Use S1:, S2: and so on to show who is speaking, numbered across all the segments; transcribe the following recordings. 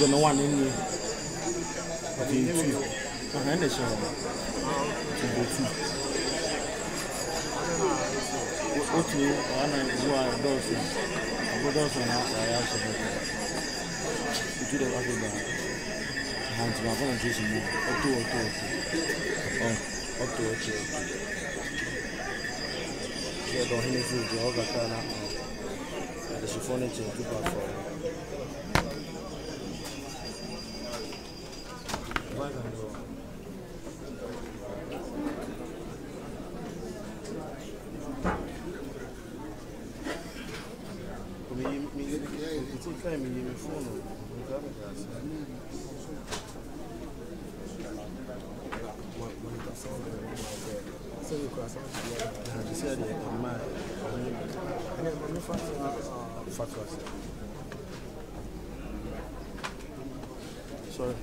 S1: You know one in you. But you two. And the show. What you are those. What those are not I actually. You do the other one. Hands my phone and juice more. Up to it. Yeah, don't hit me to all the time. The chiffon is too bad for sorry.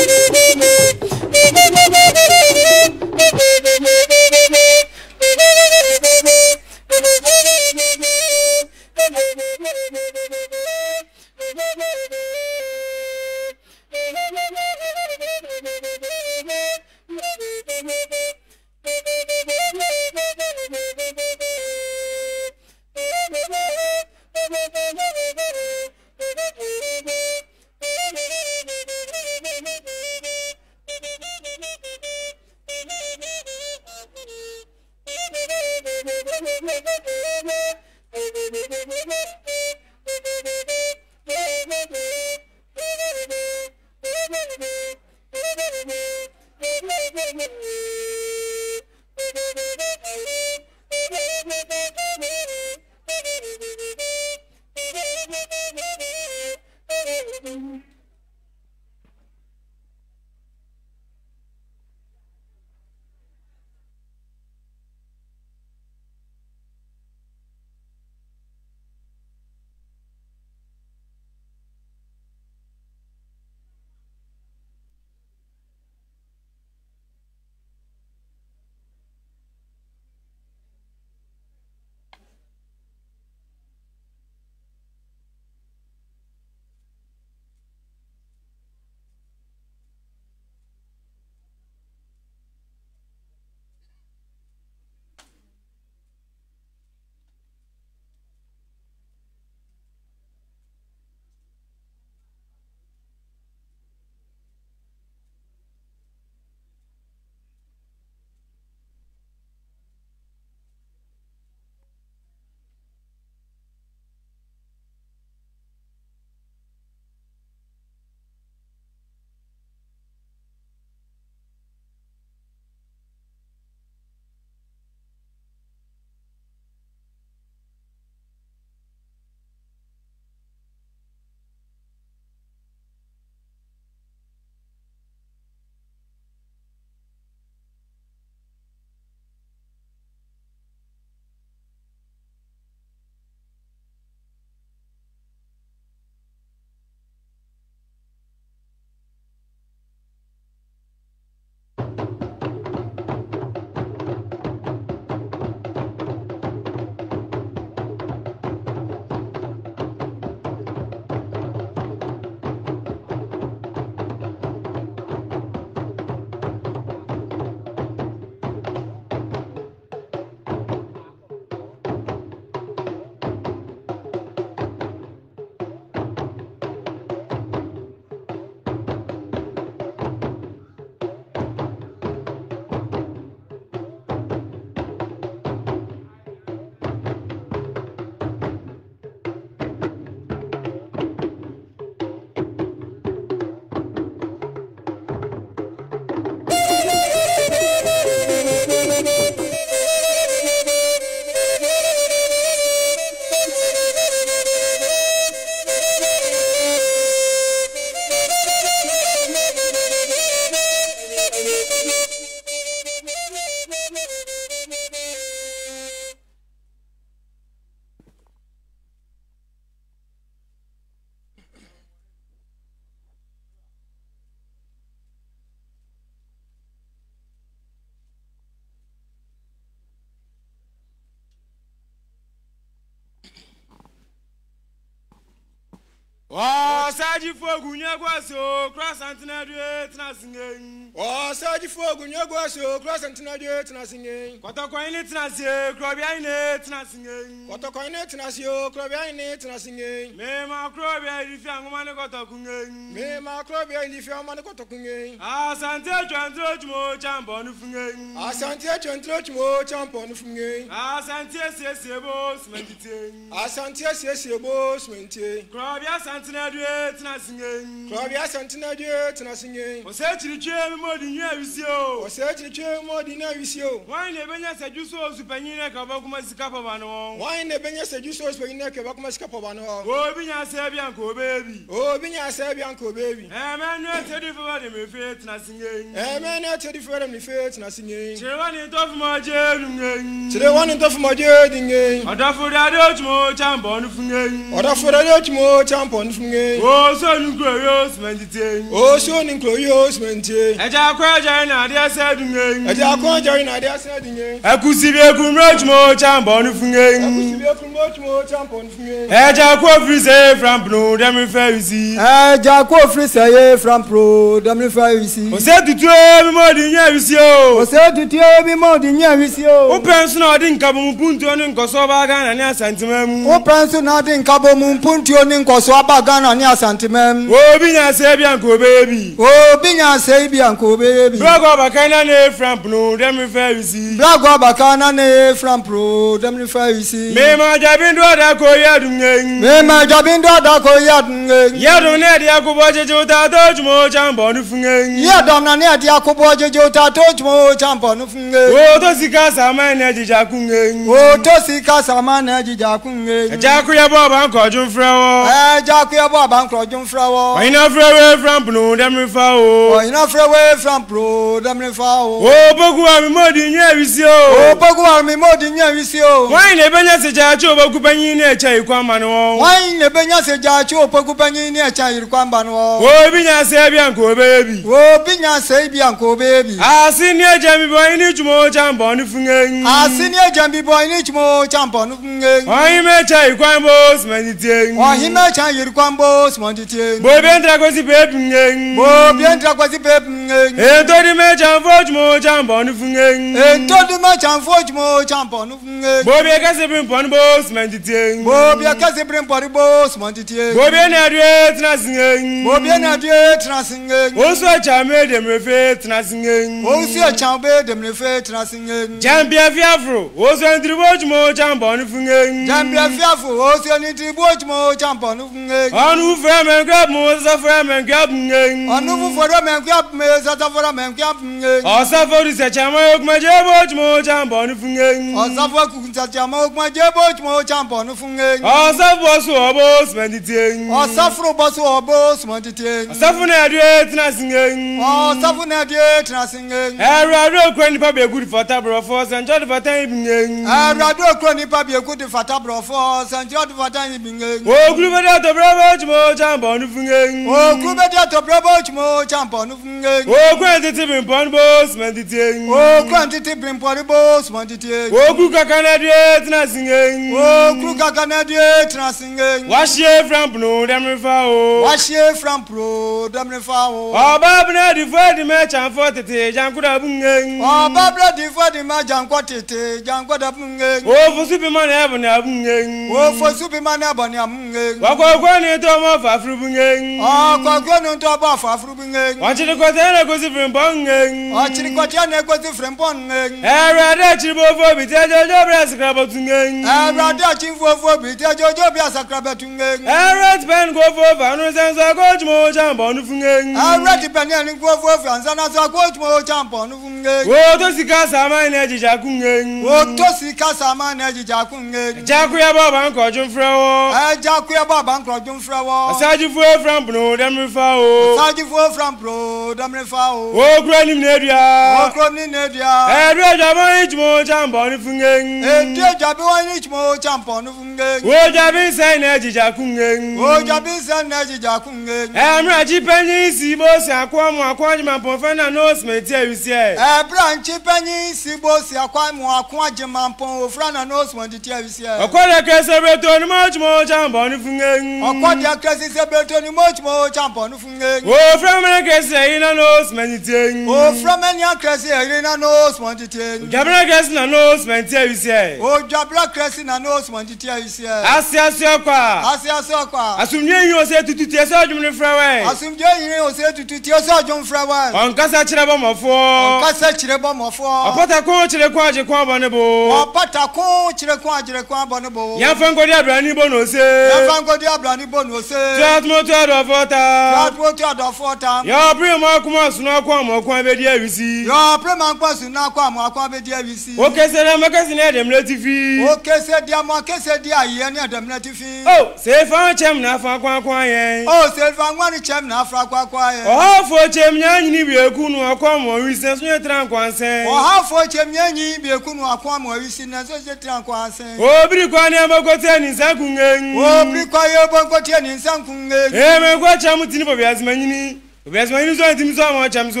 S2: Oh, Saji Fogunya Guaso, Cross Antinade, Tnassing. Oh, Saji Fogunya Guaso, Cross Antinade, Tnassing. Cotacoine Tnassi, Crobiane, Tnassing. Cotacoine Tnassio, Crobiane, Tnassing. Mema Crobia, if young man got a cunging. Mema Crobia, if young man got a cunging. Ah, Santia Chantrochmo, Champon Funging. Ah, Santia Chantrochmo, Champon Funging. Ah, Santia Sebo, Smenting. Ah, Santia Sebo, Smenting. Crobia Santinade, Tnassing. Crobia Santinade, Tnassing. O search the chair more than you visio. O search the chair more than you visio. Why never said you so Supania Kabakumas Capavano? Why never said you so Supania Kabakumas Capavano? Oh, Binya Serbianco, baby. Oh, Binya Serbianco, baby. A man not ready for them if it's nothing. A man not ready for them if it's nothing. Children of my journey. Children of my journey. Or for that Dutchmo Champon Funging. Or for that Dutchmo Champon Funging. Oh, so inclurious meditate. Oh, so inclurious meditate. A Jaquajan, I said, a Jaquajan, I said, I could see a good much more Champon Funging. I could see a much more Champon Funging. A Jacko Frise from Pro, Demi Ferry. A Jacko Frise from Pro, Demi Ferry. O said to tell me more than Yavisio. O said to tell me more than Yavisio. Opemsuo didn't come on Punton and Kosovagan and Yasantimum. Opemsuo didn't come on Punton and Kosovagan and Yasan.
S3: santimem.
S2: Obinya se bianco baby.
S3: Obinya se bianco baby.
S2: Brago bakana ne from no dem refer you see.
S3: Brago bakana ne from pro dem refer you see.
S2: Me ma jabindo da ko yadun.
S3: Me ma jabindo da ko yadun.
S2: Yadun ne dia ko boje jota to mo chambo nu fungen.
S3: Yadun na ne dia ko boje jota to mo chambo nu fungen.
S2: O to sika sama ne jija kungen.
S3: O to sika sama ne jija kungen.
S2: Jaku ya bo ban ko jun frawo.
S3: Jaku ya bo ban ko jun frawo.
S2: Ina frawe from no dem refer o.
S3: Ina frawe from pro dem refer o.
S2: O bogu ami modi nya wisi o.
S3: O bogu ami modi nya wisi o.
S2: Why ne benya se jachu bogu panyin ne chai kwama no.
S3: Why ne benya se jachu bogu panyin ne chai kwamba no.
S2: O binya se bianco baby.
S3: O binya se bianco baby.
S2: Asini ejambi boy ni chumo chambo nu fungen.
S3: Asini ejambi boy ni chumo chambo nu fungen.
S2: Oyi me chai kwambo smanditien.
S3: Oyi me chai kwambo smanditien.
S2: Bo bientra ko si pepungen.
S3: Bo bientra ko si pepungen.
S2: Etodi me chambo chumo chambo nu fungen.
S3: Etodi me chambo chumo chambo nu fungen.
S2: Bo bia ka se brin pon bo smanditien.
S3: Bo bia ka se brin pon bo smanditien.
S2: Bo bia na due trasingen.
S3: Bo bia na due trasingen.
S2: O so chame dem refe trasingen.
S3: O so chame dem refe trasingen.
S2: Jambia fiafro. O so ndribo chumo chambo nu fungen.
S3: Jambia fiafro. O so ndribo chumo chambo nu fungen.
S2: Anu fra men grab mo sa fra men grab ngen.
S3: Anu fra men grab me sa ta fra men grab ngen.
S2: O sa fo di se chama ok ma jebo chumo chambo nu fungen.
S3: O sa fo ku sa chama ok ma jebo chumo chambo nu fungen.
S2: O sa fo so obo smanditien.
S3: O sa fro bo so obo smanditien.
S2: O sa fo na due trasingen.
S3: O sa fo na due trasingen.
S2: Erado kro ni pa be good for tabro for St. George for time ngen.
S3: Erado kro ni pa be good for tabro for St. George for time ngen.
S2: O glube da to bravo chumo chambo nu fungen.
S3: O glube da to bravo chumo chambo nu fungen.
S2: O kwantiti bin pon bo smanditien.
S3: O kwantiti bin pon bo smanditien.
S2: O ku kakana due trasingen.
S3: O ku kakana due trasingen.
S2: Washie from no dem refa o.
S3: Washie from pro dem refa o.
S2: O babna di for di me chan for tete jankuda bungen.
S3: O babna di for di me jankwa tete jankuda bungen.
S2: O fosu bi man ebo na bungen.
S3: O fosu bi man ebo na bungen.
S2: Wakwa ni to mo fa fru bungen.
S3: O kwakwa ni to ba fa fru bungen.
S2: Wachiri ko tele ko si fru bungen.
S3: O chiri ko tele ko si fru bungen.
S2: Erade chiri bo fo bi te jojo bra skrabo tungen.
S3: Erade chiri bo fo bi te jojo bra skrabo tungen.
S2: Erade pen go fo fa no senso ko chmo chambo nu fungen.
S3: Erade pen ni go fo fa ansana so ko chmo chambo nu fungen.
S2: O to sika sama na jija kungen.
S3: O to sika sama na jija kungen.
S2: Jaku ya baba nko jun frewo.
S3: Jaku ya baba nko jun frewo.
S2: Asaji fo from no dem refa o.
S3: Asaji fo from pro dem refa o.
S2: O kro ni nedua.
S3: O kro ni nedua.
S2: Edua jabo ichmo chambo nu fungen.
S3: Edua jabo ichmo chambo nu fungen.
S2: O jabi sai na jija kungen.
S3: O jabi sai na jija kungen.
S2: Emra ji penyi si bo si akwa mu akwa jima ponfa na no smeti awisi e.
S3: Branch penyi si bo si akwa mu akwa jima pon ofra na no smeti awisi e.
S2: Okoda kese beto ni mochmo chambo nu fungen.
S3: Okoda kese beto ni mochmo chambo nu fungen.
S2: O fra me kese ina no smeti.
S3: O fra me nya kese ina no smeti.
S2: Jabra kese na no smeti awisi e.
S3: O jabra kese na no smeti awisi e.
S2: Asi okwa.
S3: Asi okwa.
S2: Asumnye yin o se tutu ti ese odum ni fra we.
S3: Asumnye yin o se tutu ti ese odum fra we.
S2: Onkasa kire bo mofo.
S3: Onkasa kire bo mofo.
S2: Opata ko kire kwa je kwa bo ne bo.
S3: Opata ko kire kwa je kwa bo ne bo.
S2: Yan fango di abrani bo no se.
S3: Yan fango di abrani bo no se.
S2: Tratmo to adofota.
S3: Tratmo to adofota.
S2: Ya primo akuma sunu akwa mo akwa be di awisi.
S3: Ya primo akwa sunu akwa mo akwa be di awisi.
S2: O kese na makasi na dem latifi.
S3: O kese dia mo kese dia ye na dem latifi.
S2: Oh, se fa chem na fa kwa yen.
S3: Oh, se fa nwani chem na fa kwa yen.
S2: Oh, fo chem nyanyi bi ekunu akwa mo wisi so yetran kwansen.
S3: Oh, fo chem nyanyi bi ekunu akwa mo wisi na so yetran kwansen.
S2: O biri kwa ni abakote ni nsankungen.
S3: O biri kwa yo bonkote ni nsankungen.
S2: Me kwa chamu tini bo biasmanyini. Biasmanyini so ntim so mo cham so.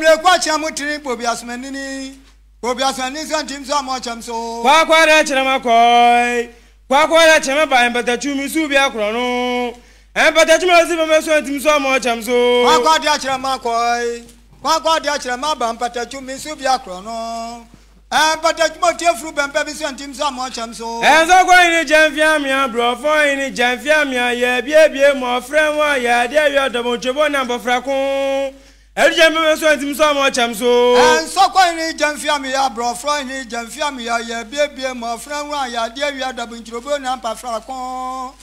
S3: Me kwa chamu tini bo biasmanyini. Bo biasmanyini so ntim so mo cham so.
S2: Kwa ra chira makoi. Kwa ra chema ba empata chumi su bi akro no. Empata chuma si bo me so ntim so mo cham so.
S3: Kwa ra chira makoi. Kwa ra chira ma ba empata chumi su bi akro no. but the motive fruit and baby sent him so much. I'm so.
S2: As I go in Janfiamia, bro, for in Janfiamia, yeah, be more friend, yeah, there you are the Mochabo number fracon. Every gentleman sent him so much. I'm so. And
S3: so going in Janfiamia, bro, for in Janfiamia, yeah, be more friend, yeah, there you are the Mochabo number fracon.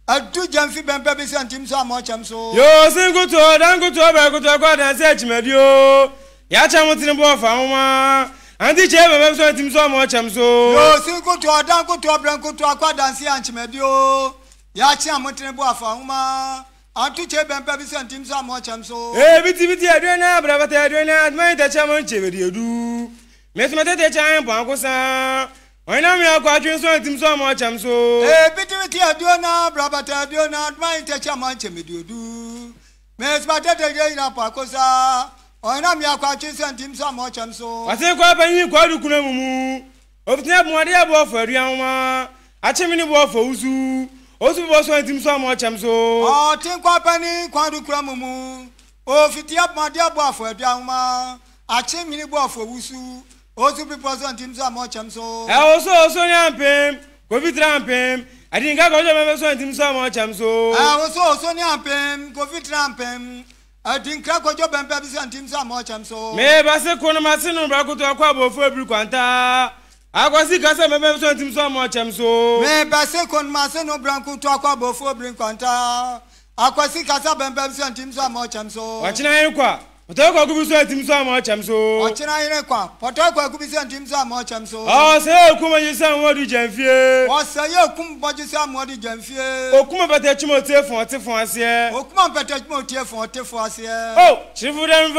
S3: I do Janfi and baby sent him so much. I'm so.
S2: Yo, sing good to her, don't go to her, go to God and say to me, yo. Yachamutin Bofa. And the chairman sent him so much. I'm so.
S3: Yo, sing good to her, don't go to her, go to her, God and see Anchimedio. Yachamutin Bofa. And to Cheb and baby sent him so much. I'm so.
S2: Hey, Bitty, I don't know, but I don't know, my chairman, you do. Miss Matete Cham, Pancosa. Why not me? I got you so much. I'm so.
S3: Hey, Bitty, I don't know, brother, I don't know, my chairman, you do. Miss Matete Pancosa. I know me a question sent him so much. I'm so.
S2: I think what I need quite a kunamu. Of the more dear boy for Riama. I tell me for Uzu. Also was sent him so much. I'm so.
S3: Oh, think what penny, quadru cramumu. Oh, if you have my dear boy for Riama. I tell me for Uzu. Also be present him so much. I'm so.
S2: I also yampim. Go be trampim. I think I got your sent him so much. I'm so.
S3: I also yampim. Go be trampim. I think I got your baby sent him so much. I'm so.
S2: Maybe I said, Conamasino, Braco to a quabo for every quanta. I was sick as I remember sent him so much. I'm so.
S3: Maybe I said, Conmasino Branco to a quabo for bring quanta. I was sick as I remember sent him so much. I'm so.
S2: Watching I inquire. But I could sent him so much. I'm so.
S3: Watching I inquire. But I could sent him so much. I'm so.
S2: Oh, say, come on, you sound what did you fear?
S3: What say you come, but you sound what did you fear?
S2: Oh, come about that you motive for us here.
S3: Oh, come on, but that motive for us here.
S2: Oh, she would have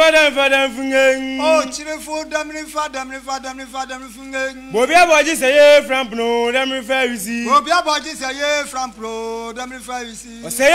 S2: fingering.
S3: Oh, cheerful, damn, fingering.
S2: Bobia Body say, from Pro, damn, Pharisee.
S3: Bobia Body say, from Pro, damn, Pharisee.
S2: Say,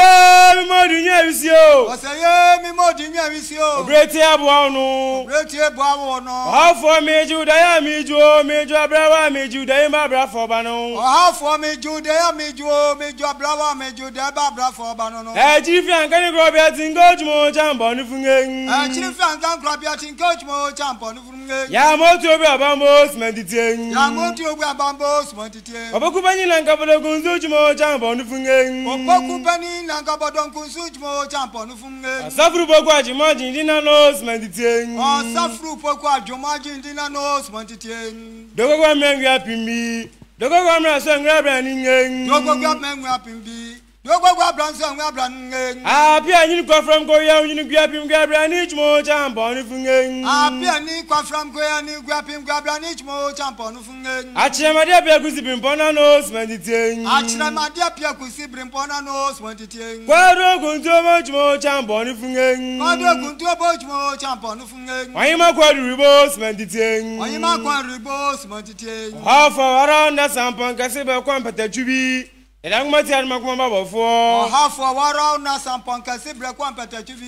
S2: more than you see.
S3: Oh, say, me more than you see.
S2: Bretia Buono,
S3: Bretia Buono.
S2: How for me, Judah, me, Joe, Major Brava, me, Judah, Barbara for Bano.
S3: How for me, Judah, me, Joe, Major Brava, me, Judah, Barbara for Bano.
S2: Eh, Chief and Canny Roberts in Coach Mo, Jump on the Funging.
S3: Chief and Canny Roberts in Coach Mo, Jump on the Funging.
S2: Yamoto Bambos, meditating.
S3: Yamoto Bambos, meditating.
S2: Opekupani and Cabodon Suchmo, Jump on the Funging.
S3: Opekupani and Cabodon Suchmo, Jump on the Funging.
S2: Safru Bogwaji, imagine dinner nose, meditating.
S3: Oh, Safru Bogwaji, imagine dinner nose, meditating.
S2: Dogo men happy me. Dogo Gamma sang grabbing.
S3: Dogo men happy me. Dogo Branson, Gabran.
S2: Ah, Pianico from Goya, you grab him, Gabran, each more jump on the Funging.
S3: Ah, Pianico from Goya, grab him, Gabran, each more jump on the Funging.
S2: Achamadia Piacusi Bonanos, meditating.
S3: Achamadia Piacusi Bonanos, meditating.
S2: Quadro Gunto much more jump on the Funging.
S3: Quadro Gunto much more jump on the Funging.
S2: I am a quadribos, meditating.
S3: I am a quadribos, meditating.
S2: Half around that Sampan Cassiba competent to be. And I'm not telling my mama for
S3: half a war now, some Pancasibra competitive.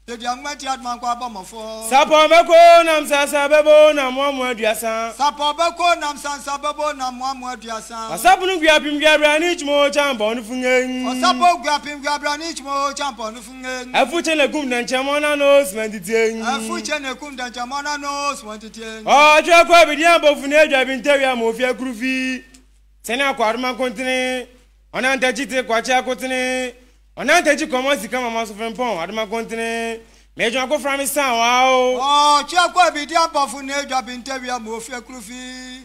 S3: The young man had Manquabama for
S2: Sapomako, Nam Sasababo, Nam one word, yes, sir.
S3: Sapobako, Nam San Sababo, Nam one word, yes, sir.
S2: A sapun grab him, Gabran, each more jump on the Funging.
S3: A sapo grab him, Gabran, each more jump on the Funging.
S2: A foot and a cum and Chamona knows, meditating.
S3: A foot and a cum and Chamona knows, meditating.
S2: Oh, Jacob, the Yambo Funed, I've been telling you, Mofia Groovy. Sena Quadman continent. On a tajite quacha cotine, on a taji commons to come a mass of Pon, Adama continent, Major go from his son.
S3: Oh, Chaco be the upper for Naja Binteria Mofia Crufi,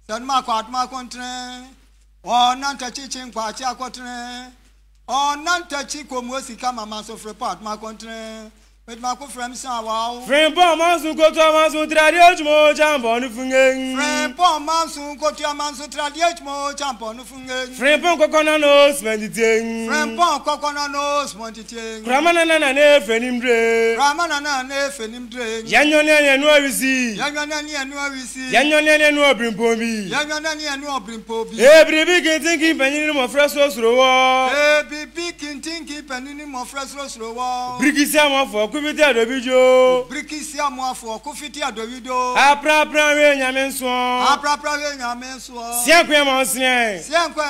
S3: San Marco Atma continent, or non touching quacha cotine, or non touching comosi come a mass of report, my continent. With my friend Sawa.
S2: Friend Paul Mansu go to a Mansu Tradiomo, jump on the Funging.
S3: Friend Paul Mansu go to a Mansu Tradiomo, jump on the Funging.
S2: Friend Paul Coconanos, meditating.
S3: Friend Paul Coconanos, meditating.
S2: Ramanana and F and him drink.
S3: Ramanana and F and him drink.
S2: Yanyon and no receipt.
S3: Yanyon and no receipt.
S2: Yanyon and no brimpobi.
S3: Yanyon and no brimpobi.
S2: Every big and thinking penny of fresh roast row.
S3: Every big and thinking penny of fresh roast row.
S2: Briggy Sama for okufiti adobijo
S3: brikisi amuafo okufiti adobido
S2: apra we nyamenso
S3: we nyamenso
S2: siankwe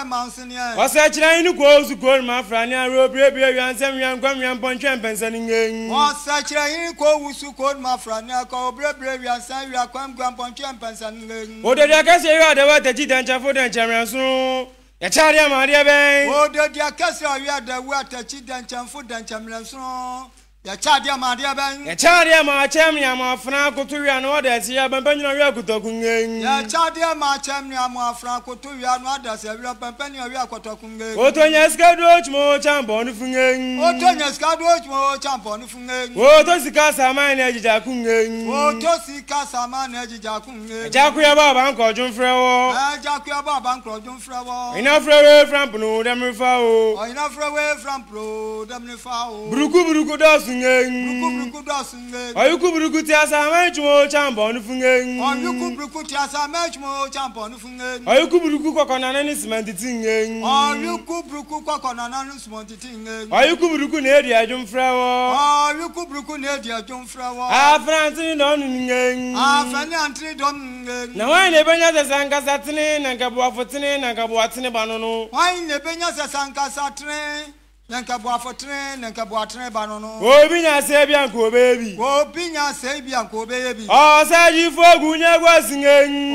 S2: mansene osa kira inu ko ozu ko ma frani aro brebie yansem yankwa ponche pensani ngen
S3: osa kira inu ko wusu ko ma frani ko brebie yansan yankwa ponche pensani ngen
S2: ododia kase yo da wata chitancha fodan chamranso ya chari amaria ben
S3: ododia kase yo da wata chitancha fodan chamranso ya chadi amadia ben
S2: ya chadi amachem ya mafra kutuya no da si ya bampanyo wi akutokungen
S3: ya chadi amachem ya mafra kutuya no da si ya bampanyo wi akutokungen
S2: otonya skado chmo chambo nufungen
S3: otonya skado chmo chambo nufungen
S2: oto sika sama na ejija kungen
S3: oto sika sama na ejija kungen
S2: jakuya baba nko junfrewo
S3: jakuya baba nko junfrewo
S2: ina frewe from pno demrifa o
S3: ina frewe from pro demrifa o
S2: buruku dos
S3: Bruku dosun
S2: ayuku bruku ti asa mechmo chambo nufungen
S3: ayuku bruku ti asa mechmo chambo nufungen
S2: ayuku bruku kokona na ni cement tingen
S3: ayuku bruku kokona na ni cement tingen
S2: ayuku bruku na edi ajumfrawo
S3: ayuku bruku na edi ajumfrawo
S2: afranti don ngen
S3: afranti don ngen
S2: na wani ebenya sesanka satine na ngabuafotine na ngabuatine banonu
S3: wani ebenya sesanka satine Nanka boafotre nanka boatre banono
S2: obinya se bianko bebi
S3: obinya se bianko bebi
S2: saji fogunya gwasingen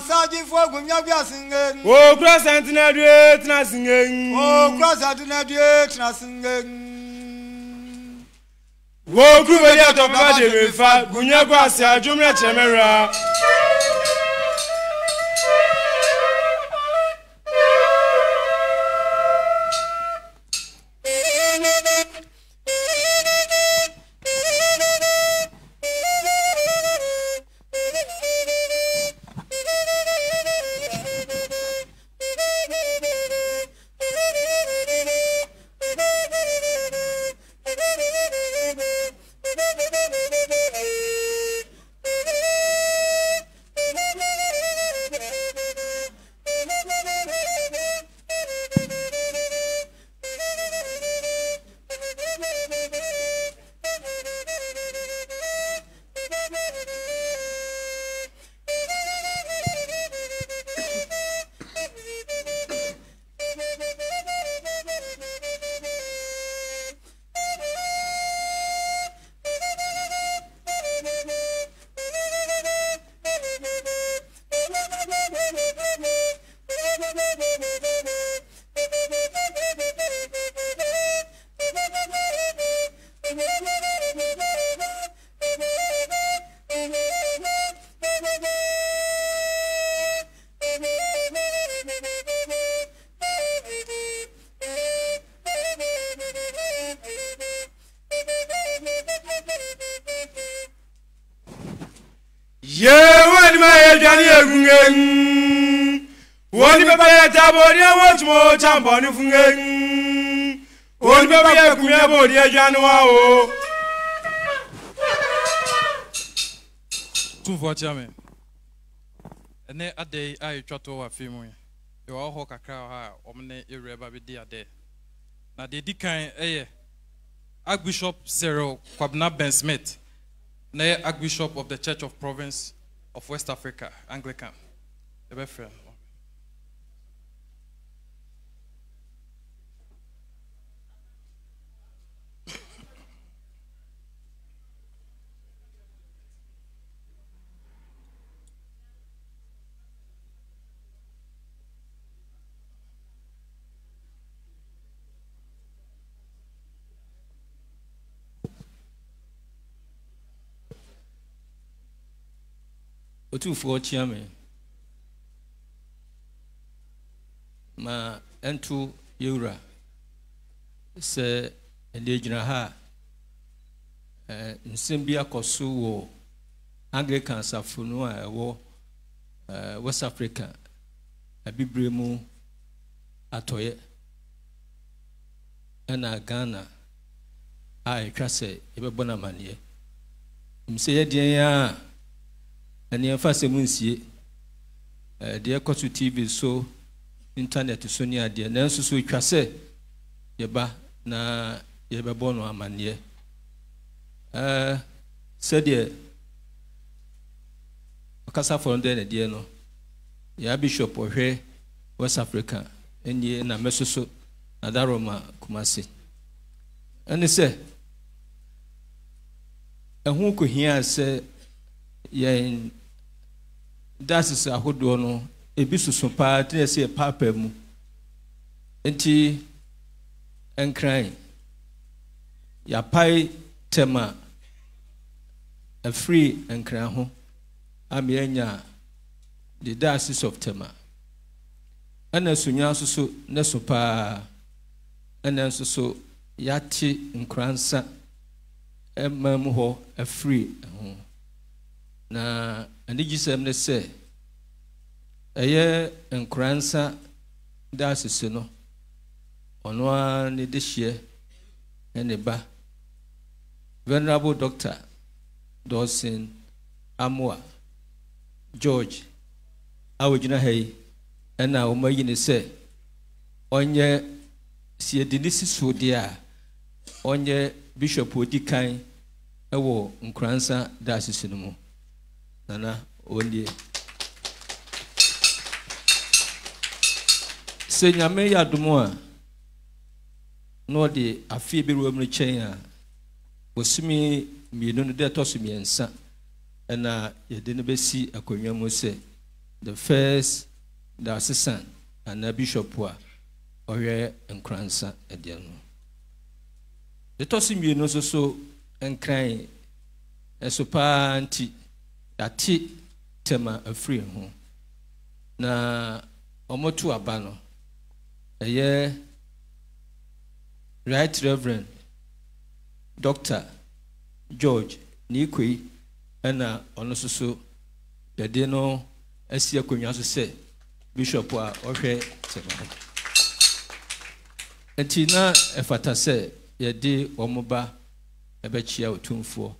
S3: saji fogunya gwasingen
S2: cross antina due trasingen
S3: cross antina due trasingen
S2: kubeli atopa de mefa gunya gwasi ajumra chemera Woni baba ya tabori awotmo chambo ni fungen woni baba ya kumya bodi ya janwa o
S4: tumfo chiame ene ade ai twato wa fimu e wa ho kakra ha omne ereba bi di ade na de dikan eye Archbishop Cyril Kwabena Ben Smith na Archbishop of the Church of Province of West Africa Anglican ebe friend
S5: Otufuo chiame ma entu yura se endejina ha nsembi akoso wo Anglican safunu a ewo West Africa abibremu atoye na Ghana a etwase ebebona manie mse ye den ya ani emfase munsie de ekoto TV so internet so ni ade na nso so etwase yeba na yebebono amanie said ye Casa for the dear no, ya Bishop or here, West Africa, and ye na Mesoso, Nadaroma, Kumasi. And they say, and who could hear say, ye that's a who do no, a bisu so part, they say a papa mu, and and crying. Ya pai tema a free and crying. Amienya the diocese of Tema. And as soon as so nesopa and then so yati in Kransa a mamuho a free na and did you say a year in Kransa diocese no on one this year and a ba Venerable Doctor Dawson Amwa George, Awukudae hey, and now my yin say, on ye see a denisi so dear, on ye Bishop Odikai, a war, and Cransa, that's cinema. Nana, only. Say, Yamea Dumoa, nor the a feeble woman chain, was me, me don't dare toss me and son. And you didn't see a Konyamu say the first the assistant and a bishop were or and Cransa at the end. The tossing you know so and crying as a party that tea tema a free home. Na Omotu Abano a year Right Reverend Dr. George Nikwi. And also so the dino as you could say Bishop or and Tina if I say ye de omoba a betchia tunfo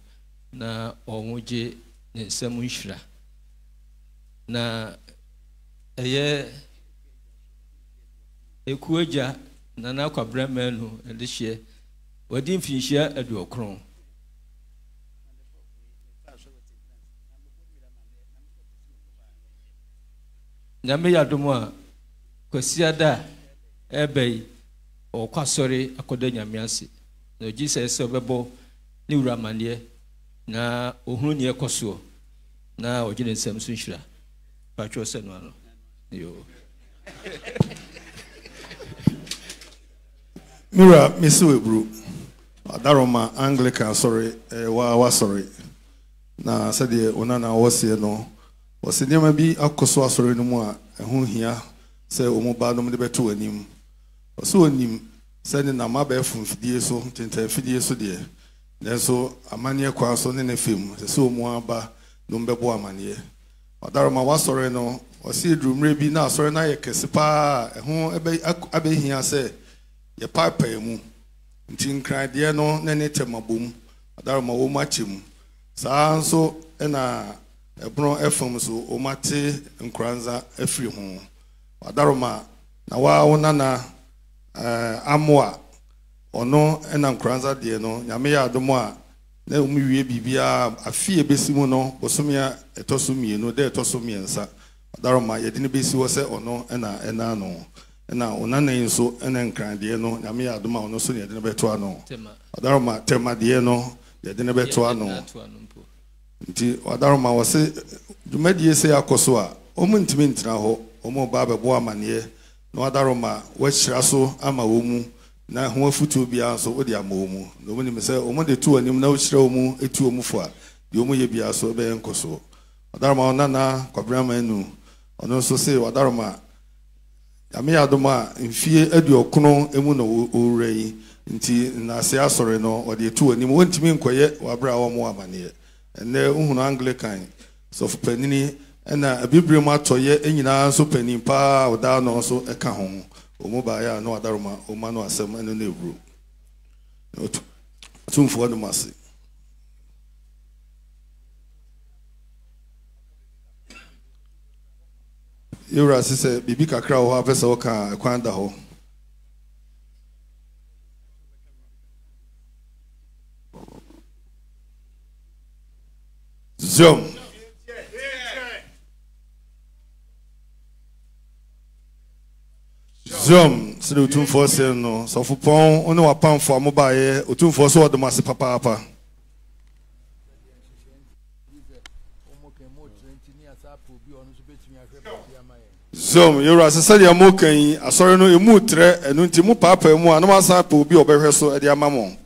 S5: na omoje in Samushra na a year a kuja nana kwa bremenu and this year we didn't finish here at your crown. Nyame yadomwa kwasiada ebei o kwasori akoda nyame ase na Jesus obebo ni uramanie na ohunu ne ekoso na ogine nsem so nhira patro se no ano yo
S6: Mira misiwebru adaroma Anglican sorry wa sorry na sade onana wosie no wose niam bi akoso asori no mu a ehu hia se omoba no de beto anim wose onim se ne na mabefun fidie so tenta fidie so de nenso amane kwa so ne fem se omu aba no mbebo amane adaroma wasori no wose drumre bi na asori na ye kese pa ehu abe hia se ye papa emu nti nkran de no ne temabom adaroma wo machim saa nso na ebro efom so o mate nkranza afiri ho adaroma na wa wona na amoa ono na nkranza de no nyame ya adomo a na umwie bibia afie besimu no bosomia etosomienu de etosomiensa adaroma ye de ne besi wo se ono na no na onana nso na nkran de no nyame ya adomo ono so ne de ne beto ano adaroma tema de no ye de ne beto ano nti wadaroma wose dwumadie se akoso a omuntimi ntina ho omo ba bebo amane na wadaroma wachira so ama womu na ho afutu bia so odi ama womu no muni me se omo de tu anim na wachira womu etu womu fo a de omo ye bia so be enkoso wadaroma onana kwabrama enu ono so se wadaroma ame adoma mfie aduokono emu na owurei nti na se asore no odi etu anim wontimi nkoye wabra wo mo amane ene uhunu Anglican so panini na abibire mu atoye enyina so panin pa oda no so eka ho omo ba ya no adaroma o ma no asem ene na ebru tumfo no mase yura sise bibi kakra ho apesa o ka kwanda ho Zoom. Zoom. So the 247 no. So for pon, only wa pan for mobile. 247 the massive papa. Zoom. You are said you mo kan. Asori no emu tre. Enu nti mu papa emu. Anoma sa po bi obehwe so e dia mamon.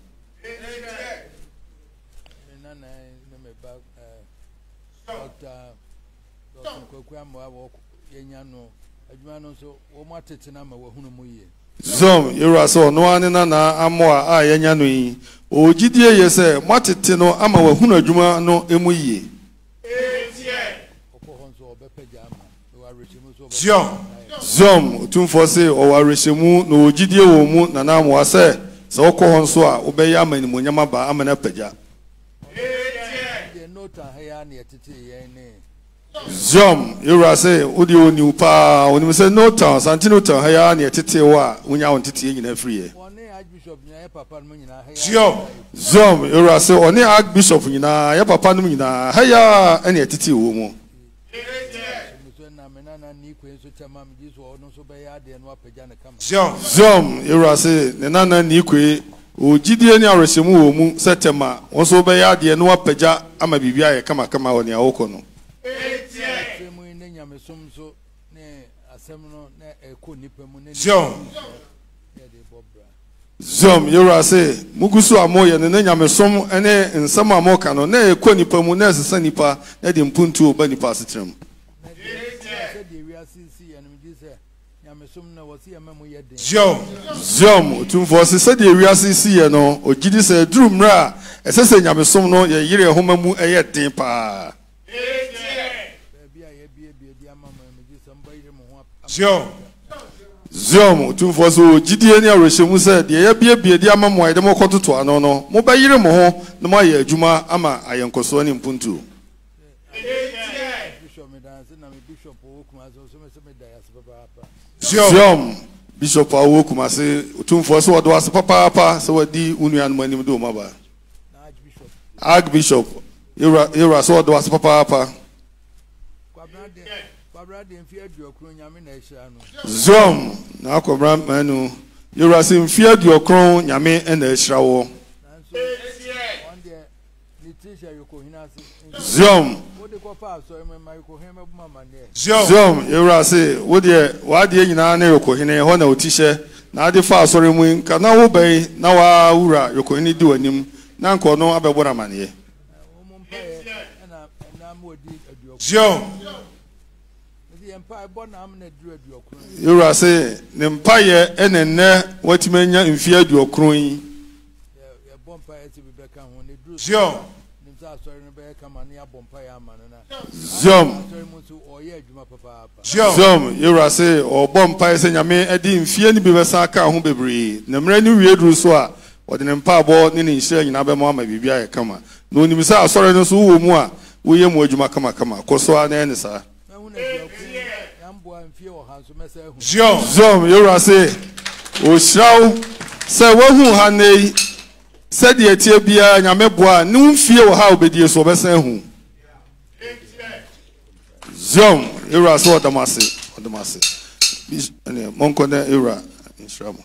S6: Zom yura so no ane na amoa a yenya no yi ogidie ye se matete no ama wahunu adwuma no emu yie zom tumfo se o warehemu no ogidie wo mu na na amoa se okọ so a obeya amanimu nyama ba amana pagya Zom, you are say, Udi onu pa, when you say no town, Santino town, haya, near Titi wa, when you want Titi in every year. Zom, you are say, only Archbishop, you know, your papa, haya, and your Titi woman. Zom, you are say, Nana Nique, O Gideon Yarisemu, Setema, also by Yadi and Wapeja, Amabibia, come on your Okono. Zom yura say mugusu amoye ne nyamesom ene nsama amoka no na ekɔ nipa mu na sesa nipa na de mpuntu oba nipa setrem Zom otumfo sesa de wiase si ye no ogidi se durumra esese nyamesom no ye yire homa mu eye den pa Zom tumfo so gidie ne arehemu se de ye bie de ama mo ayde mo kototo ano no mo bayire mo ho na mo aye adwuma ama ayenkoso ne mpuntu Zom Bishop Awukudae se tumfo so do ase papa se wadi unuan manim do maba Archbishop you so do ase papa Zom na akobra manu you are seeing fear your crown nyame na ehira wo Zom you are say wo de wa de nyina na yokohine ho na otishe na ade fa asore mu nka na wo bai na wa wura yokohine di wanim na nko no abebora mane You are say, Nempaye ene watimenya mfia aduokron yi. Zom, you are say, or bompaye se nyame edi mfia ni bibesa aka ho bebre. Na mra ni wiedru so a, odi nempa bo ni ni nhire nyina be mo ama bibia ye kama. Na onimisa asore no so wo mu a, wo ye mu adwuma kama koso a na ene sa. Zom, you are say, O shall say, Wahu Hane said the Etiabia, Yameboa, no fear how be dear so besan. Zom, you are so the massy. Moncona era in Shram.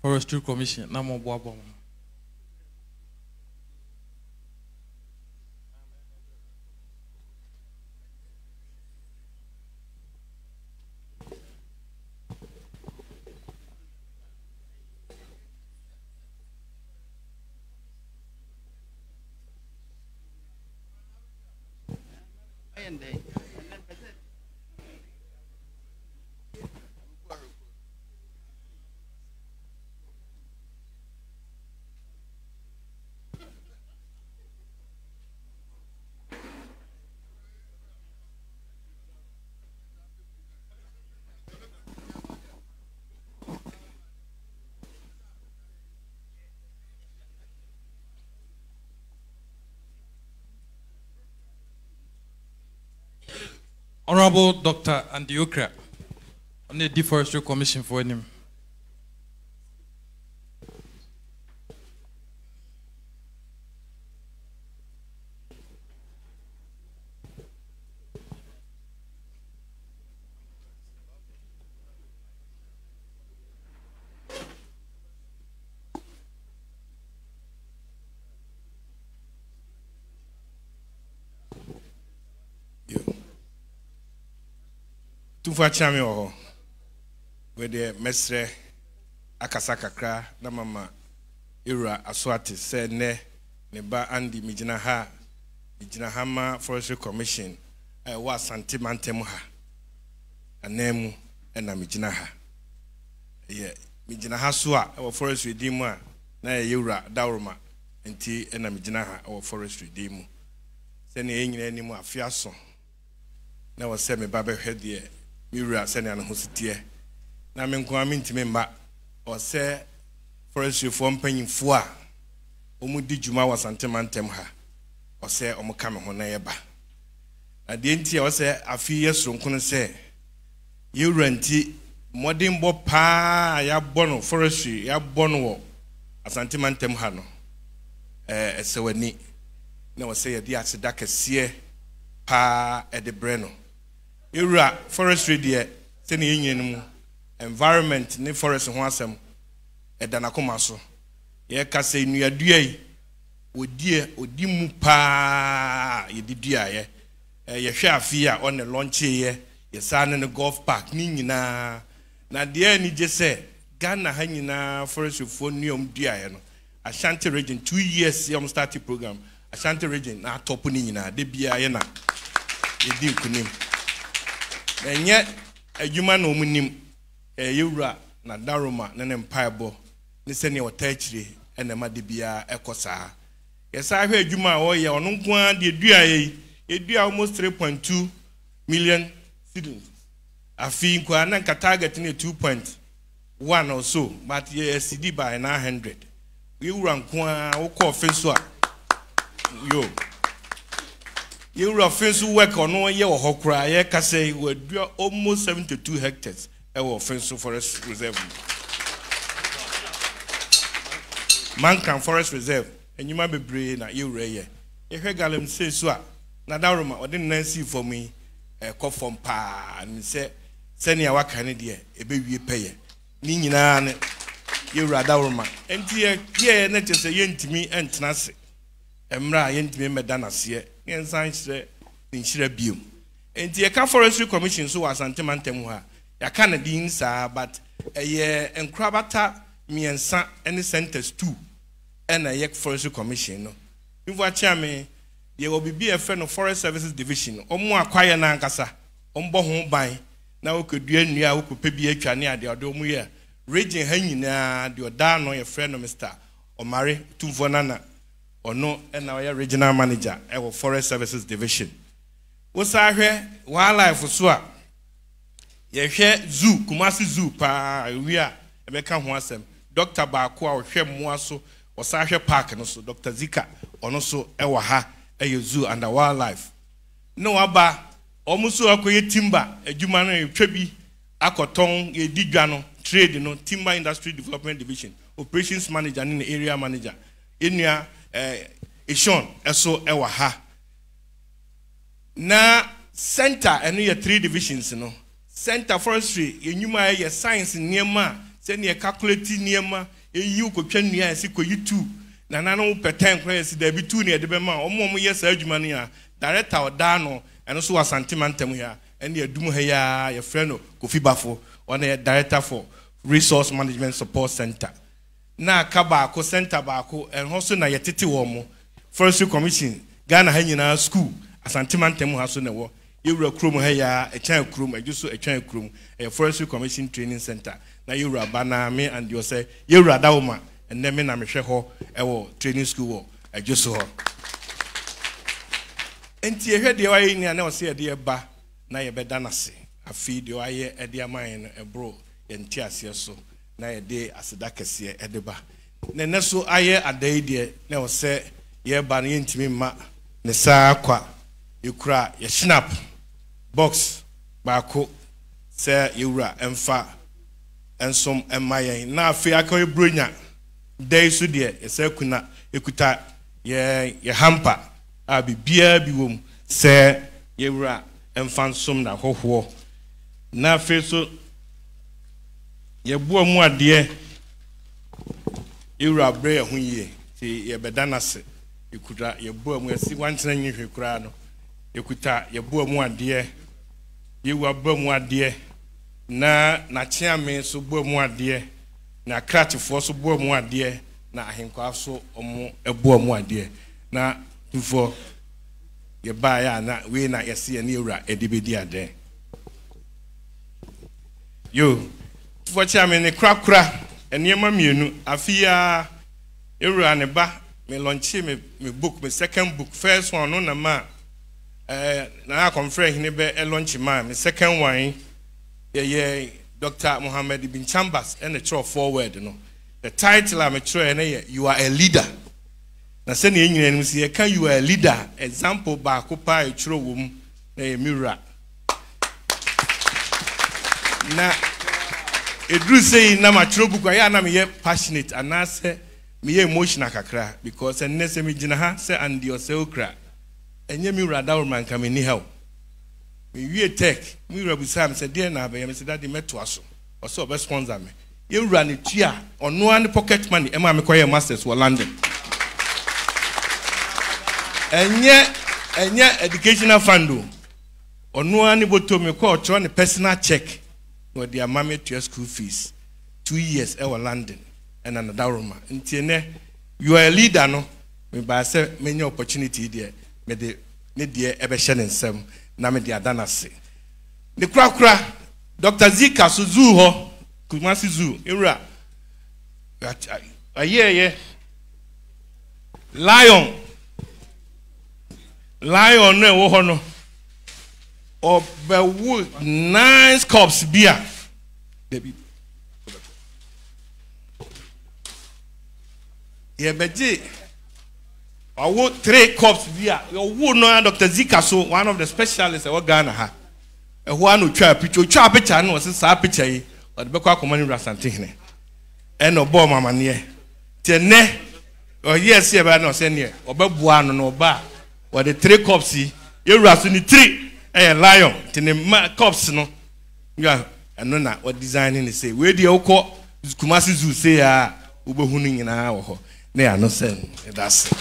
S4: Forestry Commission, na mo boa bom. Honorable Dr. Andiokra on the Deforestry Commission for him.
S2: Tufa chami oho wede mesre akasa kakra na mama Ira Aswati said ne ba andi mijina ha ma Forestry Commission wa santimantem ha anemu na mijina ha ye mijina ha so a forestry dimu a na Ira Dawroma enti na mijina ha forestry dimu se ne enyina ni mu afiaso na wo se me ba be hwede Mira send an hositie. Na me nko amintime mba o se forestry for mpanyin fo a omu di djuma wa santemantem ha o se omu ka me ho na ye ba. Na de ntia o se afi yesronko no se yuranti modern bo pa ya bono forestry ya bono wo asantemantem ha no esewani na o se ye di aseda kese pa de breno Ira forestry de se ne yenyen mu environment ne forest ho asem edana koma so ye ka se nuadua yi odi mu pa ye didua ye hwe afia on the launch ye sa ne golf park ni nyina na de ni je se Ghana ha nyina forestry fo nuom dua ye no Ashanti region 2 years yom start program Ashanti region na top ni nyina de bia ye na edi kunim enye adwuma na omunim Ewura na Daroma na ne mpaebo ne se ne otachire ene ma de bia ekosa yesa hwe adwuma a oye ono nko de dua ye edua almost 3.2 million students afi nko na nka target ne 2.1 or so but ye CD by 900 Ewura nko a wo ko Opemsuo yo Ewura Opemsuo work ono ye wo hokura ye ka say we do almost 72 hectares e wo Opemsuo forest reserve Mankan forest reserve enyuma bebre na Ewura ye hwe galem say so a na Daroma odi nansi for me ko form pa ni se senia waka ne de e be wie peye ni nyina ne Ewura Daroma enti ye na chese ye ntimi entena se emra ye ntimi meda na se yensan hire nhira biom enti ye ka Forestry Commission so wasantemantem ha ya ka na din sa but ye enkrabata miensa any centers 2 na ye Forestry Commission no mvu achiame ye will be a friend of Forest Services Division omo akwaye na nkasa ombo ho ban na okodua nnua okope bi atwa ne ade odo mu ye region ha nyina de oda no ye friend of Mr. Omare Tumfo Nana ono na we regional manager e Forest Services Division wo sa hwe wildlife so a ye hwe zoo Kumasi zoo pa wi a e be ka ho asem Dr. Baako a hwe mo so wo sa hwe park no so Dr. Zika ono so e wa ha e zoo and wildlife no aba omuso akoye timber adwuma no twa bi akoton ye didwa no trade no timber industry development division operations manager and area manager enua Eshon eso ewa ha na center eno ye 3 divisions no center forestry enyuma ye science niema se ne calculate niema eyi ukotwa nnua esi koyi 2 na nanu peten kwa esi da bi 2 ne de be ma omo ye sa adwuma ne ya director oda no eno so wasantemantem ya ene adum ha ya ye frɛ no Kofi Bafo one ye director for resource management support center na kaba ko center ba ko enho so na yetete wo mo Forestry Commission Ghana ha nyina school asantemantem ha so na wo Ewura krom ha ya echan krom ajuso echan krom Forestry Commission training center na Ewura bana me and you say Ewura Dawoma enne me na me hwe ho wo training school wo ajuso ho enti ehwe de waye ni na o se de ba na ye beda nase afi de waye e de aman no ebro ye nti ase so na ye de aseda kese e de ba na ne so aye adai de na o se ye ba na ye ntimi ma ne saa kwa ekura ye snap box baako sɛ yɛwura ɛmfa ɛnsom ɛma yɛn na afei aka ebronya dai so deɛ ɛsɛ kuna ekuta yɛ hampa a bibia bi wom sɛ yɛwura ɛmfa nsom na hohoɔ na afei so yɛboa mu adeɛ yɛwura brɛ ho yie ti yɛbɛda nase ekuta yɛboa mu asi wantena nyihwe kura no ekuta yɛboa mu adeɛ yɛwura boa mu adeɛ na chiame so boa mu adeɛ na kratifo so boa mu adeɛ na ahenkwa so omo eboa mu adeɛ na tufo ye ba ya na we na yesi ye ne ewura edibedi ade yo tufo chiame ne krakra enema mienu afia ewura ne ba me launchi me book me second book first one no na ma na conference ne be launch ma me second one yeah, Dr. Mohammed Ibn Chambers and the throw forward. No, the title I'm a try you are a leader. Now, send you see, can you are a leader? Example by Copa, a true woman, a mirror. Now, it do say, Nama trouble, I am passionate, and I say, me emotional kakra, because a necessary jinaha say, and your selkra, and your mirror down man come in help. We take we Sam said, dear Nabe, I said that they met to us or so best sponsor me. You run it here or no one pocket money, Emma McQuire Masters were London. And yet educational fund or no one able to me call trying a personal check or their mammy to your school fees 2 years ever London and another room. Until you are a leader, no, me by say many opportunity there, may the need the ever shining some. Na me dia danase ne krakra Dr. Zika so zoo ho Kumasi zoo ewura aye lion no wo ho no obewu 9 cups beer baby ye beji Awo 3 cups beer. You know Dr. Zika so one of the specialists at Ghana ha. One who try picture no was a picture or the Beko Command Rasantine. And no bomb mama near. Tene or yes, yeah, but no senior or Babuano no bar or the 3 cups you rasuni 3 lion tene cups no. Yeah, and no na what designing say. Where the Oko Kumasi Zoo say Ubohuning in our ho. They are no sen. That's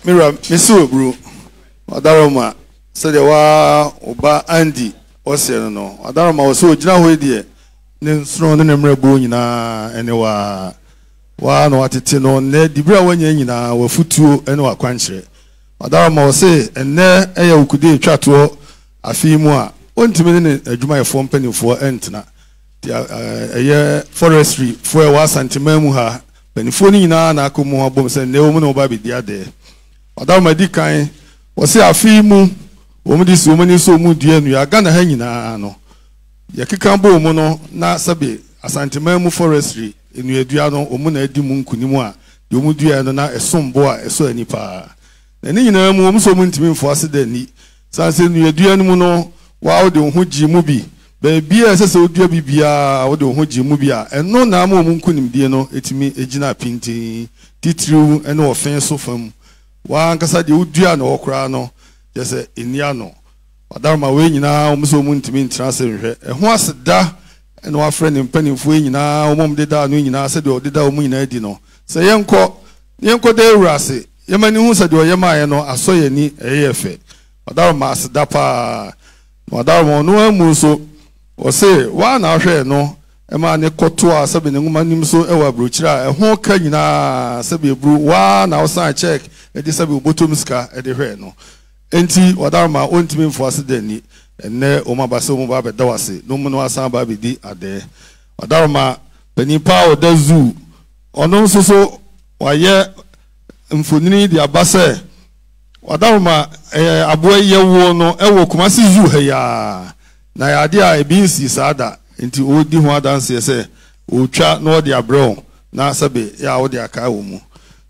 S6: Mira, Misu bro. Adaroma said wa oba Andy ose no. Adaroma was so jina ho die. Ne sro ne mrebu nyina ene wa no atete no ne dibra wanya nyina wa futuo ene wa kwankyere. Adaroma was say ene eya Awukudae twato afimu a ontimi ne adwuma yefo mpanifo entena. Eye forestry for wa santimamu ha panifo ni nyina na akomo abom se ne wo mu no ba bedi ade. Adaroma di kan wose afimu wo mu di so mani so mu die nu ya Ghana ha nyina no ya keka bo mu no na sabe asantimamu forestry enu edua no omu na adi mu nkunimu a de omu dua no na esombo a eso ani pa na ni nyina mu omu so mu ntimi mfo ase da ni sanse enu edua no mu no wa wo de ho gi mu bi baby sese odua bibia wo de ho gi mu bi a eno na ma omu nkunim die no etimi egina pinti titiriu ene ofen so fam wa nkasa de udua na okra no jese enia no Adaroma we nyina omso mu ntimi ntra se hwe ho aseda ene wa frɛ ne mpanimfo nyina omom de da no nyina se de odeda omu nyina di no se yenko de urase yemani hu se de oyemaye no asoye ni eyefe Adaroma aseda pa Adaroma no amu so o se wa na hwe no ema ne koto a sebe ne nguma nim so ewa brochira ho ka nyina sebe bru wa na osan check e de sebe obotom ska e de hwe no enti Adaroma ontimi mfo ase dani enne o mabase o ba beda wase no mu no asan ba bedi ade Adaroma panipa o da zoo ono so waye mfonini di abase Adaroma aboa yewo no ewo Kumasi zoo ha ya na ya de a ebinsi sada enti o di ho adanse se o twa no de abrɛ na sabe ya o de aka wo mu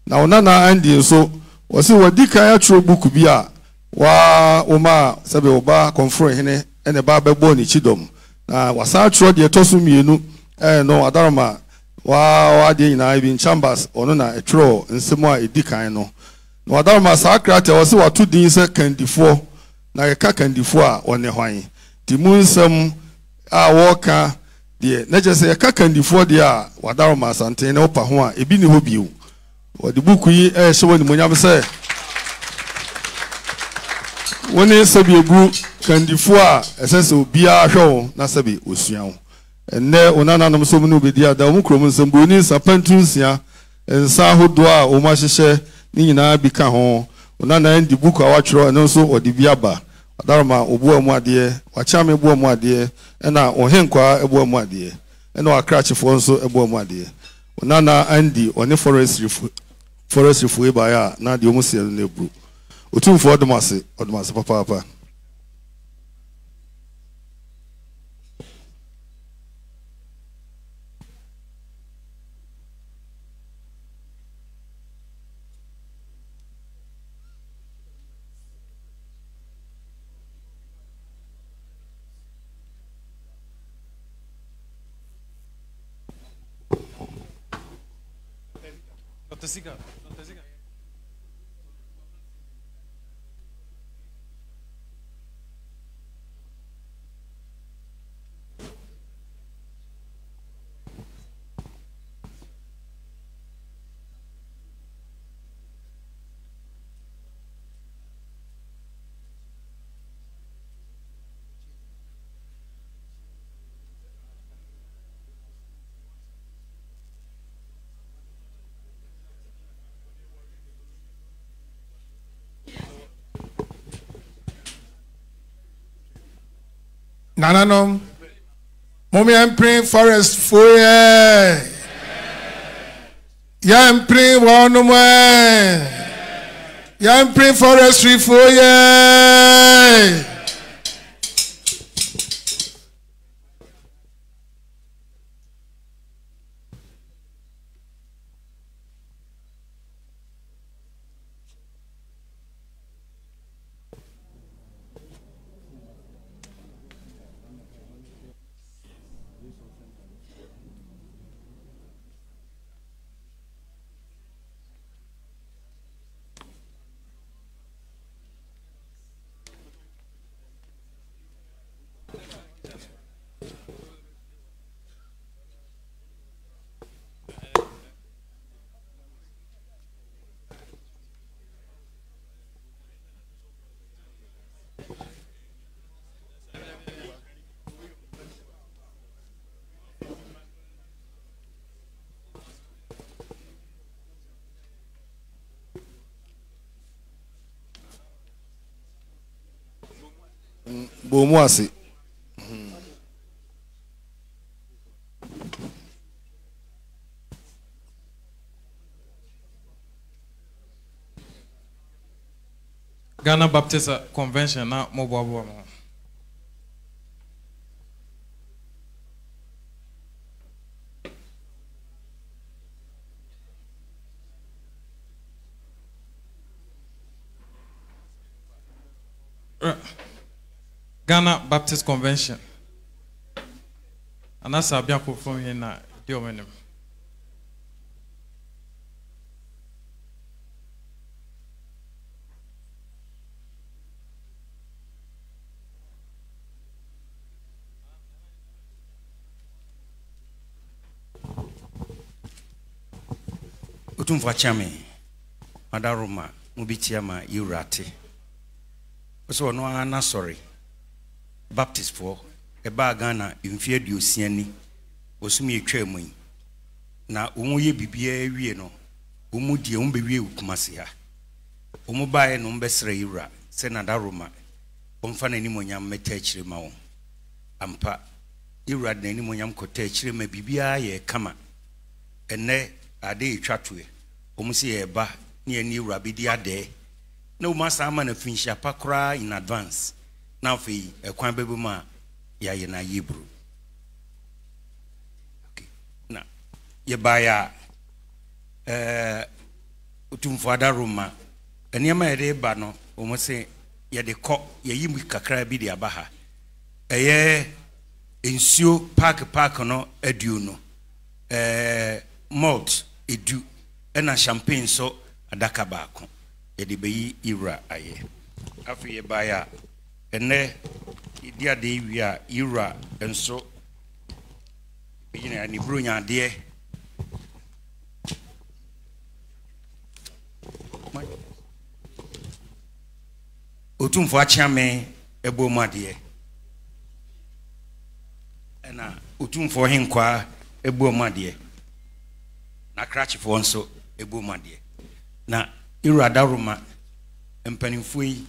S6: na ona na andi so wose wadi kan atro book bi a wa oma sebe oba konfro hene ene ba bebo ni chidom na wasa tro de tosu mienu no adaroma wa de nyina ibi chambers ono na etro nsemo a edikan no na adaroma sakrate wo se watu din se kandifo na yeka kandifo a one hwan di munsem a woka de na je se yeka kandifo de a wadaroma santen na opa ho a ebi ni ho biu wodi buku yi hyewo ni monyam se woni sabi egu kandifo a esese obia hwewo na sabi osuan enne onana nam so mu no bedi ada mu krom nsem boni sapantu nsia ensa hodo a o ma hyehye ni nyina bi ka ho onana ndi buku a watwero eno so odi bi aba adaroma obu amu ade wachame bu amu ade na ohenkwa ebu amu ade na wakrachefo nso ebu amu ade onana andi oni forestry fu eba ya na de omu sie no ebru otumfo odumase papa
S2: Nananom, mommy I'm praying forest for ye. I'm praying one more. I'm praying forestry for ye.
S6: Bomuase
S4: Ghana Baptist Convention na mobo Ghana Baptist Convention. And that's a biako from here now. Diomenim.
S7: Utumfa chame Madaruma Mubitiama Urati. So no ana sorry. Baptist for a bagana infear du siani osumi etwemu na omuye bibia wie no omudie ombewie ukumase ha omubae no mbesre yura se na daruma omfa na ni monyam meta akire ma wo ampa yura na ni monyam kota akire ma bibia ye kama enne ade etwatoe omusi ye ba ne ani yura bi di ade na umasa ama na finsha pakra in advance na fi ekwan bebuma ya ye na yibru okay na ye baya utumfo adaruma eniema ere ba no omo se ye de kɔ ye yi mu kakra bi de aba ha ɛyɛ ensio park no aduo no malt edu ɛna champagne so adaka baako ye de beyi ira ayɛ afi ye baya ene dia de wi a ira enso yina ni bronya de otumfo achiame ebo made ena otumfo henkwa ebo made na krachifo nso ebo made na ira daruma empanimfo yi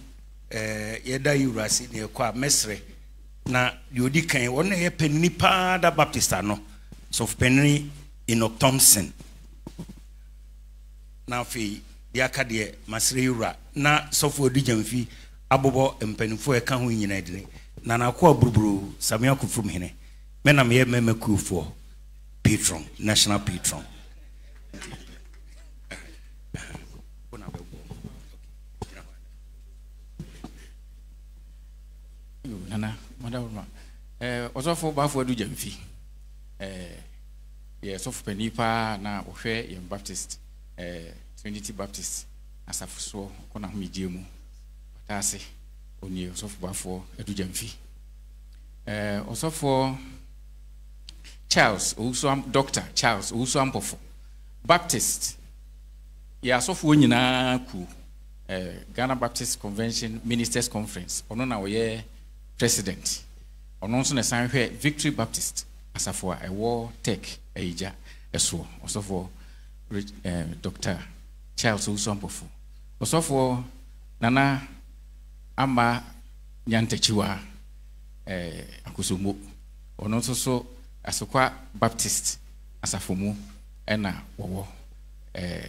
S7: yeda yurasi ne kwa mesre na yodi kan wona ye panini pa da baptista no so panini ino Thompson na fi dia ka de masre yura na sofo odi jamfi abobo empanimfo e ka ho nyina dire na na kwa buruburu samia kufrum hene me na me memekufo patron national patron
S8: nana madam osofo bafo adu jamfi ye sofo panipa na ohwe ye Baptist Trinity Baptist asafuso kona humidie mu patase oni osofo bafo adu jamfi osofo Charles Dr. Charles Owusu Baptist ye asofo nyina ku Ghana Baptist Convention Ministers Conference ono na we president ono nso na sanhwe Victory Baptist asafo a ewo tech eija eso osofo Dr. Charles Owusu osofo nana ama nyantachiwa akusumo ono nso so asokwa Baptist asafo mu ena wowo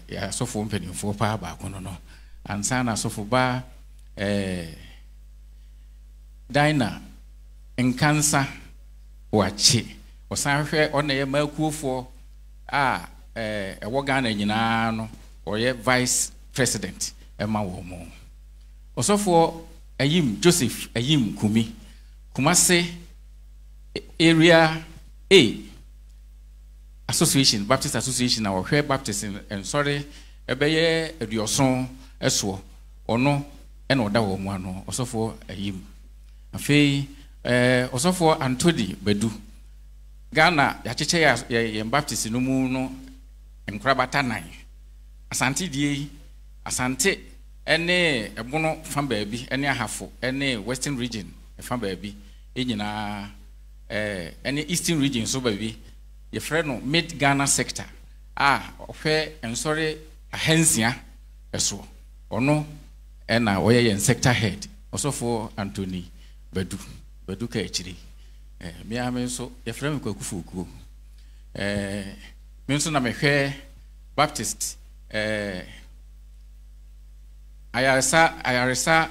S8: ya asofo mpanimfo pa ba kono no ansa na asofo ba Dina nkansa wachi osanhwe ona ye makuofo a ewo Ghana nyina no oye vice president ema wo mo osofo ayim Joseph ayim Kumi Kumase area A association Baptist association na ohwe Baptist and sorry ebeye eduoson eso ono ena oda wo mo ano osofo ayim afei osofo Antodi Bedu Ghana ya cheche ya Baptist no mu no enkrabata nan asante die asante ene ebono fam baabi ene ahafo ene western region fam baabi enyina ene eastern region so baabi ye frɛ no mid Ghana sector ohwe ensori ahansia eso ono ena oye yen sector head osofo Anthony Bedu ka echiri me ame so ye frɛ me kwakufuku me nso na mehwɛ Baptist ayaresa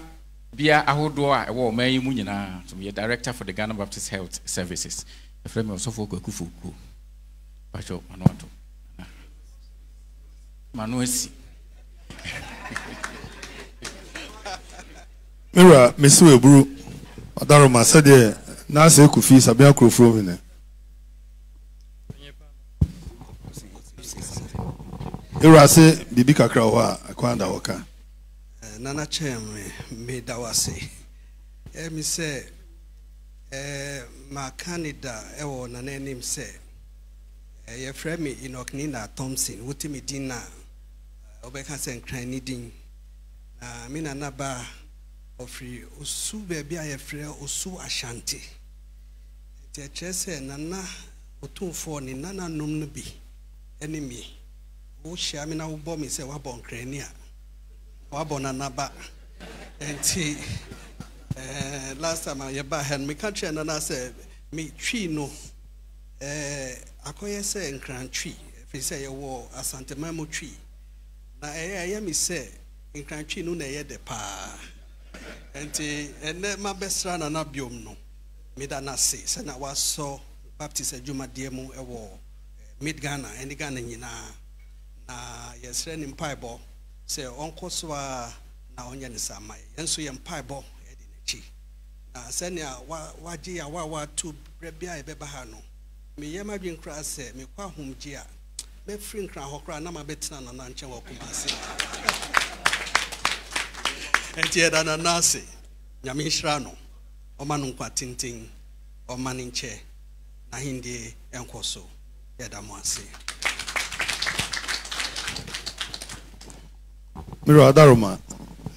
S8: bia ahodo a ewo man yi mu nyina so me director for the Ghana Baptist Health Services ye frɛ me osofo kwakufuku bacho manoto manoesi
S6: Mira mesu eburu Adaroma said na se kufi sabia krofro hene Ira se bibi kakra ho a akwanda woka
S9: nana chem me dawase mi se ma Canada ewo nana nim se ye frɛ me Inoknina Thompson wotimi din na obeka se nkran ni din na me nana ba ofri osu baby a ye frɛ osu Ashanti te chese nana otumfo ni nana nom no bi enemy wo hia me na wo bɔ me se wa bɔ nkran a wa bɔ nana ba enti last time ye ba hen me country nana se me twi no akoye se nkran twi fi se ye wo Asante Mamo twi na ye mi se nkran twi no na ye de pa enti ene ma besra na biom no me da na se na waso Baptist adwuma de mu ewo mid Ghana eni Ghana nyina na yesre ni mpaibo se onko so a na onye ne sama yenso ye mpaebɔ e de n'akyi na sɛnea wagye ya wa to brebia e bɛba ha no me yema dwen kra sɛ me kwa homgye a me free nkra hɔ kra na ma betena na nkyɛn wɔ Kumase enti ɛda na nase nyame hyira no ɔma no nkwa tenten ɔma ne nkyɛ na hindi ɛnkɔ so yɛda mo ase
S6: Miro Adaroma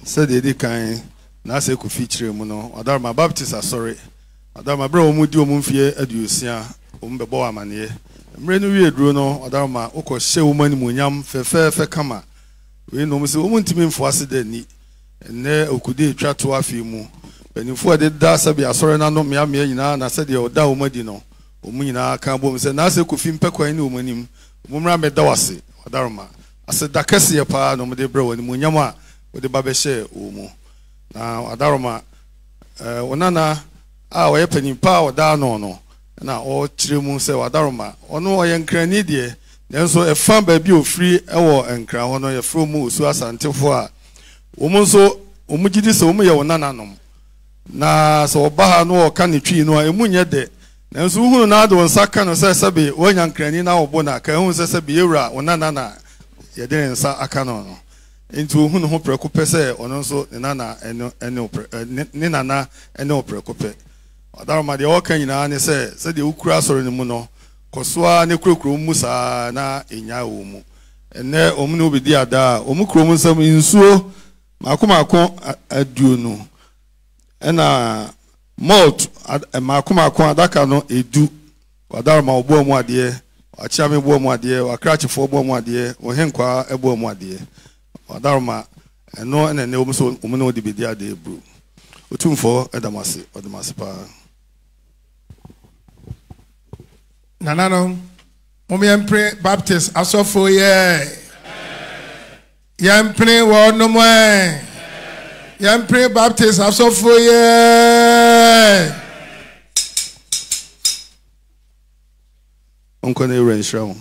S6: said the kind na se ku feature mu no Adaroma Baptist asɔre Adaroma bra omu di omu fie aduosia omu bɛbɔ amane mre no wie duro no Adaroma okɔ hye omu animonyam fɛfɛɛfɛ kama we no mu se omu ntimi mfo ase da ni ene Awukudae twa to afi mu benifo ade da sabi asɔre na no mea nyina na sɛ de oda omu di no omu nyina ka bom se na se ku fi mpɛkwan ni omu anim omu mra mɛda wase Adaroma ase da kɛseɛ paa no mu de bra wani munyam a wode ba bɛhyɛ omu na Adaroma onana a wɔyɛ panimpa a wɔda no na ɔkyerɛ mu sɛ Adaroma ɔno ɔyɛ nkrani deɛ nanso ɛfa baabi ofiri ɛwɔ nkra hɔ no yɛfrɛ mu osu asantefo a wɔn nso wɔn gidi sɛ wɔn yɛ wɔn nananom na sɛ ɔba ha no ɔka ne twi no a emu nyɛ dɛ nanso wohunu na ade wɔn nsa ka no sɛ sɛbe wɔnya nkrani na ɔbɔ na ka ehun sɛ sɛbe ewura wɔn nanana yɛde ne nsa aka no nti wohunu ho prɛko pɛ sɛ ɔno nso ne nana ɛne oprɛko pɛ Adaroma deɛ ɔka nyinaa ne sɛ deɛ wokura asɔre no mu no kɔsoa ne kurakuro mu saa na enya wɔ mu ɛnɛ ɔmo ne obedi ada ɔmo kuro mu nsɛm nsuo maako aduonu ɛna malt maako adaka no edu Adaroma ɔbɔ mu adeɛ Achiame bɔ mu adeɛ Akrachefo bɔ mu adeɛ Ohenkwa ɛbɔ mu adeɛ Adaroma ɛno ɛna ne ɔmo so ɔmo ne ɔde bedi ade bro otumfo ɛdamase ɔdamase pa
S10: nanano mo yɛmpre Baptist asɔfo yɛ yɛmpre wɔ no mo yɛmpre Baptist asɔfo yɛ
S6: onko ne ewura nhyira ho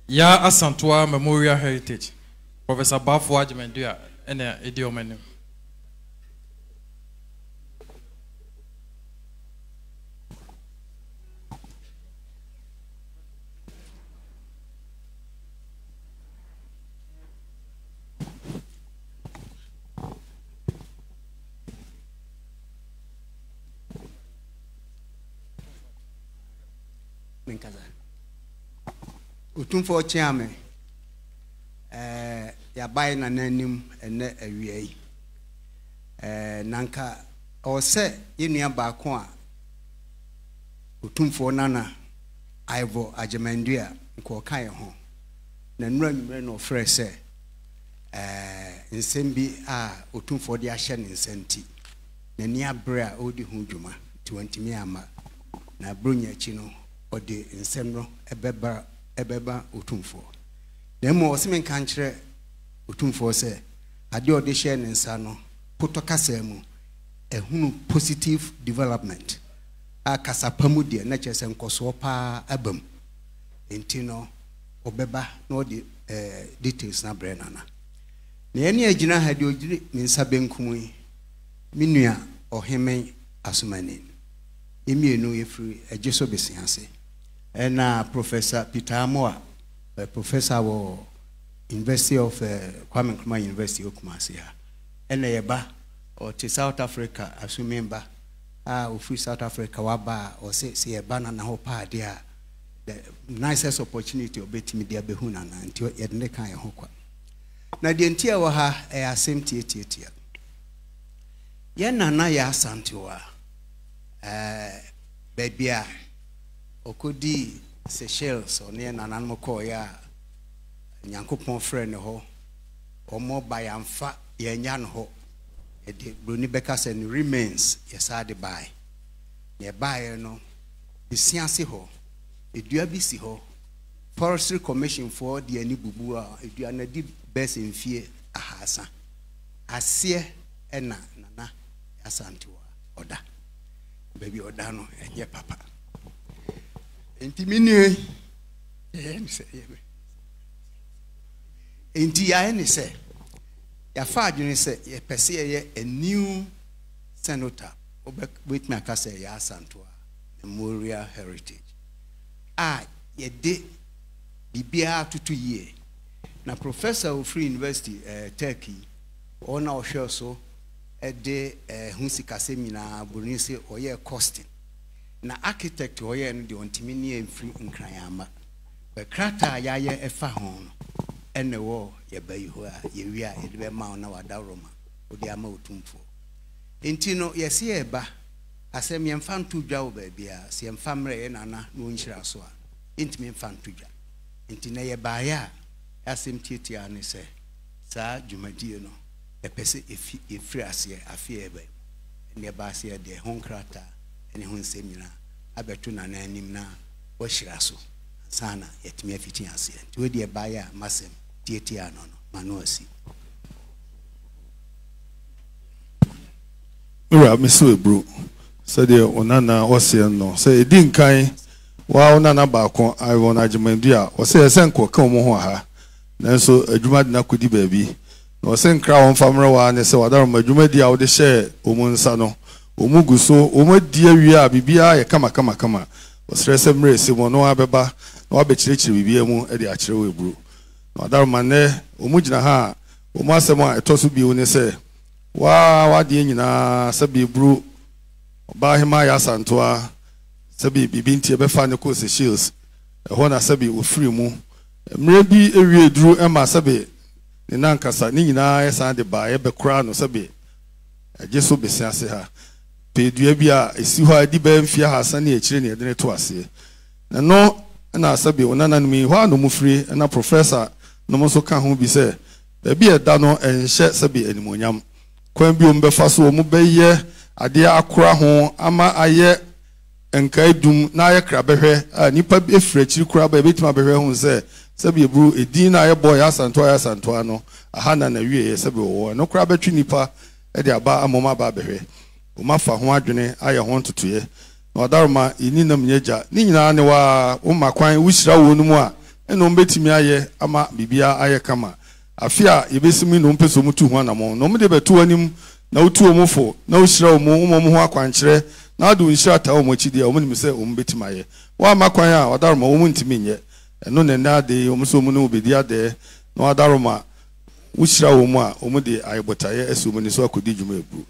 S4: Ya Asantua Memorial Heritage, Professor Bafo Ajimendua, and Idiomenu.
S3: Utumfo chiame ya bai na nanim ene awie nanka ose yenua baako a utumfo nana Ivo Ajimendua nko kan ho na nura nwure no frɛ sɛ nsɛm bi a utumfo de ahyɛ ne nsanti na ni abre a odi ho dwuma ti wantimi ama na bronya chi no odi nsɛm no ebeba utumfo demo osimen kan kyerɛ utumfo sɛ ade ode hyɛ ne nsa no poto kasa mu ehunu positive development a kasa pamu de na kyerɛ sɛ nkoso pa abam enti no obeba na ode details na bre nana na yɛne agina ha de ogiri ne nsa benkum yi minua Ohemen Asumani emienu yefiri ejeso besianse ena Professor Peter Amoa professor wo University of Kwame Nkrumah University Kumasi ha ena yeba o te South Africa asumemba
S9: free South Africa waba or say a banana ho pa there. The nicest opportunity of betting me dear behuna until yet ne kind of hook. Now the entire waha a same tia. Yen nana ya santua babia okodi Seychelles or near Nanamo Koya Yankopon friend ho or more by amfa yan ho. Bruni Beckas and remains yesade by nearby no the siansi ho a duabisi ho forestry commission for the any bubua if you are not best in fear ahasa asie ena nana asantua oda baby odano enye papa intimini enti ya eni se ya fadwene se ye pese ye a new senator with my kase ya asantua memorial heritage ye de bibia tutu ye na professor of Free University Turkey ona ohwe so de hunsi kase mina burinse oye costing na architect oye no de ontimi ne enfri nkranyama be krata ya ye efa ho ene wo ye bayi ho a ye wi a ye be ma na wada roma odi ama otumfo enti no ye se e ba asem ye mfa nto dwa wo ba bia se ye mfa mre ye nana no nhyira so a enti me mfa nto dwa enti na ye ba ya asem tietia ne se sa dwumadie no e pese efri ase afie ba ne ba se de honkrata ene ho nsemina abeto na anim na wo hyira so sana yetimi afiti ase enti we de ba ya masem tietia no manuasi
S6: Ura miso ebru said the onana osian no say edin kan wa onana ba kon I won ajimandia o say esenko ka omo ho ha nanso adwuma de na kodi baabi no say nkra won famra wa ne say wadaro adwuma di a wo de share omunsa no omuguso omadi awia bibia ye kama o stress mre se mo no abeba no abechirechire bibia mu e de akire we ebru no wadaro manne omugina ha omo asemo a etoso bi wo ne say wa de nyina sabi bru ba hima ya santoa sabi bibinti be fa ne ko se shields ho na sabi ofiri mu mre bi ewie duru ema sabi ne nankasa ni nyina ya san de ba ye be kura no sabi ajeso besi ase ha pedua bi a esi ho adi ba mfia ha san ne akire ne de ne to ase no na sabi onana no mi ho ano mu firi na professor no mo so ka ho bi se bi e da no enhye sabi animonyam kwan bi ombefa so omu beye ade akora ho ama aye enkai dum na aye kra behwe nipa efrachiri kura ba betima behwe ho se sabi ebru edin na aye boy asanto no ahana na wie sabi wo no kura betwi nipa e de aba amoma ba behwe o mafa ho adwene aye ho ntotoye na odaroma ini nam nyeja ni nyina ne wa o makwan wuhyira wo no mu a eno mbetimi aye ama bibia aye kama afia yebesimi no mpeso mutu ho anamo no mde betu anim na utu omufo na uhyira omo ho akwankyere na adu nhyira ta omo chidi omo nim se omo betimaye wa makwan a wadaroma omo ntimi nye eno ne na de omo so omo no obedi ade na wadaroma uhyira omo a omo de ayebotaye eso omo ni so akodi dwuma ebru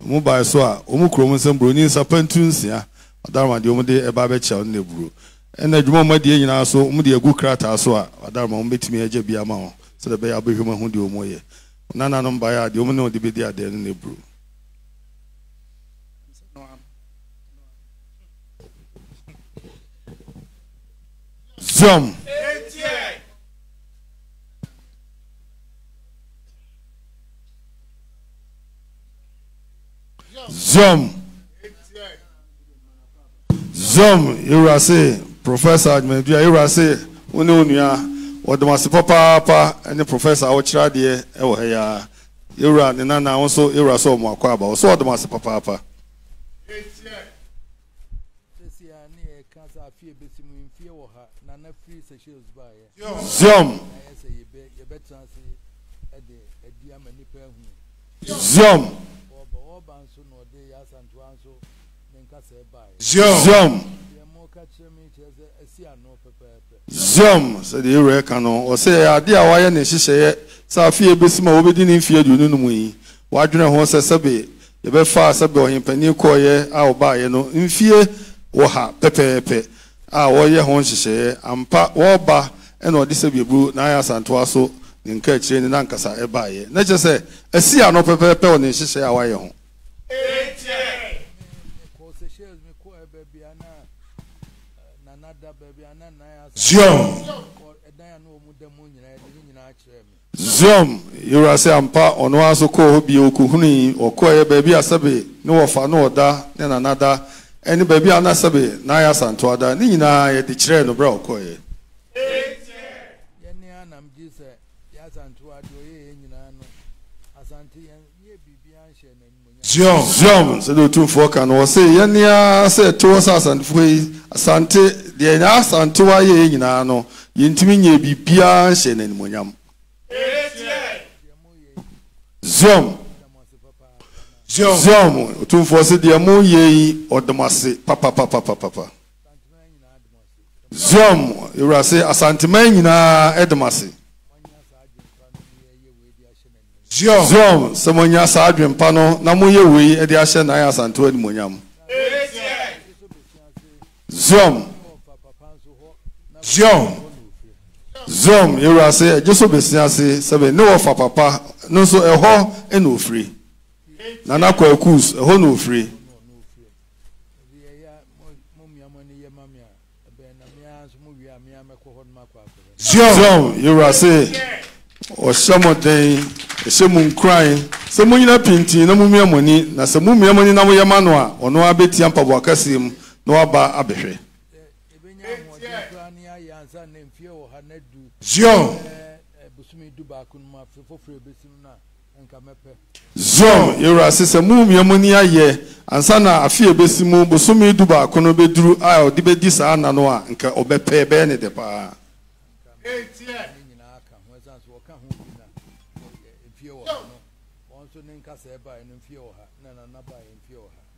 S6: omo ba so a omo krom nsambro ni nsapantu nsia wadaroma de omo de eba be cha on ebru ena dwuma omo de nyina so omo de agu krata so a wadaroma omo betimi aje bia ma ho so the bay abehuma hu de omoye nana no mba ya de omo no de be dia de no ebru Zom you are say professor Admedia you are say one onua Odamasi papa any professor awchira de e wo ya yura ne nana won so yura so mo akwa ba so odamasi papa Zom Zom said the Rekano or say idea why and she say Safia Besima obedi in fear you no mu yi wadwene ho se sebe yɛbɛfa sɛ bɛ ɔhempani kɔɔyɛ a ɔbaeɛ no mfie wɔ ha pɛpɛɛpɛ a wɔyɛ ho nhyehyɛeɛ ampa wɔba ɛna ɔde sɛ bieburu na ayɛ asantoa so ne nka akyire ne nankasa ɛbaeɛ na kyerɛ sɛ asi a no pɛpɛɛpɛ wɔ ne nhyehyɛeɛ a wayɛ ho Zion, you are saying, Ampa, on one so called Biokuhuni, or Koya baby Asabe, no of no da, then another, any baby Anasabe, Naya Santuada, Nina, the chair no bro, Koya. Zion, said the two folk and was say, Yania said to us and Fui, Asante, the Anas and two Ayano, Yintimi be Pia Shen and Munyam. Zion, two for said the Amu ye or the Massy, papa. Zion, you will say Asante Manina, Edamasi. Zion, Samonia Sadrian Pano, Namuye we, Ediasha Nayas and Tued Munyam. Zion, you will say, just so business, seven, no for papa, no so a ho and no free. Nanako Kus, a ho no free. Zion, you will say, or some of them. Someone crying, someone in a painting, no more money, na some more money na moya manwa, or no abeti ampa wakasim, no aba abehe. Zion, you are say some more money aye, and sana afie besimu, busumi duba kono bedru ayo dibe disa ananoa, nka obepe bene de pa.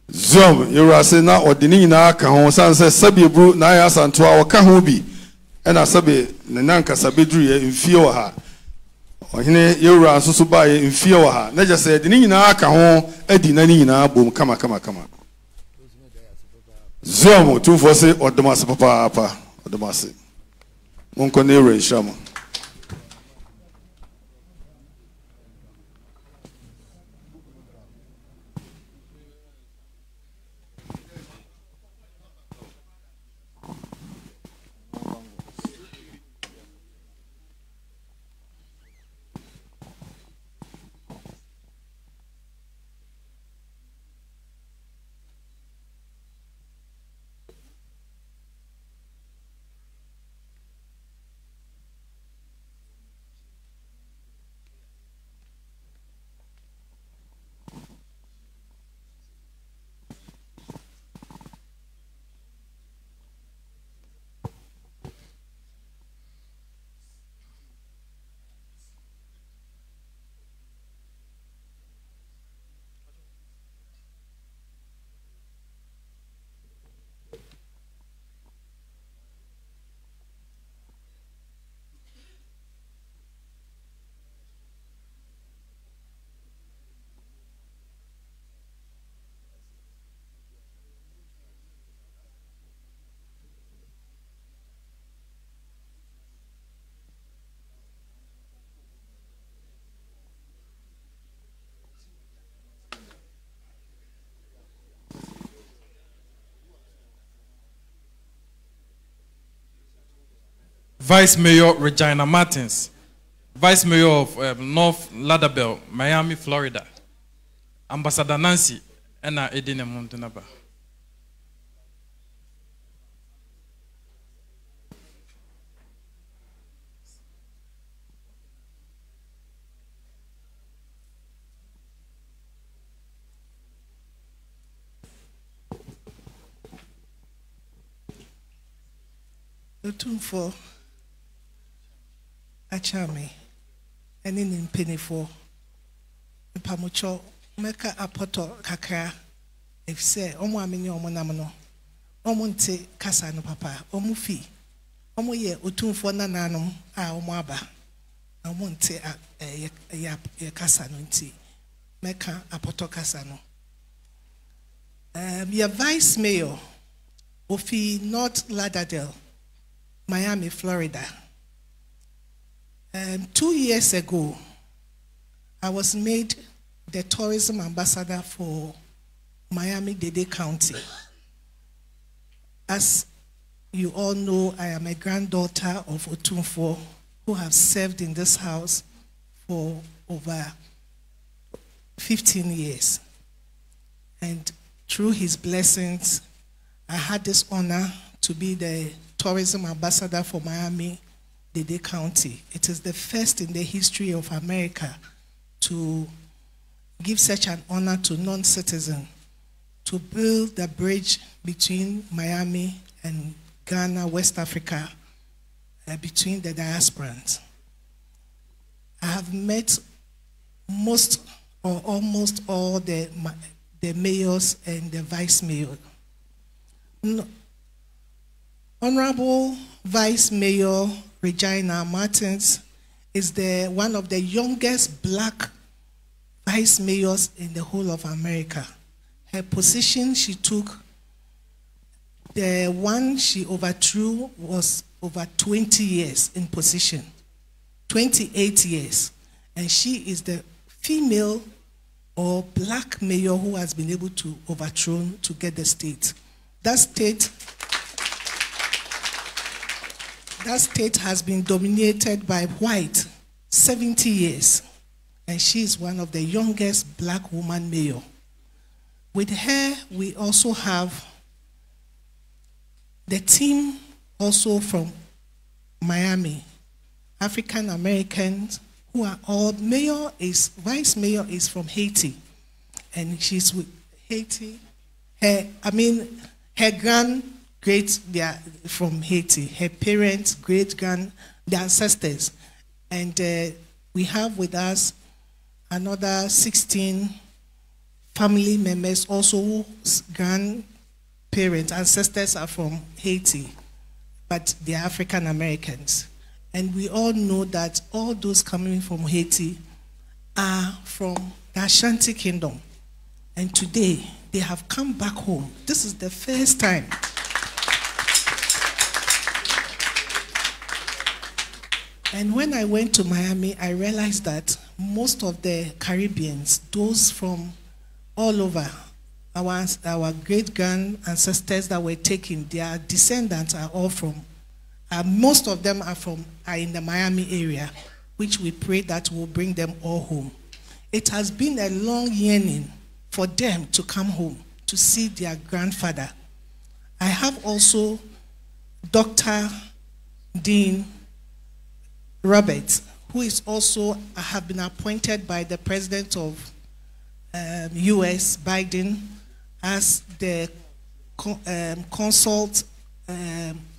S6: Zion, you are saying now, or the Nina Kahon, Sansa Sabi Bru, Nayas and Tua or Kahubi, and a Sabi, Nanka Sabidri in Fioha. Or Hine, you are so by in Fioha. Naja said, the Nina Kahon, Eddie Nanina, boom, come. Zion, 2 for say, or the Massa Papa, or the Massi. Monconere Shama.
S4: Vice Mayor Regina Martins, Vice Mayor of North Lauderdale, Miami, Florida, Ambassador Nancy, and Edina Montanaba.
S11: For Achame, and in penny for Pamucho, Meka apoto kakra, if say, Omwamini Omonamano, Omonte Casano Papa, Omufi, Omoye, Utun for Nananum, Omwaba, Omonte a Casano, Meka apoto Casano, Your vice mayor, Ofi North Lauderdale, Miami, Florida. 2 years ago, I was made the tourism ambassador for Miami-Dade County. As you all know, I am a granddaughter of Opemsuo, who have served in this house for over 15 years. And through his blessings, I had this honor to be the tourism ambassador for Miami-Dade County. It is the first in the history of America to give such an honor to non-citizens, to build the bridge between Miami and Ghana, West Africa, between the diasporans. I have met most or almost all the mayors and the vice mayor. Honorable Vice Mayor Regina Martins is one of the youngest black vice mayors in the whole of America. Her position she took, the one she overthrew was over 20 years in position, 28 years. And she is the female or black mayor who has been able to overthrow to get the state. That state has been dominated by white 70 years. And she is one of the youngest black woman mayor. With her, we also have the team also from Miami, African Americans who are all, vice mayor is from Haiti. And she's with Haiti. Her great, they are from Haiti. Her parents, great-grand, the ancestors. And we have with us another 16 family members also whose grandparents, ancestors are from Haiti, but they are African Americans. And we all know that all those coming from Haiti are from the Ashanti Kingdom. And today, they have come back home. This is the first time. And when I went to Miami, I realized that most of the Caribbeans, those from all over, our great-grand ancestors that were taken, their descendants are all from, most of them are in the Miami area, which we pray that will bring them all home. It has been a long yearning for them to come home, to see their grandfather. I have also Dr. Dean Roberts, who is also have been appointed by the President of U.S. Biden as the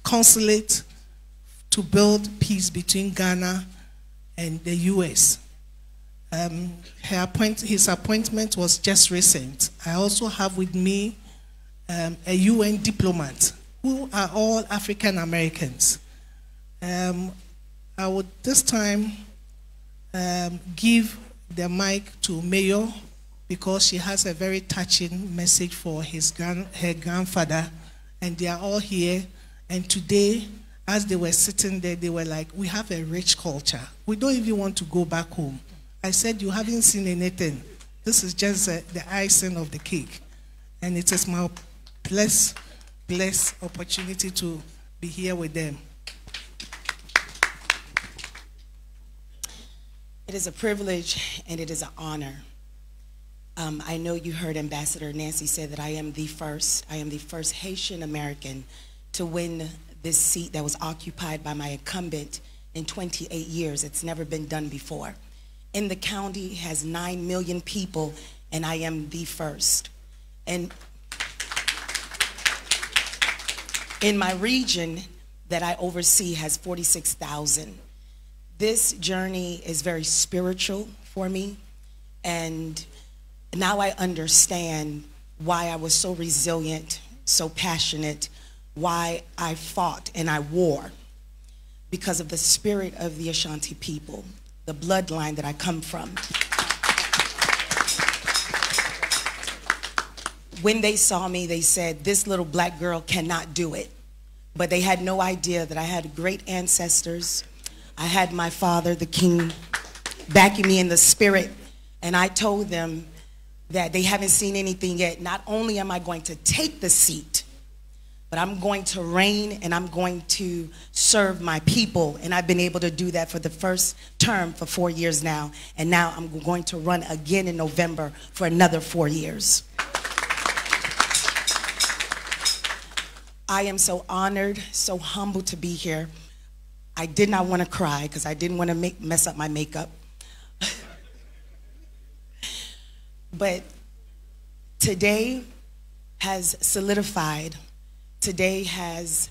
S11: consulate to build peace between Ghana and the U.S. His appointment was just recent. I also have with me a UN diplomat, who are all African Americans. I would this time give the mic to Mayor because she has a very touching message for her grandfather, and they are all here. And today, as they were sitting there, they were like, we have a rich culture. We don't even want to go back home. I said, you haven't seen anything. This is just the icing of the cake. And it is my blessed opportunity to be here with them.
S12: It is a privilege and it is an honor. I know you heard Ambassador Nancy say that I am the first Haitian American to win this seat that was occupied by my incumbent in 28 years. It's never been done before. And the county has 9 million people, and I am the first. And in my region that I oversee has 46,000. This journey is very spiritual for me, and now I understand why I was so resilient, so passionate, why I fought and I wore, because of the spirit of the Ashanti people, the bloodline that I come from. when they saw me, they said, this little black girl cannot do it. But they had no idea that I had great ancestors. I had my father, the king, backing me in the spirit. And I told them that they haven't seen anything yet. Not only am I going to take the seat, but I'm going to reign and I'm going to serve my people. And I've been able to do that for the first term for 4 years now. And now I'm going to run again in November for another 4 years. I am so honored, so humbled to be here. I did not want to cry because I didn't want to mess up my makeup. But today has solidified. Today has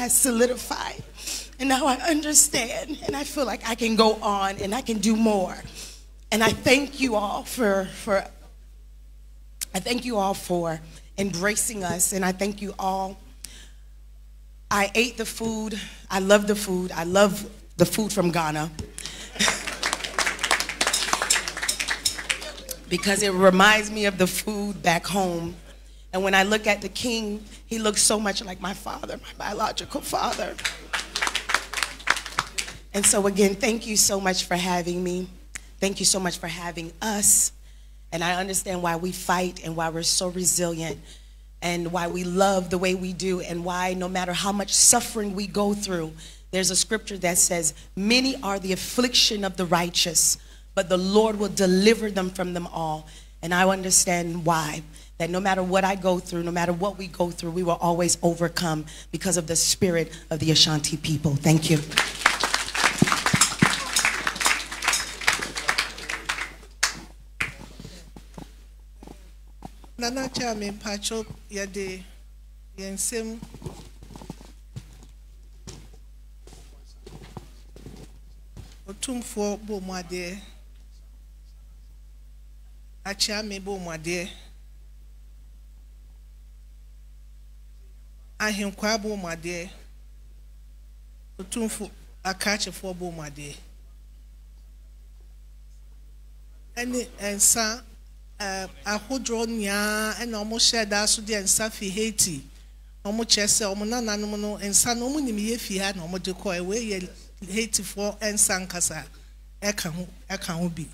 S12: solidified. And now I understand, and I feel like I can go on and I can do more. And I thank you all for embracing us, and I thank you all. I ate the food. I love the food. I love the food from Ghana because it reminds me of the food back home. And when I look at the king, he looks so much like my father, my biological father. And so again, thank you so much for having me. Thank you so much for having us. And I understand why we fight and why we're so resilient and why we love the way we do and why no matter how much suffering we go through, there's a scripture that says, many are the affliction of the righteous, but the Lord will deliver them from them all. And I understand why. That no matter what I go through, no matter what we go through, we will always overcome because of the spirit of the Ashanti people. Thank you.
S11: Nana Chami Pacho Yade Yensem Opemsuo Bomade Achami Bomade Ahinkwa Bomade Opemsuo Akache for Bomade Any and sa ahodro nya and almost share that so the ensa fi Haiti almost chese omuna nanom no ensa no mu nim ye fi ha na omo de ko e we ye Haiti for ensa nkasa e ka ho bi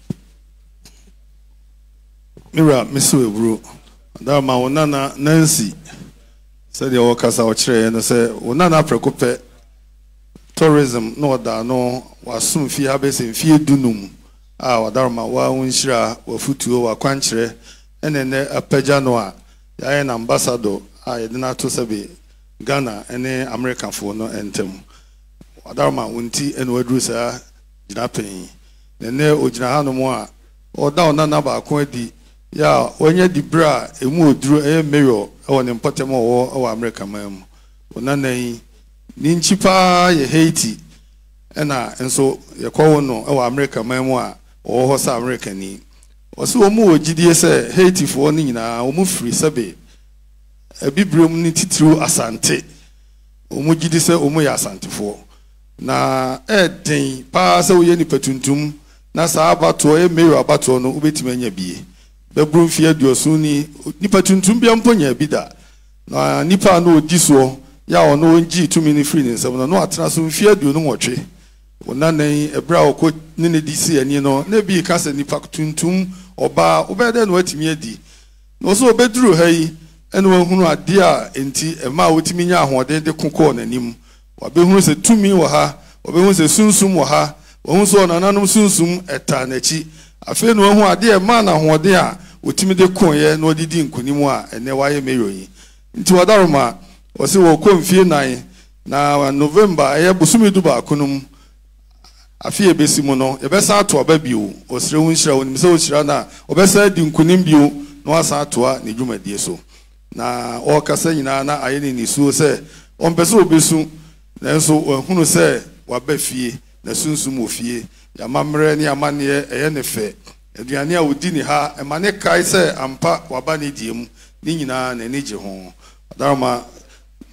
S6: Mira Misu Ebru da ma wona Nancy said the workers are chere no say wona na prekope tourism no da no wasum fi ha be se fi dunum wadarma wa unshira wa futuo wa kwankyere enene apagya no a ya na ambassador yedina to sebe Ghana ene American fo no entem wadarma wonti ene wadru sa gina pen nene ogina ha no mo a oda ona na ba ko adi ya onye di bra emu odru mayor e ne mpatem wo America mam ona nan ni nchipa ye Haiti ena enso ye kwawo no e America mam a o sa American ni oso omu ogidie se Haiti fo ni nyina omu free sebe ebibrem ni titru asante omu gidi se omu ya asante fo na eden pa se wo ye ni patuntum na sa abato mayor abato no ubetime anya bie bebrum fie aduoso ni patuntum bia mponya bida na nipa no odiso ya ono ngi tumi ni free ni nsem no atena so fie aduo no nwotwe onanen ebra okọ ne disi ani no na bi ka se nipa tuntum oba obede no atimi adi no so obeduru hayi ene wahunu ade a enti ema wotimi nya ahode de kokọ nanim wabehunu se tumi wo ha wabehunu se sunsum wo ha wohun so nananom sunsum eta nachi afi no wahu ade ema na ahode a wotimi de konye na odidi nkunimu a ene waye meyoyi nti wadaroma wose wo komfie nan na November eye busumi duba akunum afi ebesimu no yebesa ato aba biu osire hunhira wonim se osira na obesa di nkunim biu no asa atoa ne dwumadie so na okasa nyina na ayeni ni suo se ompese obesu na enso hunu se waba fie na sunsum ofie ya mamre ne amane eye ne fe aduane a wodi ni ha emane kai se ampa waba ne diem ni nyina na ne je ho darama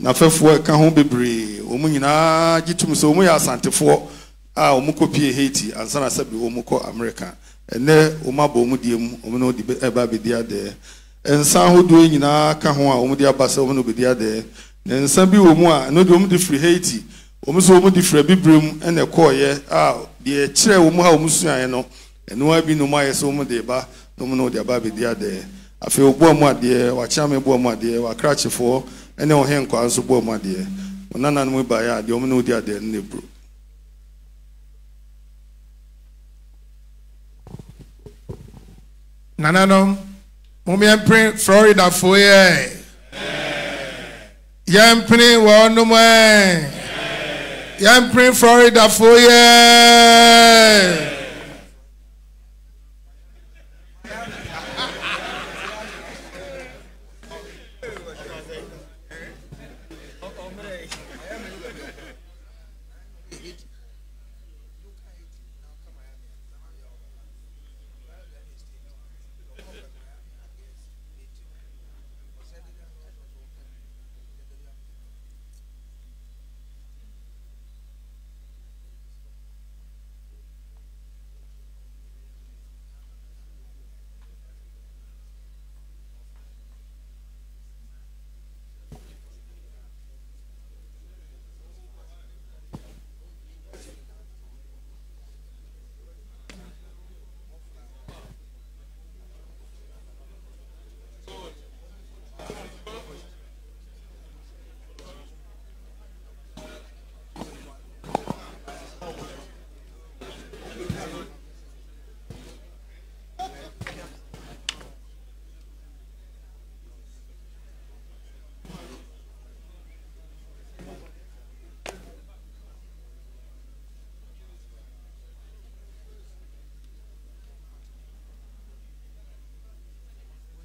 S6: na fefo ka ho bebre omu nyina gitum so omu ya asantefo a omu kopie Haiti ansana sabi omu ko America ene omu abomu diem omu no di eba bedi ade ensa hodo nyina ka ho a omu di abasa omu no bedi ade na ensa bi omu a no di omu di free Haiti omu so omu di free bibrem ene koye a de kire omu ha omu suan no eno abi no ma yeso omu de ba omu no di aba bedi ade afi obu omu ade wa chame bu omu ade wa krachefo ene o hen kwa nso bu omu ade onana no ba ya de omu no di ade ne bro.
S10: Nananom, mumi empire Florida foye. Yempire wonu mwe. Yempire Florida foye.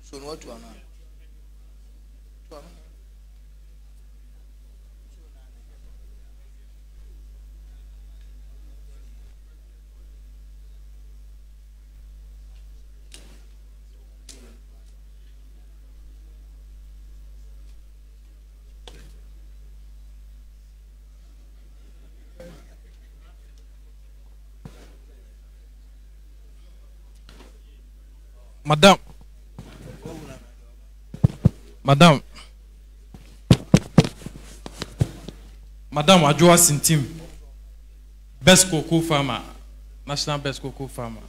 S13: So what to ana?
S4: Madam Ajua Sintim, best cocoa farmer, national best cocoa farmer.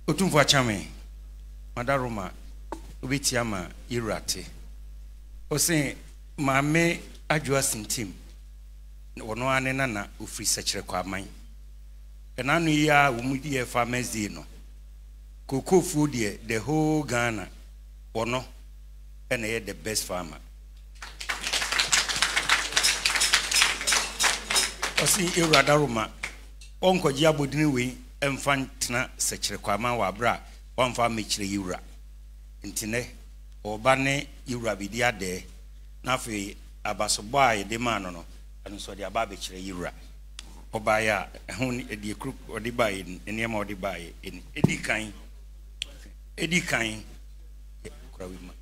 S7: Otumfo achame madaroma obetiama irate ose maame Ajua Sintim wono ane na ofri sekire kwa aman enanu ya wumudi e farmers no kokofu de the whole Ghana wono ene the best farmer osi iradaroma onkoji abodini we emfantna sekire kwa aman wa bra wamfa mechire yura ntine oba ne yura bidia de na fe abasobo a de ma no anu so de aba be kire yura oba ya hu edi ekru odi bae enema odi bae edi kan kura wi ma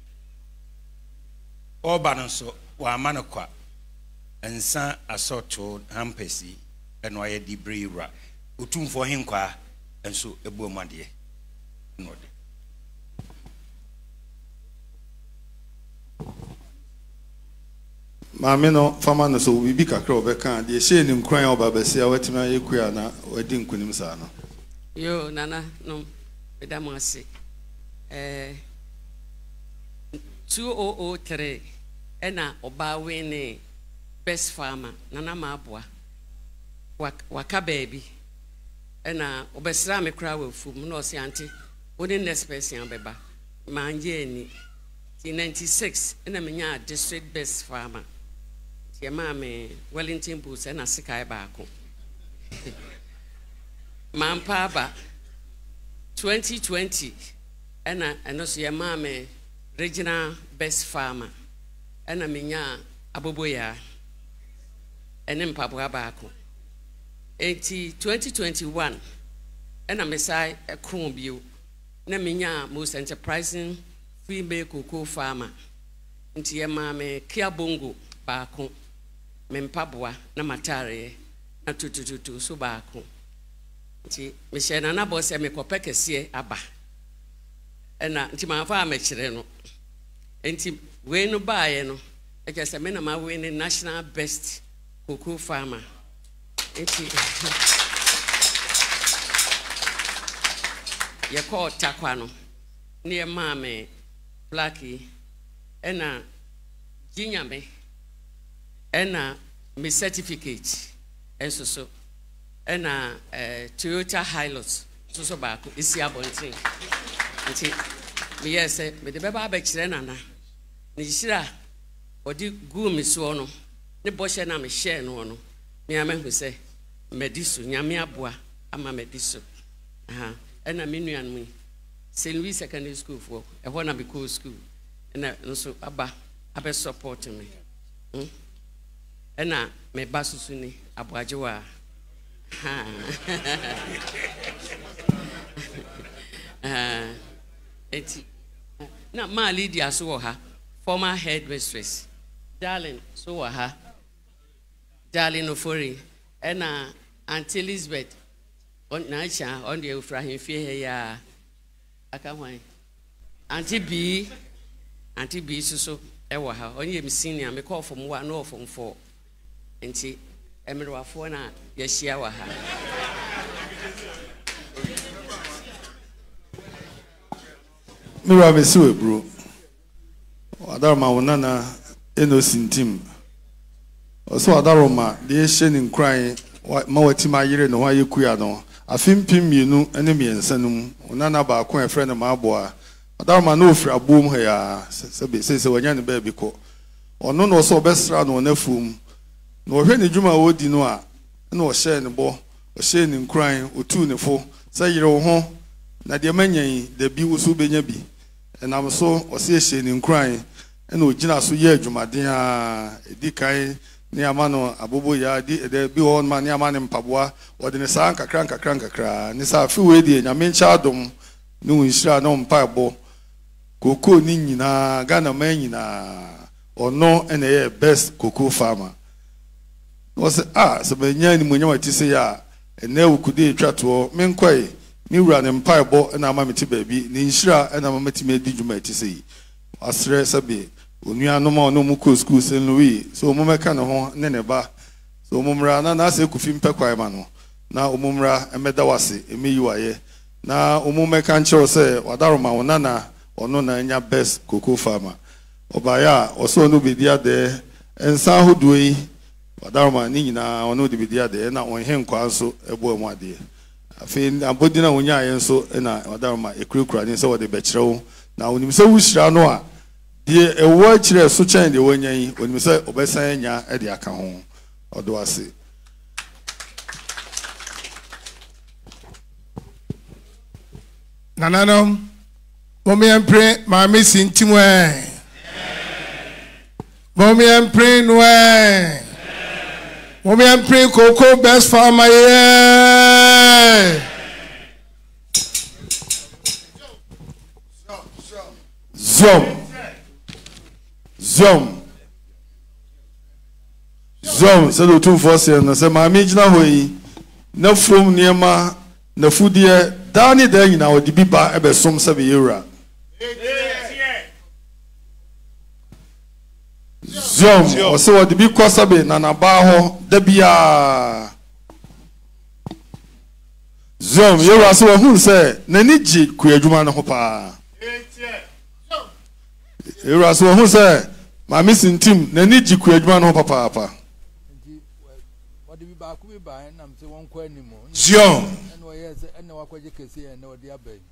S7: oba no so wa amana kwa ensa asoto hampesi eno aye di bre yura otumfo henkwa enso ebu omade no de
S6: Maame no fama no so bibi kakra obeka de hye nim kran oba besia watimi ayekua na wadi nkunim sa no
S14: yo nana no edamase 2003 ena oba wene best farmer nana maboa waka baby ena obesra me kra wa fum na osi ante woni next person beba manje ni 96 ena menya district best farmer tie ma me Wellington Boots ena sikai baako Mampaba 2020 ena so ye ma me regional best farmer ena menya aboboya ene mpaboa baako 2021 ena mesai ekron bio na menya most enterprising female cocoa farmer nti ye ma me kia bongo baako me mpaboa na matare na tutututu so baako nti me shena na boss me kopekese aba ena nti ma fa me kire no nti we no baaye no e kese me na ma we ni national best cocoa farmer nti ye ko takwa no ne ma me Blackie ena jinyame ena me certificate so ena Toyota Hilux so baako isi abontin nti me yese me de beba ba kire nana ni hira odi gu mi so no ne boshe na me share no no me amehu se medisu nyame aboa ama medisu aha ena me nuan mu St. Louis Secondary School for a one of the school and so aba abe support me ena me basusuni abuajewa eti na ma Lydia so ha former headmistress darling so ha darling ofori ena Auntie Elizabeth on na cha on the Efrahim fie ya akahwan Auntie B so ewa ha onye mi senior me call from 1 no from 4 enti emerwafo na ya hia wa ha
S6: Mira Opemsuo bro Adaroma wonana enosintim oso adaroma de hye ni nkran ma watima yire no wa yekuya no afimpim mienu ene miensanum wonana ba ko efre ne maaboa adaroma no ofra bom ha ya se wanya ne ba bi ko ono no so besra no na fum no ohwe ne dwuma wodi no a na o hye ne bo o hye ni nkran otu ne fo se yire wo ho na de manyan da bi wo so benya bi enam so o se hye ni nkran ena ogina so ye adwumaden a edikan ni amano abobo ya di de bi won ma ni amane mpaboa wode ne san kakra ni sa fi we di nyame ncha adom ni wonhira no mpabo koko ni nyina Ghana man nyina ono ene ye best cocoa farmer was se benya ni munyama ti se ya ene Awukudae twato menkoi ni wura ne mpabo ena ama meti baabi ni nhira ena ama meti me di dwuma ti se asre sabe onua no ma no mu ko school St. Louis so mo meka ne ho ne ne ba so mo mra na se kufi mpekwan ma no na o mo mra emeda wase emeyi waye na o mo meka nchero se wadaroma wonana ono na nya best cocoa farmer obaya oso no bedia de ensa hodoi wadaroma ni nyina ono de bedia de na onhe nkwa nso ebo mu ade afi abodina wonya aye nso na wadaroma ekurekura ni se wode bekyerɛw na onim se wuhyira no a die ewo kire so chen de wonyan onim se obesan nya e de aka ho odo ase
S10: nananom momi empre ma mi sintimu momi empre no momi empre cocoa best farmer
S6: Zom se do tun force na se ma mi gina hoyi na from niema na fudie dani da nyina odi biba ebe som se be yura Zom o se odi bi kwasa be na na ba ho da bia Zom yura so hu se na ni ji ku adwuma no ho pa yura so hu se ma mi sintim na ni ji ku adwuma no ho papa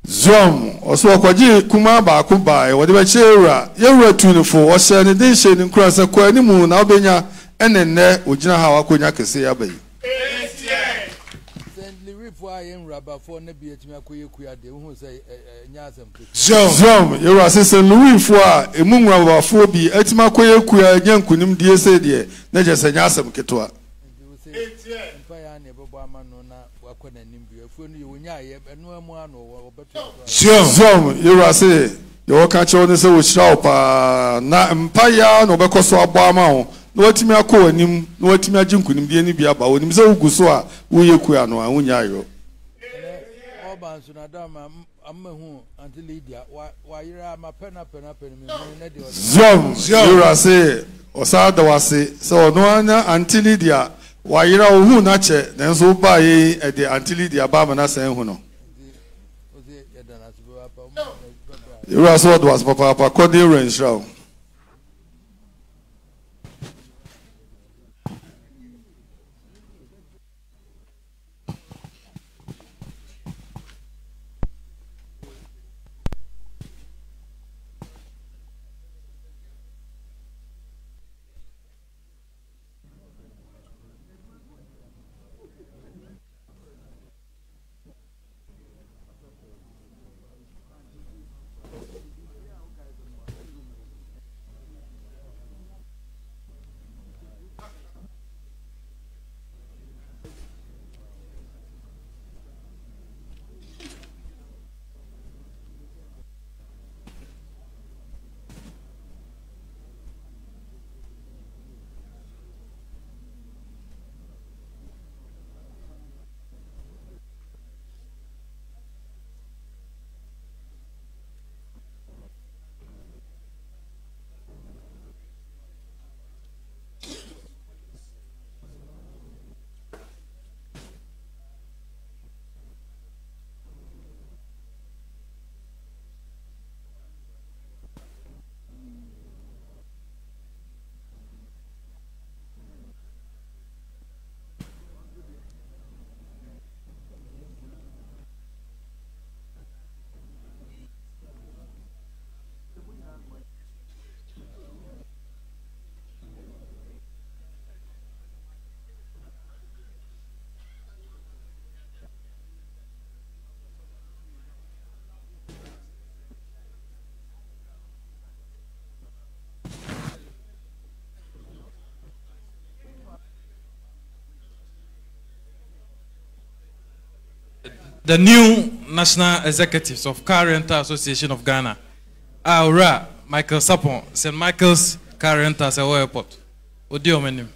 S6: Zom, also Quaji Kuma Bakuba, whatever Chera, Yera Tunifo, or Shannon Dinshin in Crasa Quanimu, Albania, and then there, Ujina Hawakunya Kasi Abbey. Zom, your assistant Louis Foy, a moon rubber for be Etmakoya Kuya, Yankunim, dear said, Najas and Yasam Ketua. Zom, you say, your catch on this with sharp, na empire, no because of Bama, no what me a call him, no what me a junk couldn't be any be about him, so Gusua, we no, and Unyayo. Zom, you say, or Sada was say, so no one until Lydia. Why you know who nature then so buy at the until the Abamana saying who no. You was what was Papa Cody range show.
S4: The new National Executives of Car Rental Association of Ghana, Aura, Michael Sapon, St. Michael's Car Rentals Airport. Odio menim.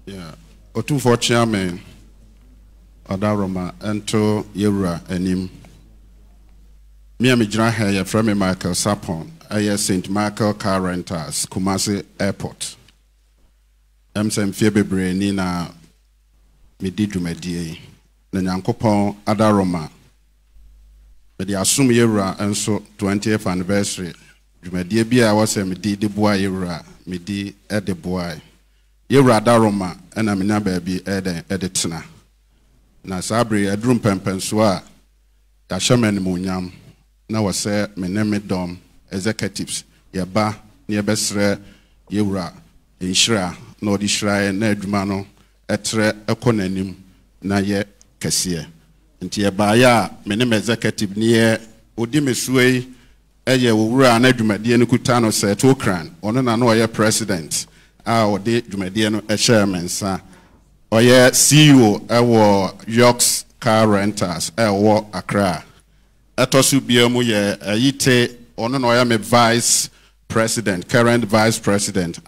S15: Yeah, Otumfo Chairman, Adaroma, Ento Yura, Enim. Me and Mijra from Michael Sapon, St. Michael Car Rentals, Kumasi Airport. February Nina Medidu Medie, Nanyankopon Adaroma. But the assume Yura and so 20th anniversary. Jumedie Bia was a Medi de Bois Yura, Medi Ed de Bois. Yura Adaroma, and Amina baby Editina. Na Sabri, a drum Opemsuo, Yashaman Munyam. Na wase meneme dom executives yeba ne yebesre yewura inshira na odi shirae na adwuma no etre ekonanim na ye kese nti yeba ya meneme executive ne ye odi mesuei eye wowura na adwumade ne kuta no se to kran ono na no ye president a odi adwumade no chairmansa oye CEO ewo Yorks Car Rentals ewo Accra. Etosu biemu ye yite ono no ya me vice president, current vice president.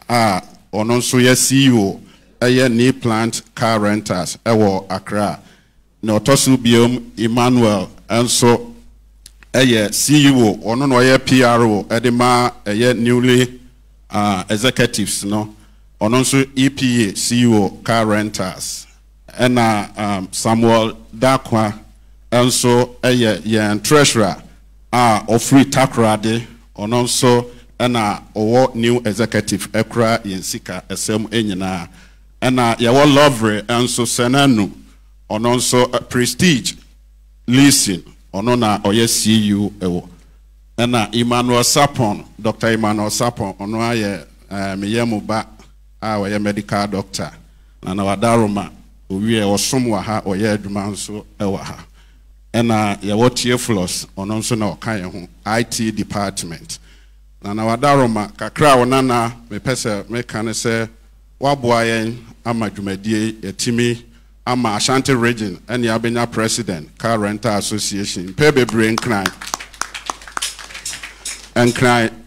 S15: Ono so ye CEO eye New Plant Car Rentals ewo Accra. No tosu biemu Emmanuel enso eye CEO ono no ye PRO edema eye newly executives no. Ono so EPA CEO Car Rentals. Ena Samuel Dakwa enso yen treasurer of free takrade ono nso ena owo new executive ekra yen sika esem enyina ena yawo lovely enso senanu ono nso prestige listen ono na oye CU ewo ena Emmanuel Sapon Dr. Emmanuel Sapon ono aye meyemu ba oye medical doctor na wadaroma owie osom wa ha oye adwuma nso ewa ha ena yawo Theophilus ono nso na okan ho IT department na wadaroma kakra wonana mepese mekane se waboa yen ama dwumadie etimi ama Ashanti region ene abenya president car rental association pebebre nkran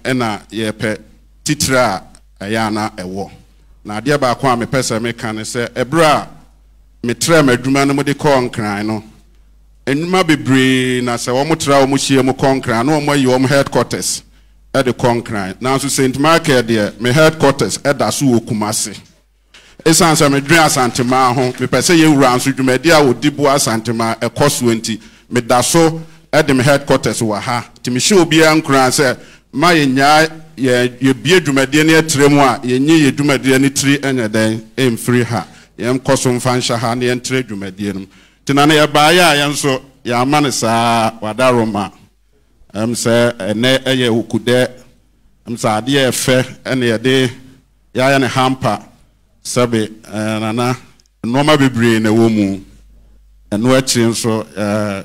S15: ena yepe titra ayana ewo na ade ba kwa mepese mekane se ebra metra madwuma no mode kɔ nkran no enuma bebre na se wo motra wo mohie mo kɔnkran no mo yi wo headquarters at the kɔnkran na so St. Michael there me headquarters eda so wo Kumase esan se me dwen asantema ho me pese ye wura nso dwumadi a odibu asantema ekoso enti me da so at me headquarters wa ha ti me hye obi ankran se ma ye nya ye bie dwumadi ne etremu a ye nye ye dwumadi ne tri enya den emfiri ha yem koso mfansha ha ne entre dwumadi no tinana ye ba ya yenso ya mane saa wadaroma se ene eye Awukudae sa ade efe ene ye de ya ne hamper sabe nana noma bebre na wo mu eno achi nso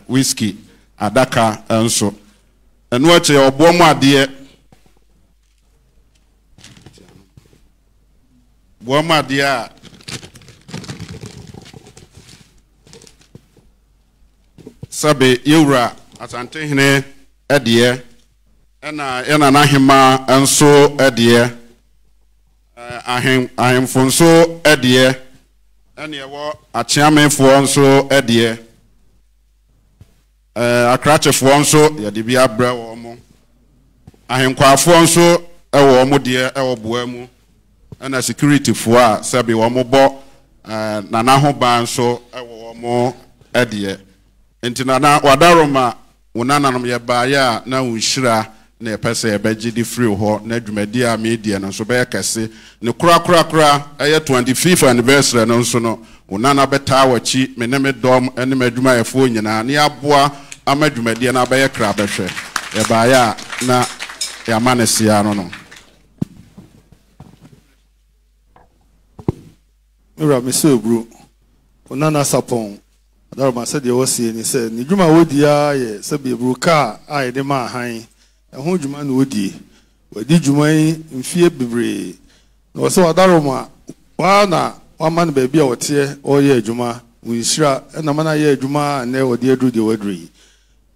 S15: whiskey adaka nso eno achi obo mu ade bo mu ade a sabe yewura Asante hene ade ena na hema nso ade ahemfonso ede ene yewo achiamenfo nso ede akrachefo nso yede bia bra wo mo ahenkwafo nso ewo mo de ewo boa mu ena security fo a sabi wo mo bo na na ho ba nso ewo mo ede enti na wadaroma wonananom ye ba ya na unhira na epese ebeji di free ho na dwumadi a media no so be kese ne kura eye 25th anniversary no so no unana beta wachi meneme dom ene madwuma efo nyina ne aboa amadwumadi na be kra behwe e ba ya na ya manesia no
S6: Mira Mr. Bru unana sapon adaroma said you was ni say ni dwuma wodi a ye sabe bru ka a ye de ma han ehun dwuma na wodi dwuma yi mfie bebre na wo se wadaroma wa na wa man ba bia wote oye dwuma winshira na mana ye dwuma na wodi edu de wadri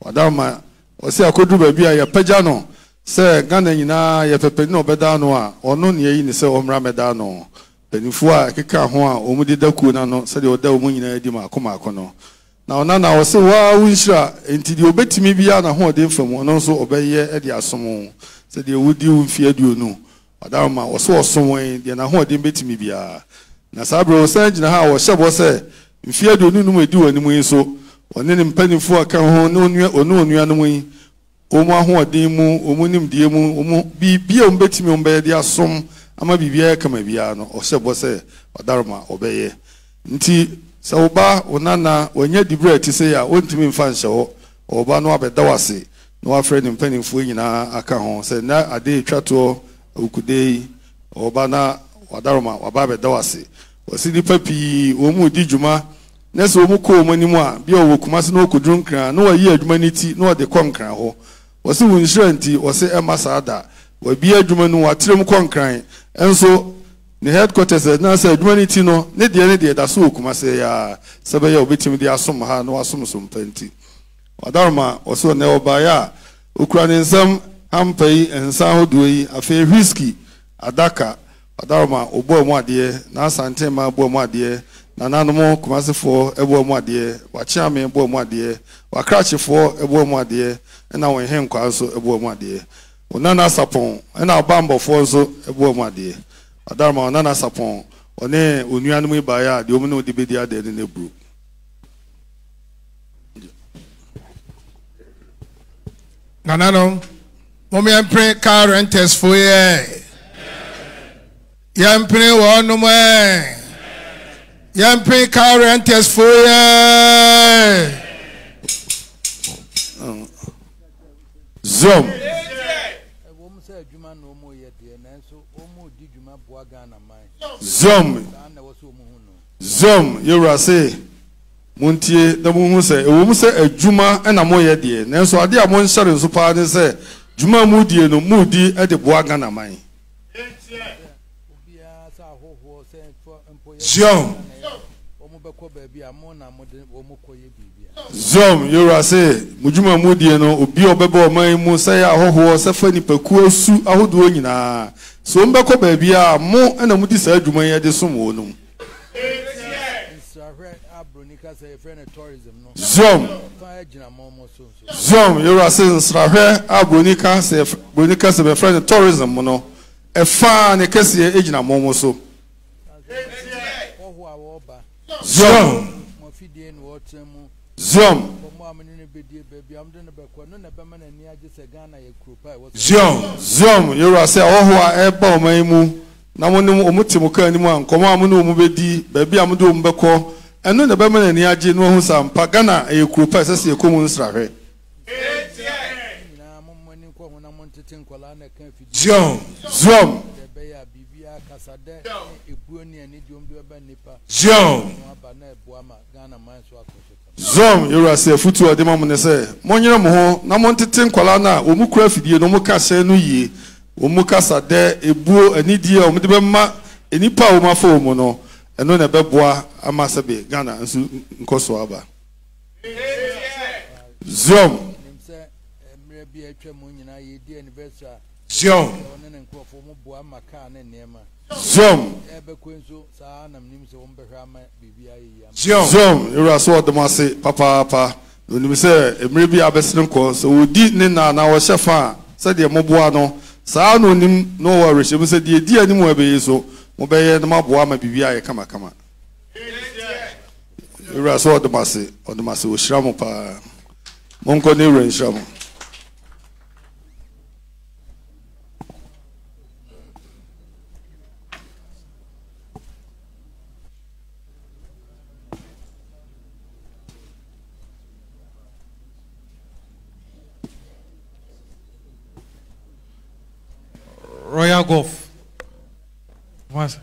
S6: wadaroma wo se akodu ba bia ye pagya no se Ghana nyina ye pepe no beda no a ono ne yi ni se omra meda no penifo a keka ho a omudi daku na no se de oda omu nyina di makoma no na ona na wo se wa winshira enti de obetimi bia na ho de fam ono so obeye e de asom se de wudi mfie aduonu wadaroma wo so osomwen de na ho de betimi bia na sabro sanjina ha wo hyebo se mfie aduonu no edi wani mu so one ne mpanifo aka ho no onua no mu yi omu ahoɔden mu omu nimdie mu omu bibia ombetimi ombeye de asom ama bibia kama bia no ɔhyɛbɔ sɛ wadaroma ɔbɛyɛ nti sɛ woba onana wanya dibre ti sɛ ya ontimi mfa nhyɛ hɔ ɔba no abɛda wase na wafrɛ ne mpanimfoɔ nyinaa aka ho sɛ na ade twato Awukudae ɔba na wadaroma waba abɛda wase wɔsi nipa pii omu di dwuma na sɛ omu kɔ omu anim a bia ɔwɔ Kumase na ɔkɔduru nkran na wayi adwuma ne ti na ɔde kɔ nkran hɔ wɔsi wo nhyira nti wɔsi ɛma saa da wabi adwuma no watrem kɔ nkran enso ne headquarters na say adwuma ne ti no ne de da so Kumase ya sebe ya obetim de asom ha no asom so mpanti wadaroma oso ne obaya okura ne nsam ampai ensa hodo yi afi whiskey adaka wadaroma obo mu ade na Asante ma obo mu ade na nanom Kumasefo ebo mu ade wachiame ebo mu ade wakrachefo ebo mu ade na won henkwa so ebo mu ade onana sapon na bambofo nso ebo mu ade adarma onana sapon one onuanu mu ibaya de omu no de bedi ade ne bru
S10: Nanano, mommy and pray car renters for ye. Yam pray one no more. Yam pray car renters for ye.
S6: Zoom. Zoom. Zoom. You say. Muntie the mumu say ewu say adwuma na moye de nanso ade a mon share nso pa ne say dwuma mu die no mu di e de boa Ghana man Zion Zom you say mu dwuma mu die no obi obebe o man mu say ahoho say fa nipaku asu ahodo nyina so mbekọ ba bia mo na mu di sa adwuma ye de som wo no Zom. Zom, you are saying, Srahe, Abronika, say, Bronika, say, friend of tourism, mono. A fan, a case, agent, a momoso. Zom. Zom. Zom. Zom, you are saying, oh, I ebo maimu. Namono omutimuka ni mwa, nkoma amuno mubedi, baby amudo mbeko. And no, the Beman and Yaji no who some Pagana, a group as a common strahe. Zom, Zom, Zom, Zom, you are say, Futu, the moment say, Monja Moho, Namonte Colana, Umucrafi, no Mocasa, no ye, Umucasa de, a bull, an idiot, Medibema, any power, my phone, mono. And no beboa amasabe Ghana nso nkoso aba Zom Zom Zom Zom you are so demase papa no ni say emre bi abesene nko so odi ne na wo shefa say de moboa no saa no nim no worry she say de di ani mo abeyi so Mobile the Maboa may be via kama. You are so the massy or the massy with Shramopa Monco Nero and Shramo.
S4: Royal Golf. What?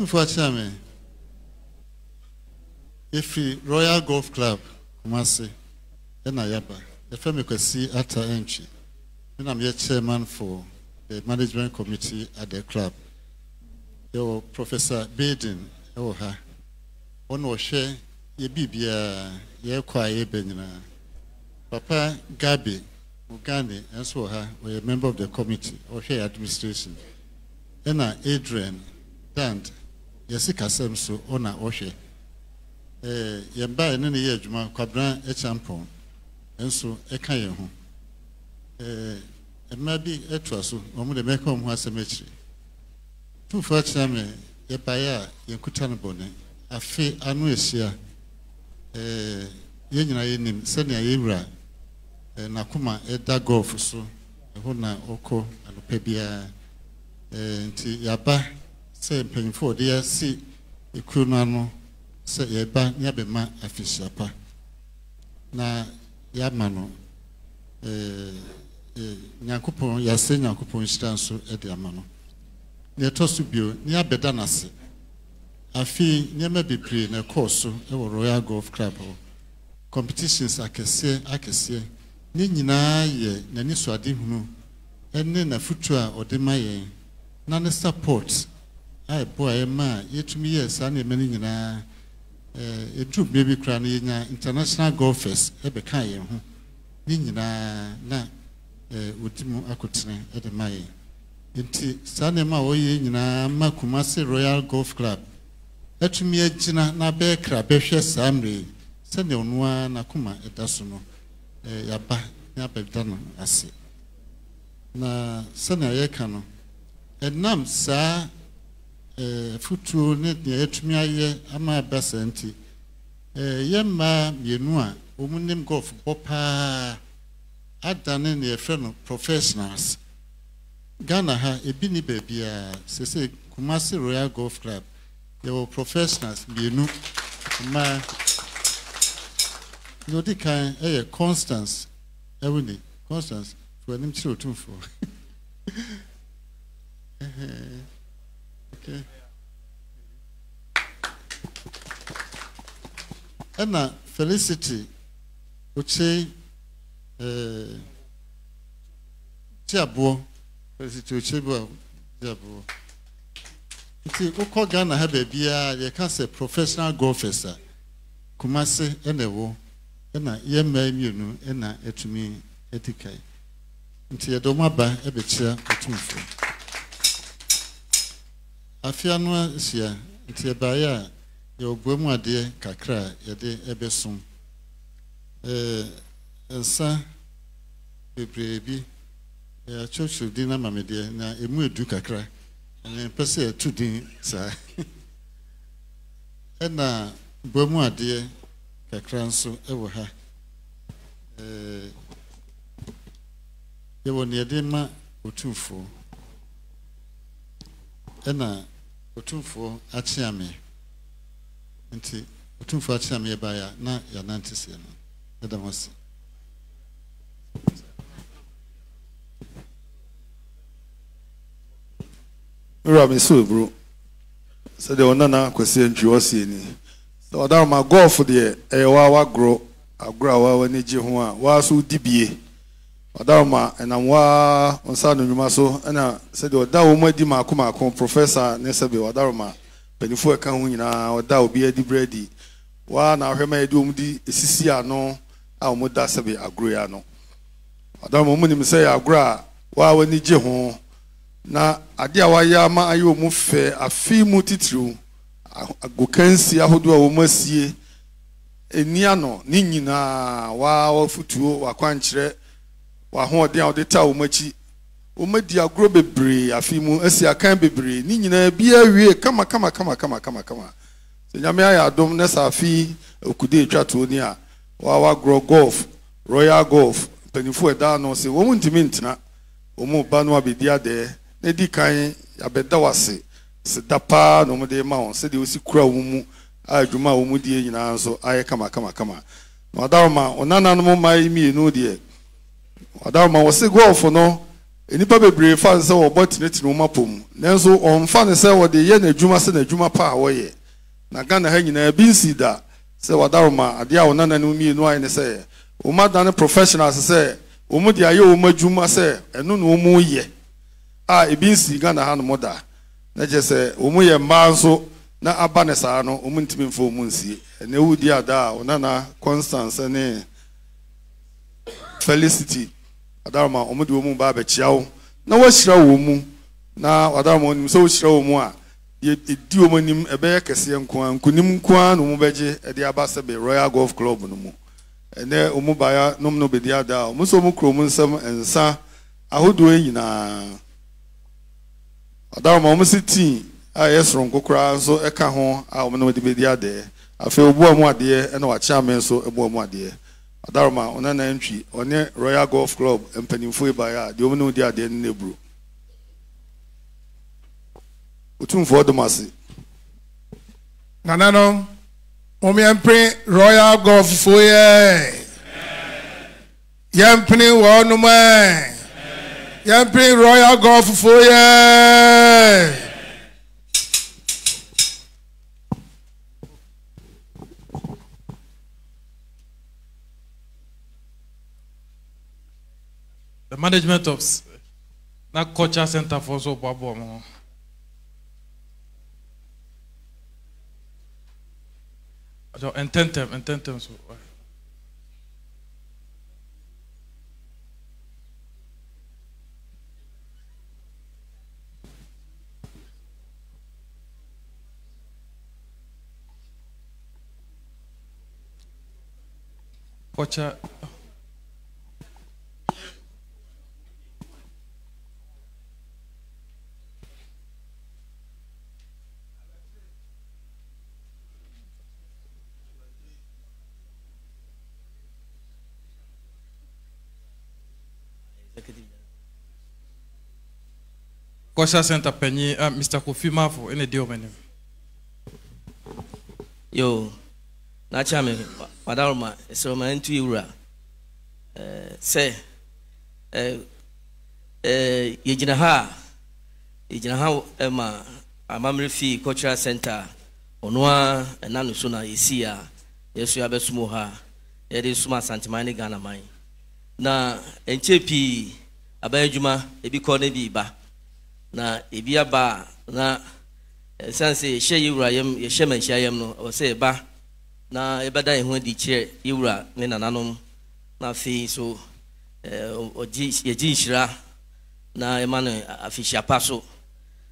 S16: For Chame, if Royal Golf Club, Kumasi, and Ayaba, the family could see at our entry. When I'm yet chairman for the management committee at the club, your Professor Baden, her, one was share ye bibia, ye quiet benina. Papa Gabi, Uganda, and so her, were a member of the committee or her administration. And Adrian, Dant. Yes, Cassam so on our Oshe. Yamba and any year, Juma, Quabran, a champon, and so a kayahu. Maybe a trussel, or the make home was a cemetery. Two first time, Yapaya, Yankutanabone, a fee annuisia, Yanina, Senia Ira, Nakuma, a dagolf so, a Hona, Oko, and Pebia, and Yaba. Say paying for dear see a crunano say a ban yabema a fish apa. Na Yamano Yakupon Yasen Yakupon stanso at Yamano. Near Tosubio, near Bedanasi. A fee near may be pre in a course of Royal Golf Club. Competitions I can say, Nina ye, Naniswa Dimno, and then a futua or demaye, none support. I boy ma yet me yes and many a troop baby cranny international golfers ebe kai ne nyinaa na wodi mu akotene de ma yɛn nti saa nneɛma a wɔyɛ nyinaa ma Kumasi Royal Golf Club atumi agyina na bɛkra bɛhwɛ saa mmere sɛnea ɔno ara n'akoma ɛda so no yɛaba ne abɛda no ase na sɛnea yɛka no ɛnam saa futuo ne deɛ yɛtumi ayɛ ama aba saa nti yɛmmaa mmienu a wɔn nim golf bɔ paa adane ne yɛfrɛ no professionals Ghana ha ebi ni baabiara sese Kumasi Royal Golf Club yɛwɔ professionals mmienu mmaa na odi kan ɛyɛ Constance ɛwɔ Constance for anim kyerɛ otumfoɔ okay ɛna Felicity oche tiaboɔ Felicity oche bo tiaboɔ nti wokɔ Ghana ha baabiara yɛka sɛ professional golfers a Kumasi ɛna ɛwɔ ɛna yɛmmaa mmienu ɛna atumi adi kae nti yɛde wɔn aba ɛbɛkyia otumfoɔ afia no ahyia nti yɛbaeɛ a yɛwɔ bua mu adeɛ kakra a yɛde ɛbɛsom nsa bebree bi yɛakyerɛkyerɛ din na mamedeɛ na emu edu kakra ɛna mpɛ sɛ yɛto din saa ɛna bua mu adeɛ kakra nso ɛwɔ ha yɛwɔ ne yɛde ma otumfoɔ ɛna otumfoɔ akyea me nti otumfoɔ akyea me yɛbaeɛ na yɛanante seɛ no ɛda mo ase
S6: Rami so bro said the onana kwesi ntwi osie ni so oda ma golf de e wa gro agro wa ni gye ho a wa so dibie oda ma enam wa onsa no nwuma so na said the oda wo madi maako professor ne sebe oda ma penifo eka ho nyina oda obi adi bredi wa na ahwema edi omdi esisi ano a omoda sebe agro ya no oda ma mu nim say agro a wa ni gye ho na ade a waya ma ayo mu fe afi mu titiriw agokansi ahodo a wo masie enia no ni nyina wa futuo wa kwankyere wa hoɔden a wode ta wo machi wo madi agro bebre afi mu asi akan bebre ni nyina bia wie kama se nyame aya adom na safi Awukudae twato ni a wa agro golf Royal Golf penifo eda no se wo mu ntimi ntena wo mu ba no abedi ade edi kan abeda wase se dapa no mo de ma on se de osi kura wo mu adwuma wo mu die nyina nso aye kama na odaroma onana no mo mai mi enu de odaroma wo se golf no enipa bebre fa se wo botine no mapom nanso on fa ne se wo de ye na adwuma se na adwuma pa wo ye na Ghana ha nyina bi nsida se odaroma ade a onana no mi enu aye ne se o madane professionals se o mu de aye o madwuma se eno no mu ye ebinsi Ghana ha no moda na je se omu ye mba nso na aba ne saa no omu ntimi mfo omu nsie na wudi ada onana Constance ne Felicity adarma omu de omu ba bechiawo na wahira wo mu na adarma onim so wahira wo mu a ye di omu nim ebe ye kese nkunim nkuan no mu beje e de aba se be Royal Golf Club no mu ene omu ba ya nom no be di ada omu so mu krom nsam ensa ahodo nyina Adama omusiti a yesron kokora so eka ho a omno de bedi ade afi obu amu ade e na wa chairman so ebu amu ade Adama onana ntwi one Royal Golf Club empanimfo ba ya de omno de ade ne nebru otumfo domasi
S10: nanano omi empre Royal Golf foye yempni wo no man Yamping Royal Golf for
S4: the management of that culture center for so babo so intentem so Kocha. Kocha Center Penny, Mr. Kofi Mafo, in a deal menu.
S13: Yo, Nachame, Madama, so my into you, say, Yejinaha, Emma, a memory fee cultural center, Onwa, and Nanusuna, Isia, yes, you have a smoha, it is Suma Santimani Ghana mine. Na, NCP, Abayjuma, Ebi Kone Biba. Na ebia ba na sanse hye yura yam ye hye man hye no o se ba na ebeda ehun di kire yura ne nananom na fi so oji ye ji hira na emane afihia paso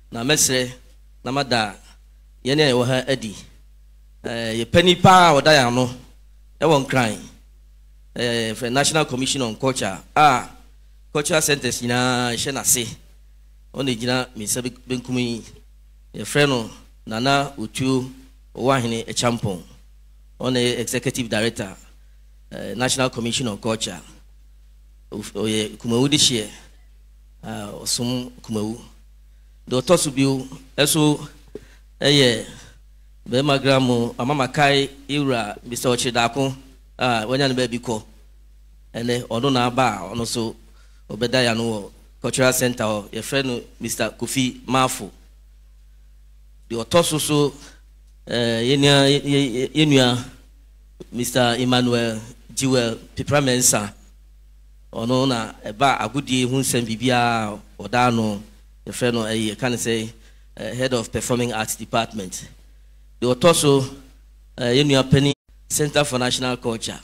S13: na mesre na mada ye ne wo ha adi ye pani pa oda ya no e won kran for National Commission on Culture cultural centers na hye na se on the Gina Misabi Benkumi, a friend Nana Utu Wahine a champon, on the executive director, National Commission on Culture, Kumau this year, or some Kumau. The Tosubu, also a year, Bema Gramo, Amama Kai, Ira, Mr. Ochidako, when you're baby call, and then Odona Bar, also Obedayano. Cultural Center, your friend Mr. Kofi Mafo. The Otosuso, Mr. Emmanuel Jewel Pipramensa, Onona, a bar a good day, who sent Bibia or Dano, your friend, I can say, head of Performing Arts Department. The Otoso, Penny Center for National Culture.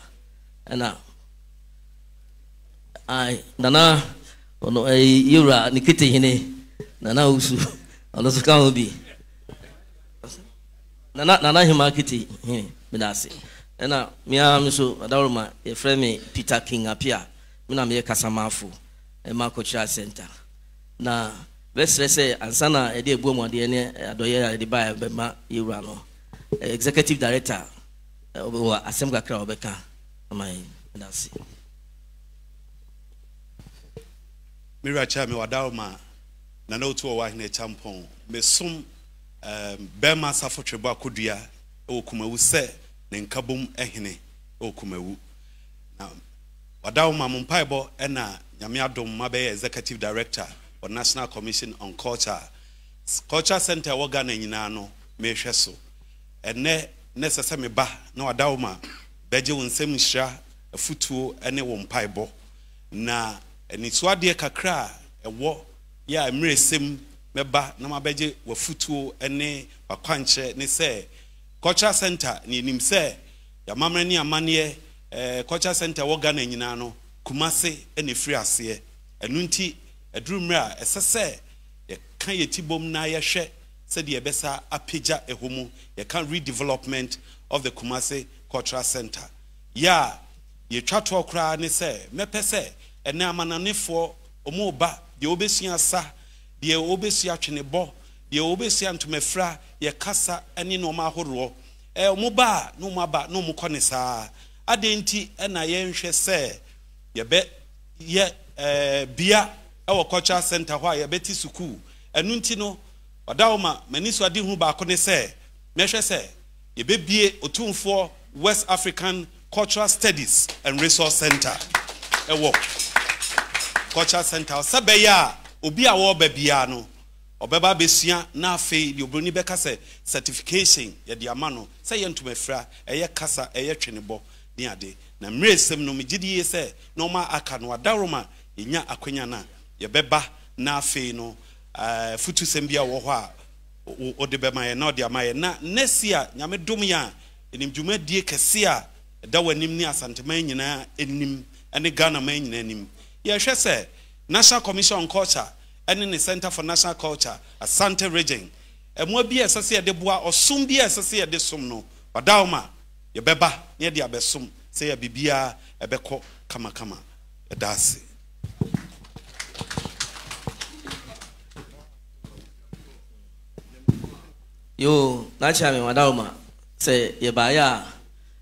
S13: And now, Nana. Ono yura nikite hine nana usu ono so kan obi nana hima kiti hine medase ena mia miso adaroma e frame Peter King apia mina me kasamafo e ma cultural center na besrese ansana e de ebuomu ade ne adoye de ba be ma yura no executive director obo asem kakra obeka amai medase
S17: Mira Chami Wadauma, Nano to a wine tampon, me sum Bema Safotreba Kudia, O Kumewu se, Nenkabum ehine, O Kumewu. Now, Wadauma Mumpaibo, Ena, Yamiadom Mabe, Executive Director for National Commission on Culture. Culture Center Wagana Yinano, me sheso. And necessary ba, no Wadauma, Beje Unsemisha, a futu, any Wumpaibo. Na and it's what dear kakra a war ya mre sim meba na mabeje wa futu ene wakwanche ne se culture center ni nim se ya mamre ni amane culture center wo Ghana nyina no Kumase ene free ase enu nti edurumre a esese ye kan ye tibom na ye hwe se de ebesa apeja ehomu ye kan redevelopment of the Kumase cultural center ya ye twato kra ne se mepese ene amananefo omoba de obesia sa de obesia twenebo de obesia ntomefra ye kasa ene no ma ahoro omoba no maba no mukone sa adenti ena ye nhwe se ye be ye bia ewo cultural center ho ye beti suku enu nti no odawoma maniso ade hu ba akone se mehwe se ye be bie otumfo West African Cultural Studies and Resource Center ewo Culture Center sabeya obi a wo ba bia no obeba besua na afi de obroni beka se certification ye de amano se ye ntumafra eye kasa eye twenebo ni ade na mresem no megidi se no ma aka no adaroma enya akwanya na ye beba na afi no futu sembia wo ho a ode be ma ye na ode ama ye na nesia nyame dom ya enim dwumadie kese a da wanim ni asanteman nyina enim ene Ghana man nyina enim ye hwe se National Commission on Culture and in the Center for National Culture Asante region emo bi esese ye de boa osum bi esese ye de som no wadawma ye beba ye de abesum say bibia ebeko kama that's
S13: yo na chame madalma say ye baya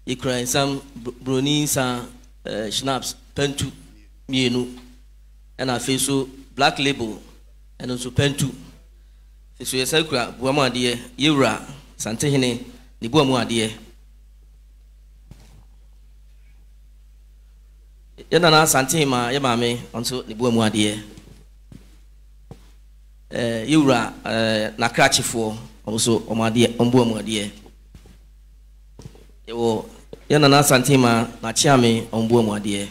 S13: ye cry some broni sa schnapps pentu mienu and I feel so black label and also pentu so ye say kura buamu ade ye wura sante hene ni buamu ade ye na sante ma ye maame onso ni buamu ade ye wura na krachifo also omade ombuamu ade yo ye na sante ma na chiame ombuamu ade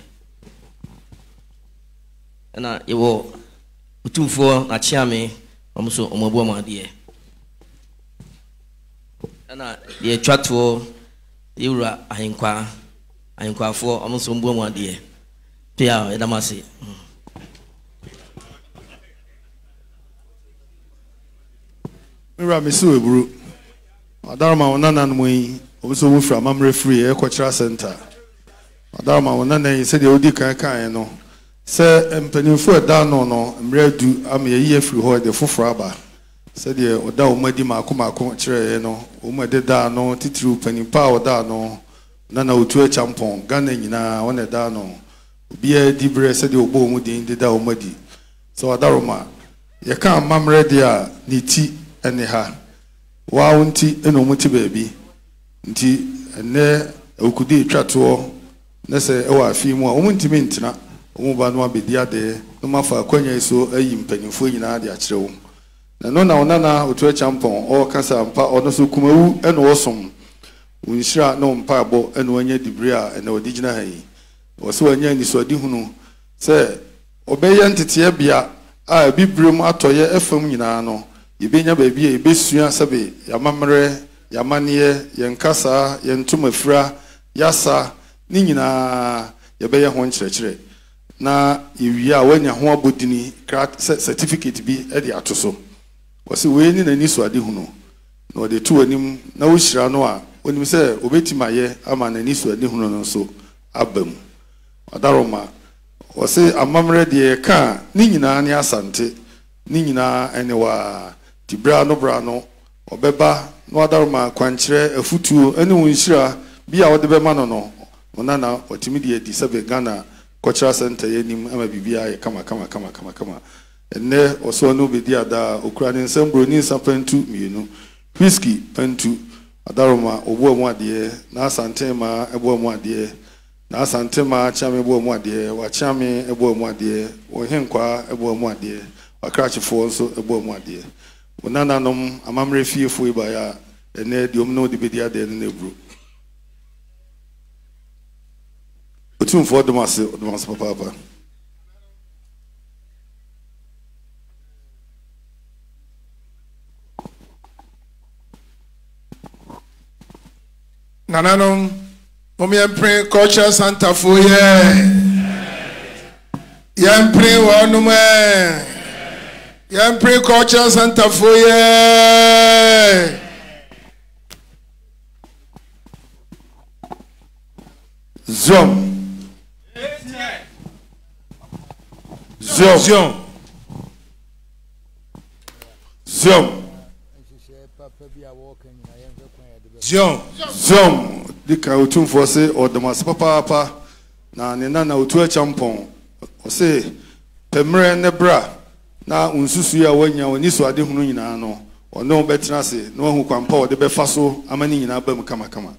S13: na yo utumfo na chiame omuso omabuamu ade na ye twato yura ahinkwa fo omuso ombuamu ade pia edamase
S6: Mira Misu Ebru. Adarma onana nmui omuso mu fra mamre free e cultural center. Adarma onana yi se de odi kan no. Se empanimfo eda no mredu am ye ye free ho de foforo aba. Se de oda omadi mako kire no omade da no titiri panimpa oda no nana otu e champon Ghana nyina wona da no obi e dibre se de obo mu din de da omadi. So adarma ye kan mamre dia ni ti ene ha wa wonti eno muti baby nti ene Awukudae twato ne se e wa afi mu a omunti mentina omu ba no abedi ade no mafa kwanya so ayi mpanimfo nyina de akire wo na no na onana otu champon o kasa mpa ono so kumawu eno wosom unshira no mpa abo eno anya dibre a ene odigina hayi wo so anya ni so adi hunu se obeye ntete bia a bibrem atoye efam nyina no ibenya baby e besua sabe yamamre yamanie yenkasa yentumafura yasa ni nyina yebeye ho nkyerɛkyerɛ na iwia wanya ho abodini certificate bi e de atoso wose we ni nani so ade hunu na ode to anim na wo hyira no a onim sɛ obetimaye ama nani so ade hunu no so abam adaroma wose amamre de ka ni nyina ne asante ni nyina ene wa tibra no obeba no adaroma kwankyerɛ afutuo ene wonhyira bi a wode bema no onana otimidi edi sebe Ghana cultural center yenim ama bibia ye kama enne oso no bedi ada okura ne nsembro ni nsapantu mienu whisky pantu adaroma obuamu ade na asante ma ebuamu ade na asante ma chame ebuamu ade wa chame ebuamu ade wo henkwa ebuamu ade wa krachifo nso ebuamu ade onana nom amamre fiefo iba ya enne diom no de bedi ade ne nebru otumfo domase papa
S10: Nananom Momyempre culture center for ye Yempre wanume Yempre culture center for ye
S6: Zoom dika otumfo se odomase papa na ne na otu champon o se pemre ne bra na unsusu ya wanya oni so ade hunu nyina no ono betina se no hu kwampa o de befa so amani nyina bam kama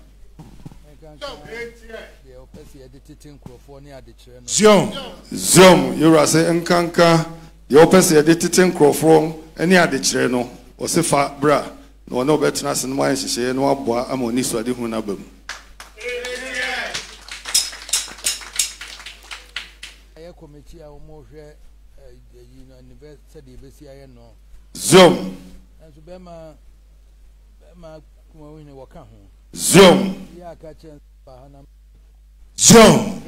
S6: Zion yura se enkanka ye opese ye de titen krofo eni ade kire no o se fa bra no no betina se no anhyehyɛ no aboa ama oni so ade hu na bam
S18: aye committee a mo hwɛ university de besi aye no
S6: Zion
S18: enso bema kuma wini waka ho
S6: Zion
S18: ya ka chen ba hana
S10: Zion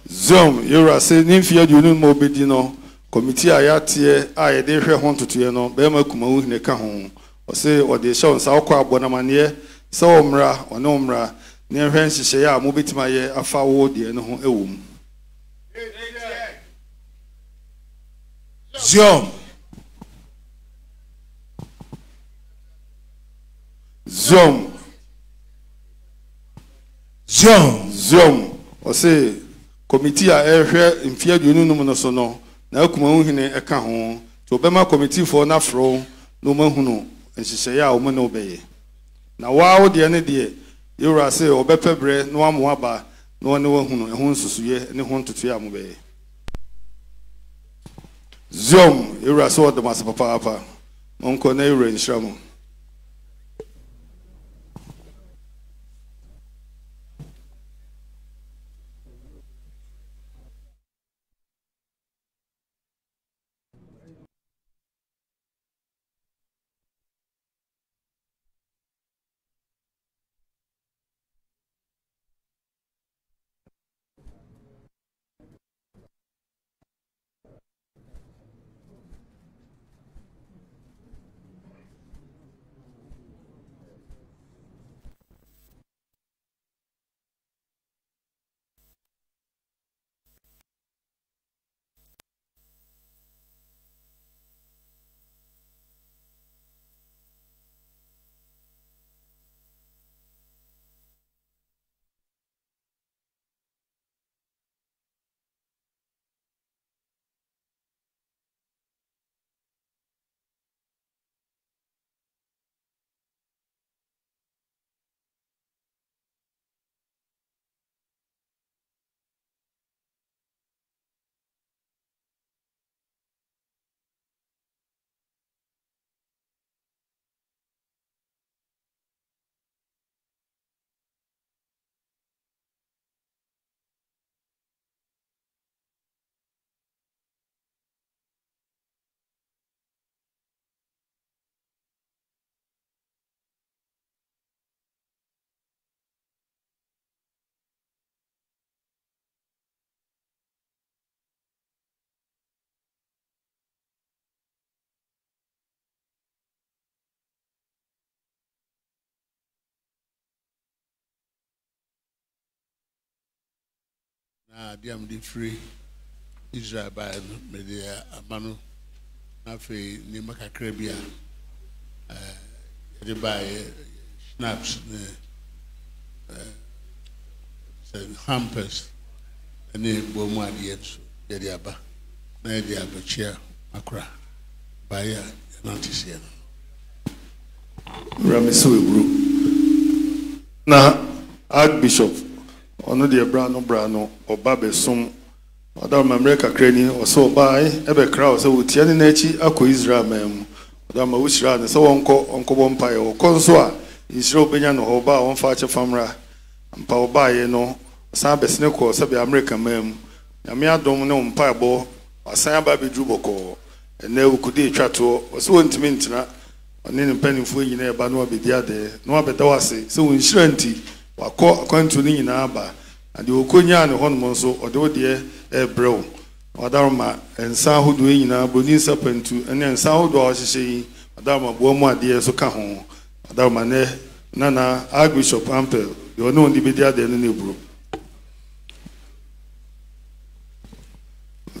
S6: Zom yura se nimfia dunu mo bedi no committee ayatie a ye de hwe ho ntotoye no be ma kuma hu ne ka ho ɔse ɔde hyɛ nsa ɔkɔ abɔnamaneɛ sɛ ɔmmra ɔne ɔmmra ne nhwɛ nhyehyɛeɛ a mobɛtumi ayɛ afa wo deɛ no ho ɛwɔ mu.
S10: Zion.
S6: Zion.
S10: Zion.
S6: Zion. Ɔse committee a ɛhwɛ mfeɛ aduonu num no so no na akuma wohene ɛka ho nti ɔbɛma committee foɔ no afrɛ na ɔmahunu nhyehyɛeɛ a ɔmo ne wobɛyɛ na waa wo deɛ ne deɛ yɛwura sɛ ɔbɛpɛ berɛ na wamo aba na ɔne wahunu ɛho nsusuyɛ ne ho ntotoeɛ a mobɛyɛ. Zion yɛwura sɛ ɔdom ase papaapa ɔnkɔ na yɛwura nhyira mu.
S10: Na diam di free Israel by media amano na fe ni makakra bia de by snaps hampers ne bomu ade so de aba na de abachia akra baya nantisia
S6: Ramiso Ebru na Archbishop ono de brano oba besom oda America krani oso oba ebe kra o se wotie ne nachi akọ Israel mem oda ma wushira ne se wonko bompa o konso a Israel benya no oba won fa che famra mpa oba ye no san besne ko se be America mem nyame adom ne mpa ebo asan aba bedru boko ene Awukudae twato o se wontimi ntina one ne mpanimfo nyina eba no obedi ade no abeda wase se wonshira nti wakọ akwantu ni nyina aba ade okonya ne hono nso ode ode ebrew wadarma ensa hodo nyina boni sapantu ene ensa hodo a hyehye wadarma boamu ade so ka ho wadarma ne nana Archbishop Ampel yo no ndi bedi ade no nebro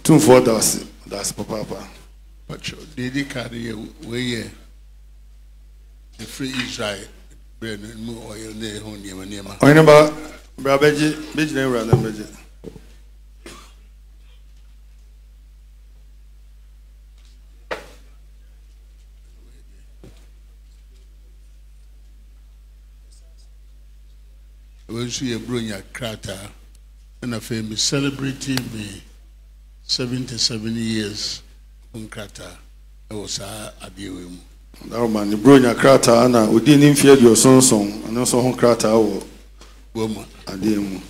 S6: tumfo das papa
S10: pacho dedi kare we the free Israel brand mu oil ne ho niema
S6: oyne ba brabeji bijine wura na beji
S10: we su ye bronya krata na fame celebrating me 77 years on krata e was adewe mu
S6: Daruma ni bronya krata na odi ni mfie dio sonson ana so ho krata wo
S10: bomu
S6: ade mu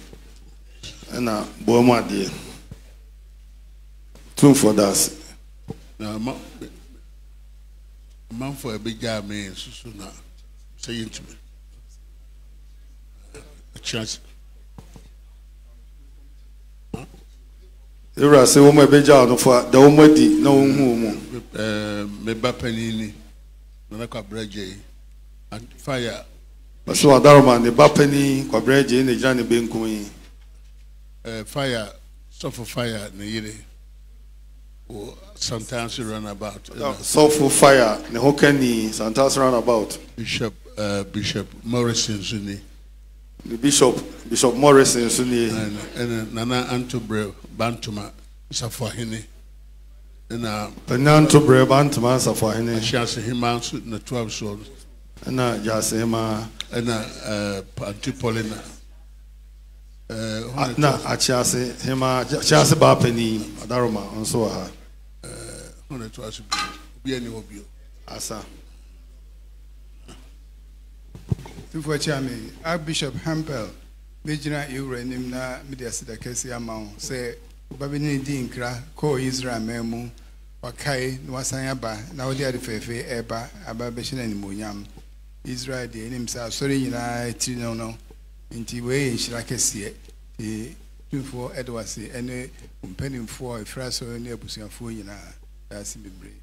S6: na bomu ade tun for that
S10: na man for a big guy me susu na say into me a chance
S6: Ira se wo mo beja no for da wo madi na wo hu mu
S10: me ba panini Nana Kwabrege, and fire.
S6: So Adaroma, the Bapeni, Kwabrege, and the Johnny Benkui.
S10: Fire, suffer fire, Nere. Sometimes you run about.
S6: Soulful fire, the Hokeni, sometimes run about.
S10: Bishop Morrison Zuni.
S6: The Bishop Morrison Zuni.
S10: And Nana Antobre Bantuma Safahini. And
S6: Antobre Bantuma Safahini.
S10: Chance him out in the 12 souls.
S6: And just him and
S10: Antipolina.
S6: Na achase hema chase ba pani Adaroma onso ha
S10: one to us be any obio
S6: asa
S19: Before Chairman, Archbishop Hampel, Vigina Uranim na media sidakesi amount, say, Babini Dinkra, co Israel Memu, Wakai, Wasayaba, now they are the Fefe, Eba, Ababashin and Muyam, Israel, the himself, sorry, no, into way, Shirakesi, the 24 Edwards, and penny for a frasso near Busia Fuyina, that's in the breed.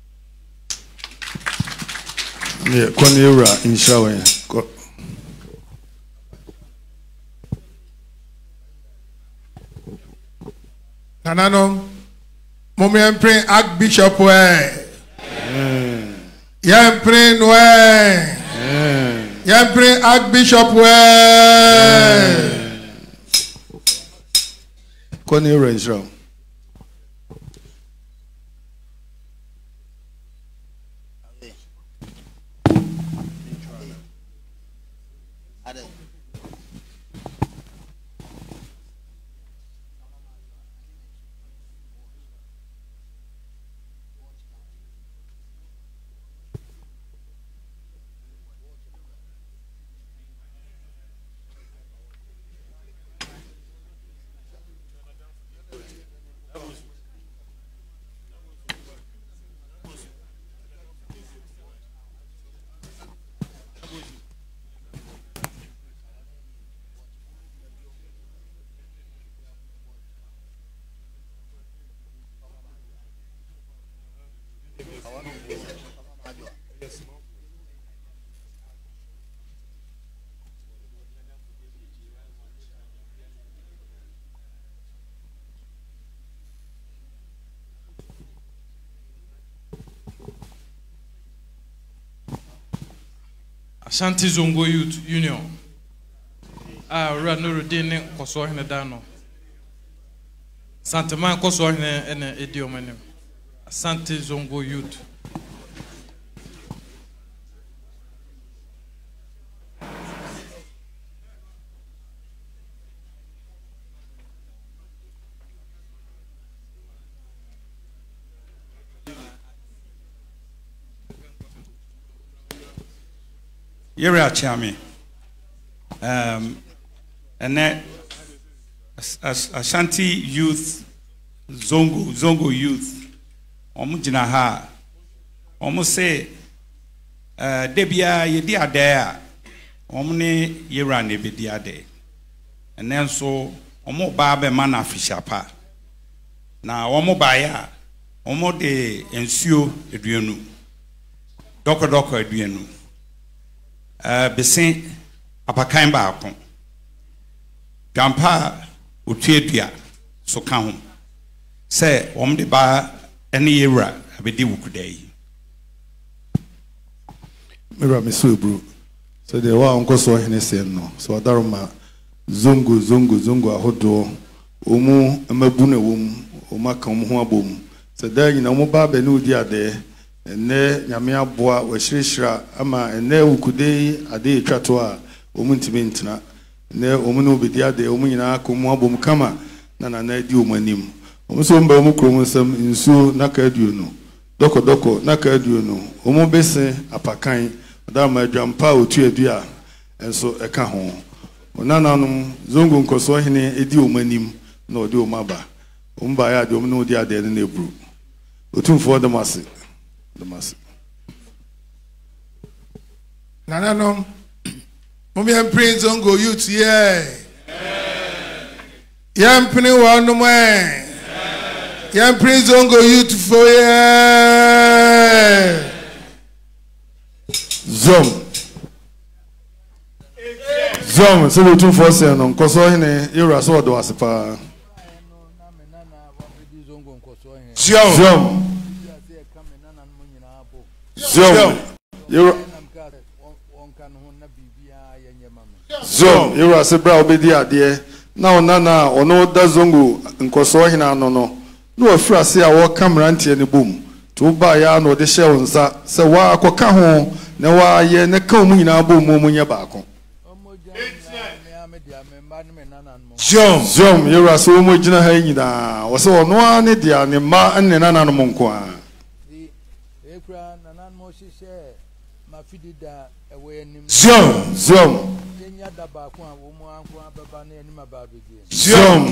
S6: Yeah, Conera in showing.
S20: Nanano, Mommy pray Archbishop way. Yam pray way. Yam pray Archbishop way.
S6: Conera in show.
S4: Ashanti Zongo Youth Union. Ranurudin Kosohene Dano. Santa Man Kosohene and Idiomanim. Ashanti Zongo Youth.
S7: Yere Chami. And then Ashanti Youth, Zongo Youth, Omujina ha. Almost say, Debia, ye dear there, Omne Yerane be dear day. And then so, Omo Babe Mana Fishapa. Now, Omo Baya, Omo de Ensio Eduenu, Doko Eduenu. Besin apakan baako gampa otuadua so ka ho se wom de ba ene yewura abedi Awukudae
S6: mira meso bro so de wa onko so hene se no so Adaroma zongo ahodo omu amabu na wom omaka omu ho abom se da nyina omu ba be ne odi ade ene nyame aboa wahirihira ama ene Awukudae ade etwato a omuntime ntina ne omuno obedi ade omunyina akomu abom kama na di omanim omuso mba omukrom nsam nsuo naka aduo no doko naka aduo no omu bese apakan Adaroma adwampa otuadua enso eka ho onananum zongo nkoso hene edi omanim na odi omaba omba ya de omuno odi ade ne nebru otumfo damase
S20: Nanano, Mommy and Prince Zongo Youth, yeah. Yam Prince one way. Yam Prince Zongo Youth for yeah.
S6: Zom, so we 247 no nkoso hene yura so do asepa. Zom. Zom, yura se bra obedi ade. Na onana ono da zongo nkoso hene ano no. No afra se a wo camera ntie ne bom. To ba ya no de hye wonsa se wa akoka ho na wa ye ne ka mu nyina bom mu nya baako. Zom, yura so mo gina ha nyina. Wo se ono ane dia ne ma ane nana no monko a. Zom.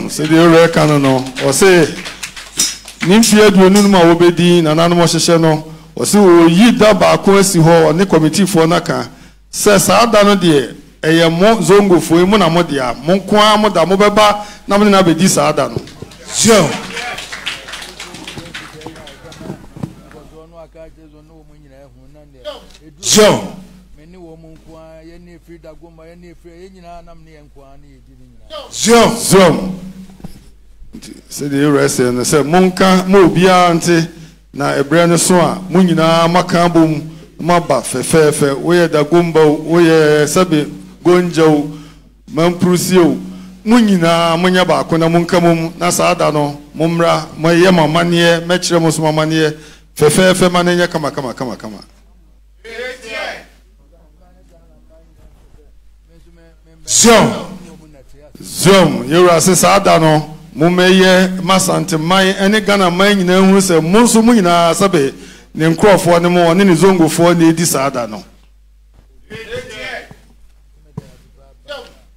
S6: Se de ore kan no. O se nimfie duonu ma wo bedi nana no mo hyehye no. O se o yi da baako asi ho ne committee fo na ka. Se sa da no de eye mo zongo fo mu na mo dia. Mo nko a mo da mo beba na mo na bedi sa da no. Zom. Se de rest and say monka mo bia nte na ebre ne so a mo nyina maka bom maba fefefe we da gomba we sabe gonjao mamprusio mo nyina mo nya ba ko na monka mom na saada no momra mo ye mamane me kire mo so mamane fefefe manenya kama Zom, yura se saada no mumeye masante mai ene Ghana mai nyina hu se munso mu nyina sabe ne nkrofo ne mo ne zongofo ne di saada no.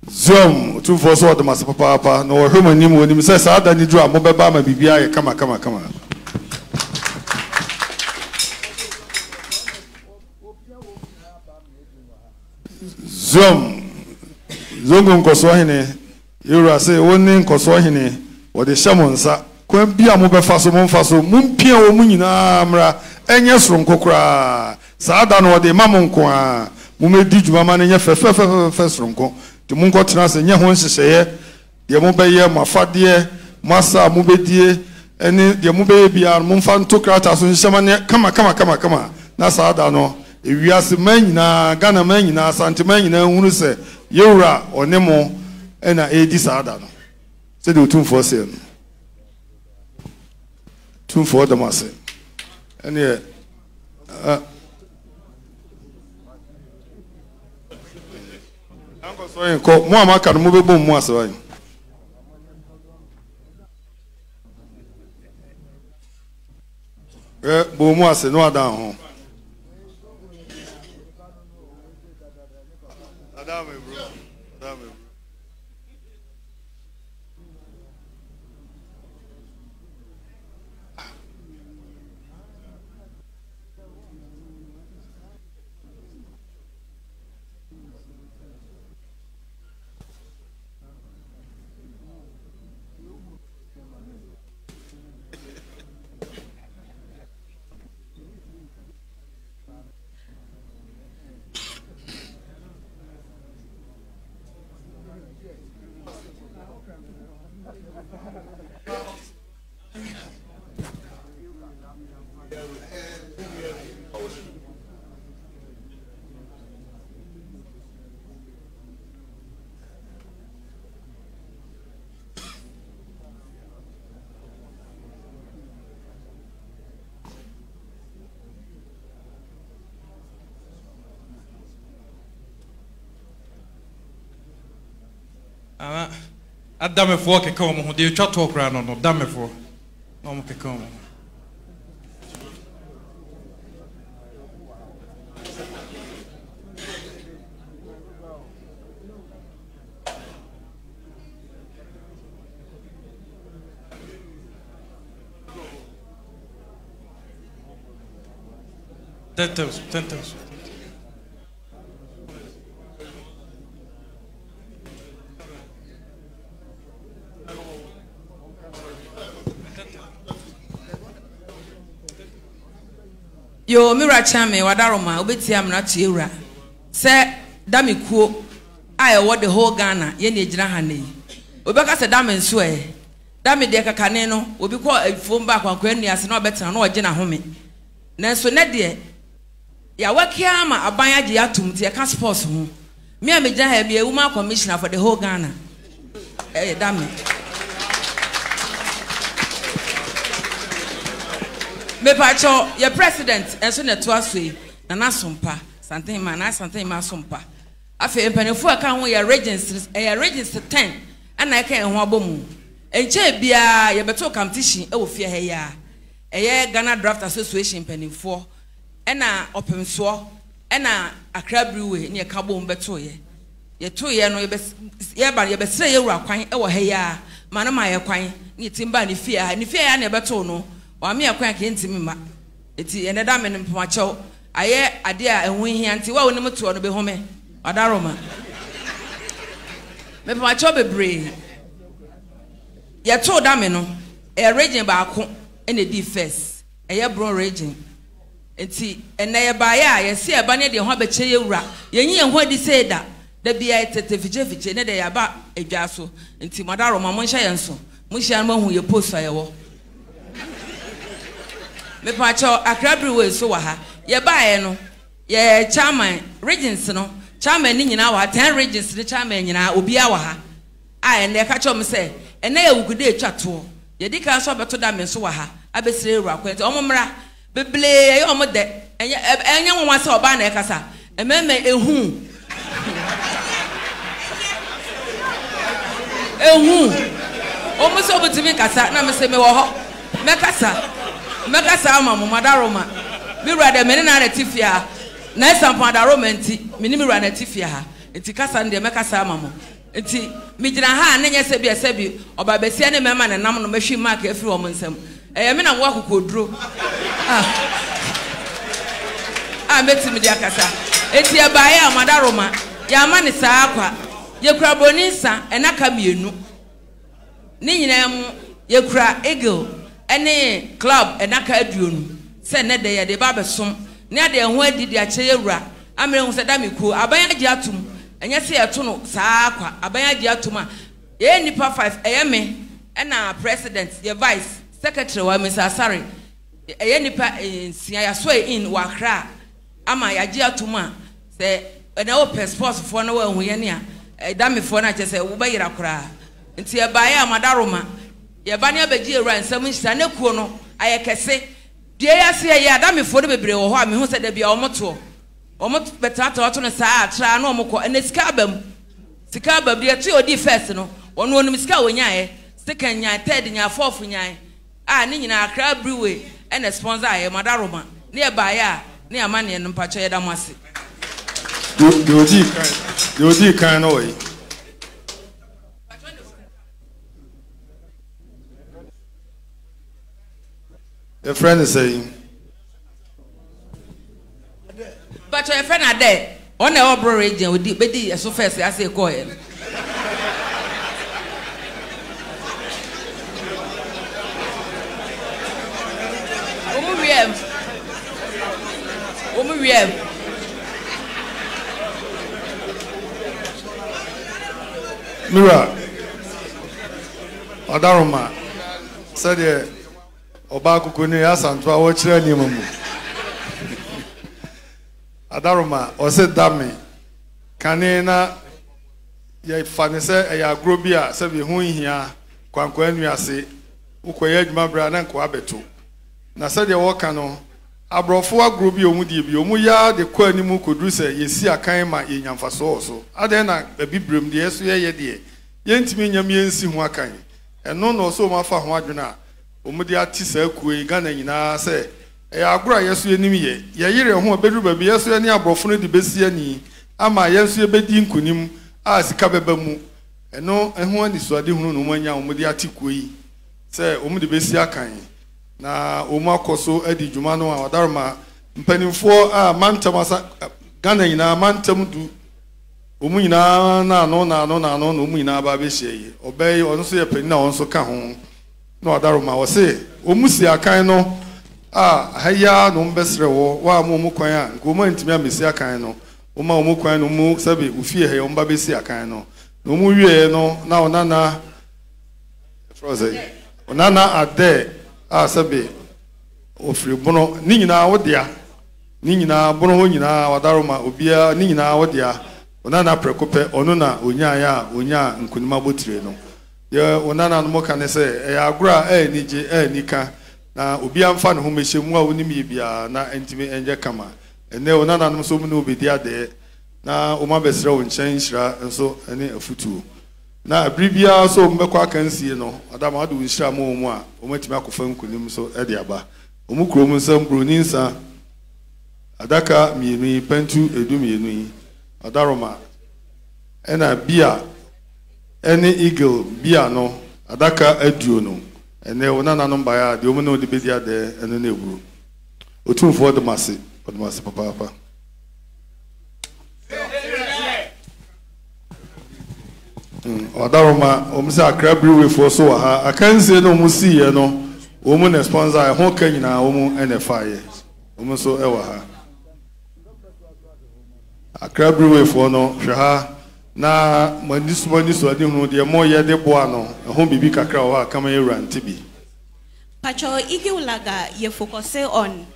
S6: Zom, tu for so de mas papa no hwema nim woni se saada ni dru a mo beba ma bibia ye kama. Zom, zongo nkoso hene yura se woni nkoso hene wo de shamonsa kwa bia mo befa so mo mfa so mumpia wo mu nyina mra enye soro nkokora saada no de mamonko a mo medi djuma ma ne fefe soro nko ti mo nko tena se nye ho nhyehyeye de mo beye mafade masa mo bedie ene de mo beye bia mo mfa ntokrata so nhyema ne kama na saada no ewiase manyina Ghana manyina sante manyina hunu se yura onemo ena edi saada no se de otumfo se no tumfo da mase ene anko so yen ko mo amaka no mo bebom mo asewan bo mo ase no adan ho Adame bro.
S4: Adame for ke come ho de twa talk ra no dame for no mo ke come Tentos.
S21: Yo, Mira Chame, Wadaroma, Obetia Mnatiura. Say, Damikuo, I award the whole Ghana, Yeni Jahani. Obeka said, Damen swear. Dami Deka Caneno will be called a phone back on Quenny as no better no Jenna Home. Nanso Nedia, ya Wakiama, a baya diatum, the can't suppose whom. Me and Meja be a woman commissioner for the whole Ghana. Eh, damn it. Me pacho, your president, and soon at Twasway, and Asumpa, something man, something Masumpa. I feel pennyful account where your regents, a regents 10, and I can't wabom. And Bia, your better competition, oh, fear here. A year Ghana Draft Association pennyful, and Opemsuo, and a crab brewery near Cabo Betoye. Ye 2 years, no, ye but ye best say you are quite over here, Manamaya quine, near Timbani fear, and if I never told no. Wa me akwan ke ntimi ma eti ene da me mpacho aye ade a ehun hia nti wa wonim to no be home adaroma me mpacho bebre ye to da me no e region ba ko ene di first eye bro region enti ene ye ba ya ye se e ba ne de ho abeche ye wura ye nyi ye ho di se da bia fiche ne de ya ba edwa so enti madaroma mo nhya ye nso mo hia ma hu ye post aye wo me pacho akrabri we so wa ha ye baaye no ye chairman regions no chairman ni nyina wa 10 regions ni chairman nyina obi a wa ha a ene ka cho me se ene Awukudae twato ye di kan so beto da me so wa ha abesire ru akwente omomra beble ye omode enye nwa se oba na ekasa ememe ehu omuso obutimi kasa na me se me wo ho me kasa Megasa mama madaroma mi rade meni na retifia na esampa madaroma enti meni mi rade retifia ha enti kasa nde mekasa mama enti mi gina ha na nya sebi oba besia ne mema na nam no mehwi mark afiri wo nsam me na wo akokoduro meti mi dia kasa enti e baaye madaroma ya ma ne saa akwa ye kura boni nsa enaka mienu ni nyina mu ye kura eagle any club enaka aduonu se ne de ye de ba besom ne de ho adidi a che yewura amere ho se da meku aban agi atum enye se yeto no saa kwa aban agi atum a ye nipa 5 eye me na president ye vice secretary wa Mr. Asare eye nipa nsia ya so in wa kra ama ya agi atum a se na o passport fo na wa hu ye ne a da me fo na che se wo ba yira kra nti e baaye amadaroma ye ba ne abaji ewura nsam nhisa ne kuo no ayekese die ya se ye adame fo de bebre wo ho a me hu se da bia omoto betata oto no saa atra na omko ene sika abam de ati odi first no wono onim sika wonyae second nya third nya fourth nya ne nyina akra brewery ene sponsor aye madaroma ne ye ba ya ne amane no mpacho ye da mo ase
S6: de odi kan no yi a friend is saying,
S21: but your friend are there. On the Obro region, we did so first. I say, go ahead.
S6: Mira, Adaroma said, Obaku kuni asantu awo chire ni mamu Adaroma o se dame kanena ye fanise ya agrobia se bi hu hia kwankwa anu ase ukoye adwuma bra na nkwa beto na se de wo ka no abrofo agrobia omudie bi omu ya de kwa animu koduru se yesi akan ma ye nyamfaso so ade na bibrem de yeso ye de ye ntimi nyam ye nsi hu akan eno no so ma fa ho adwuna omudi ati sa kuwe Ghana nyina se agura yeso enim ye yire ho beduru ba bi yeso ani abrofo no de besi ani ama yeso ebedi nkunim a sika beba mu eno eho ani so ade hunu no manya omudi ati kuwe se omudi besi akan na omu akoso adi dwuma no a wadarma mpanimfo a mantam asa Ghana nyina mantam du omu nyina na no omu nyina ba be hye obey onso ye pani na onso ka ho no adaroma wo se omusi akan no haya no mbesre wo wa mo kwan a nkoma ntimi amesi akan no wo ma mo kwan no mu sabe ufie he omba besi akan no no mu wie no na onana froze onana ade sabe ofiri bono ni nyina wodia ni nyina bono ho nyina wadaroma obia ni nyina wodia onana prekope ono na onya ya onya nkunima botire no ye onana no mo kan se agura nije nika na obi amfa ne ho mehyemu a wonim yebia na entimi enje kama ene onana no so mu no obedi ade na o ma besre wo nchen nhira nso ene afutuo na abribia so mbekwa kansie no adama adu nhira mo mu a o matimi akofa nkunim so e de aba o mu krom nsam broninsa adaka mienu pentu edu mienu adaroma ena bia ene eagle bia no adaka aduo no ene onana no mba ya de omu no de bedi ade ene na eguru otumfo de mase papa Odaroma omse akra brewery for so ha akanse no musi ye no omu na sponsor ho ka nyina omu ene faye omu so e wa ha akra brewery for no hwe ha na manisu ade hu de mo ye de boa no ho bibi kakra wa kama ye ranti bi
S1: pacho igi ulaga ye focus on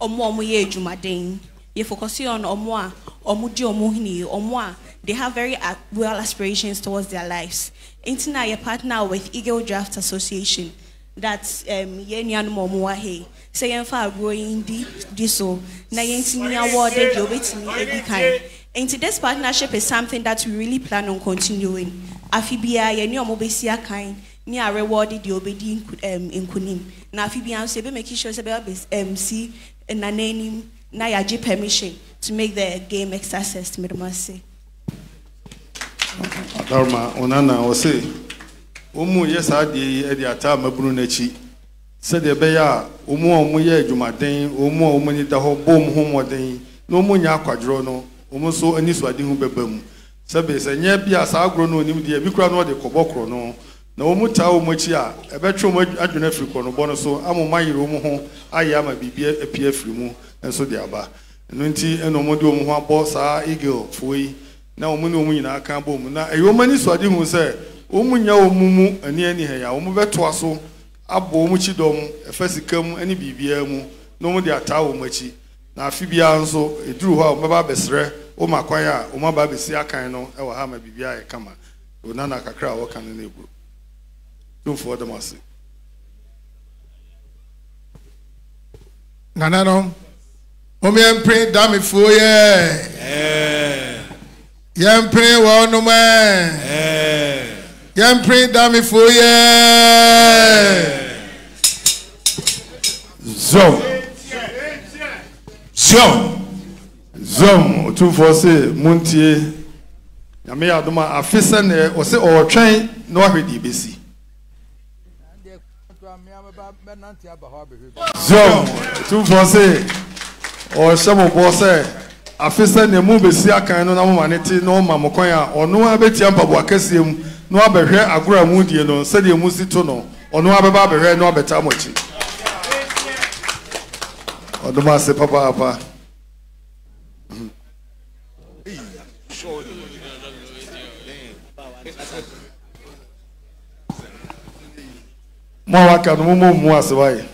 S1: omo ye jumaden ye focus on omo di omo hini omo they have very well aspirations towards their lives. Intina ye partner with Eagle Draft Association. That's ye nyan momuwa he. Say yen fa growing diso. Na yentini awarded yo betini edikan. Into this partnership is something that we really plan on continuing. Afibia ye ni omo besia kind. Ni are rewarded yo bedi inkunim. Na afibia se be making sure se be see na name na yaji permission to make the game success to medemase.
S6: Adarma onana ose omu yesa de edi ata mabunu nachi se de be ya omu ye adwumaden omu ni da ho bom ho moden no omu nya akwadro no omu so ani so ade hu bebam se be se nya bia sa agro no onim de bi kura no de kobokro no na omu ta omu chi a ebetwe omu adwuna friko no bo no so amoma yire omu ho aye ama bibia apie afiri mu enso de aba no nti eno mo de omu ho abo sa eagle foi na omuni omunyina aka bom na eyomani so ade hu se omunya omumu ani he ya omu beto aso abo omu chi dom efasikam ani bibia mu no mu de ata omachi na afibia nso eduru ho a omaba besre o makwan a omaba besi akan no e wa ha ma bibia e kama onana kakra wo kan na eguru don't for them ase
S20: nana no omi empre dami foye Yam pray one no man. Yam pray dami for ye.
S6: Zom 246 muntie. Yame adoma afisa ne o se o twen no ahwedi besi. Zom 246 o shamo bose afisa ne mu besi akan no na mo maneti no ma mokwan a ono abeti ampabo akasiem no abehwe agora mu die no se de mu sito no ono abeba abehwe no abeta mochi oduma se papa mo waka no mu asewai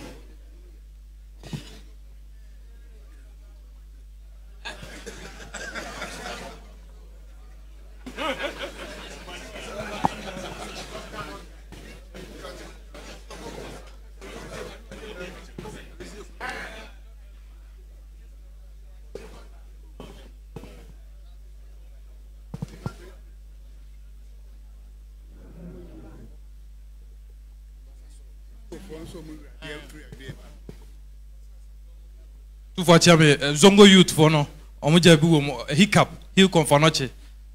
S4: for Chame, Zongo Youth for no, Omujabu, Hiccup, Hill Confanoche,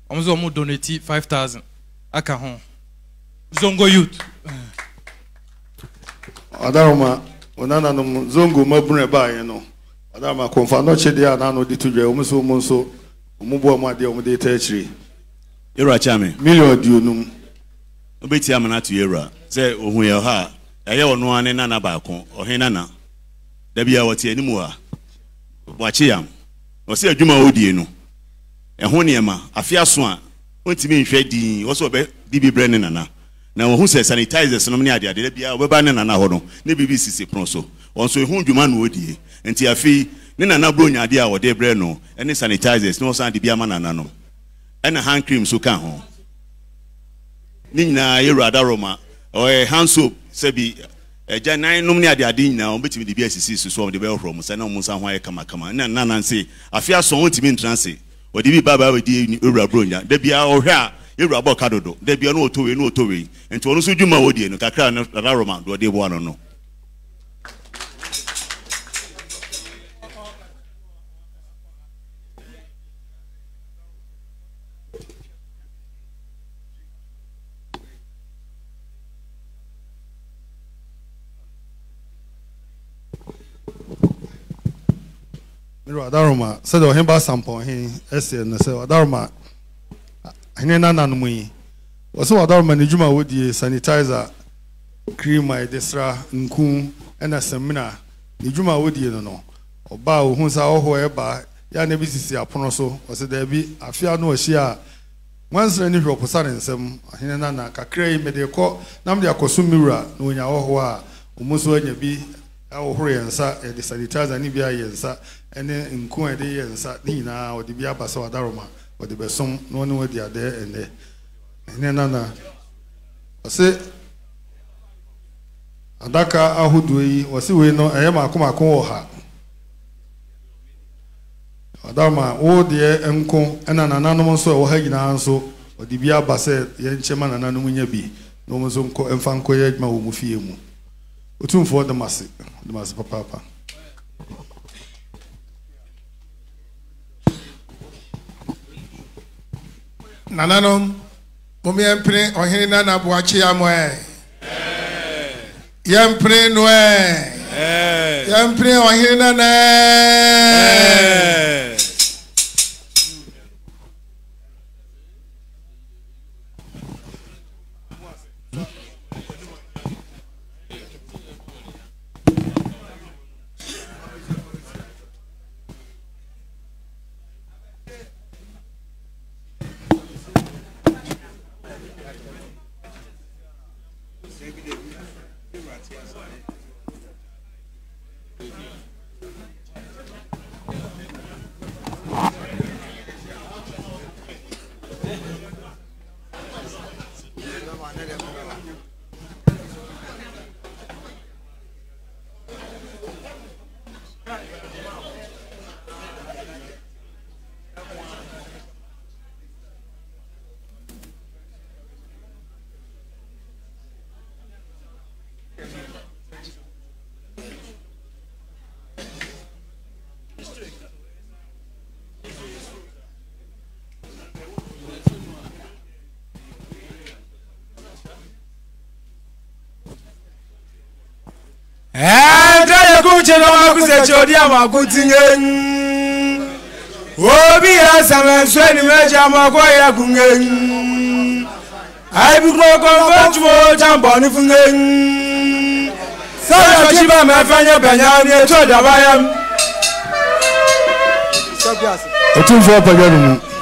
S4: Omuzo donate 5,000. Aka home. Zongo Youth.
S6: Adaroma, Onana Zongo Mabune by, you know. Adama Confanoche, they are now the 2 Omuso Monso, Umubo Madi Omade Tertiary.
S22: Era Chame,
S6: Million Dunum.
S22: Obetiamana to Era, say, Ohuya ha, Ayo no one and Nana Bacon, or Henana. Dabia what ye nimu a. Wachi yam. Wose adwuma odie no. Ɛho niema afia so a ontimi nhwe din wo so be bibi bre ne nana na wo hu se sanitizers no ne ade ade bia wo beba ne nana ho no ne bibi sisi pron so won so hu dwuma no odie enti afi ne nana bro nya ade a wo de bre no ene sanitizers no so ade bia ma nana no ene hand cream so kan ho ni nyina yeru adaroma o hand soap se bi eja nan num ne ade ade nyina o betimi de bia sisi so de be horo mo se na mo nsa ho aye kama kama na nana nse afia so ontimi ntranse Odi bi baba we di ewura bronya da bia ohwe a ewura bo kadodo da bia no otowe enti ono so dwuma wodi no kakra na Roma do de bo ano no
S6: Daroma said o hemba sampo he ese no say Daroma ene nana no yi o so Daroma ne dwuma wodi sanitizer cream my desra nku ena semina ne dwuma wodi no oba o hu sa oho eba ya na bisisi apono so o se da bi afia no ohia wansere ni hwoposa ne nsem ene nana kakra yi mede ko nam de akoso miwura no onya oho a omuso anya bi awohoro yensa e de sanitizer ni bia yensa ene nku e de yensa ni na o de bia basa Daroma o de besom no ne wadi ade ene nana ose adaka ahudu yi wose we no eye makomako wo ha Daroma wo de enko ena nananom so wo ha gina nso o de bia basa ye nchema nananom nya bi no mo zo nko emfa nko ye adwuma wo mu fie mu Otumfo de masi papa.
S20: Nananom, mumi empre ohini nana buachi ya mwe. Yempre noe. Yempre ohini nana.
S2: Chelo makusecho amakutinyen Obi asame sweni meja makoya kungen Aibukro konfetuo chamboni fungen Sayo chiba mefanye benyani eto dabayam
S6: Otumfo paganu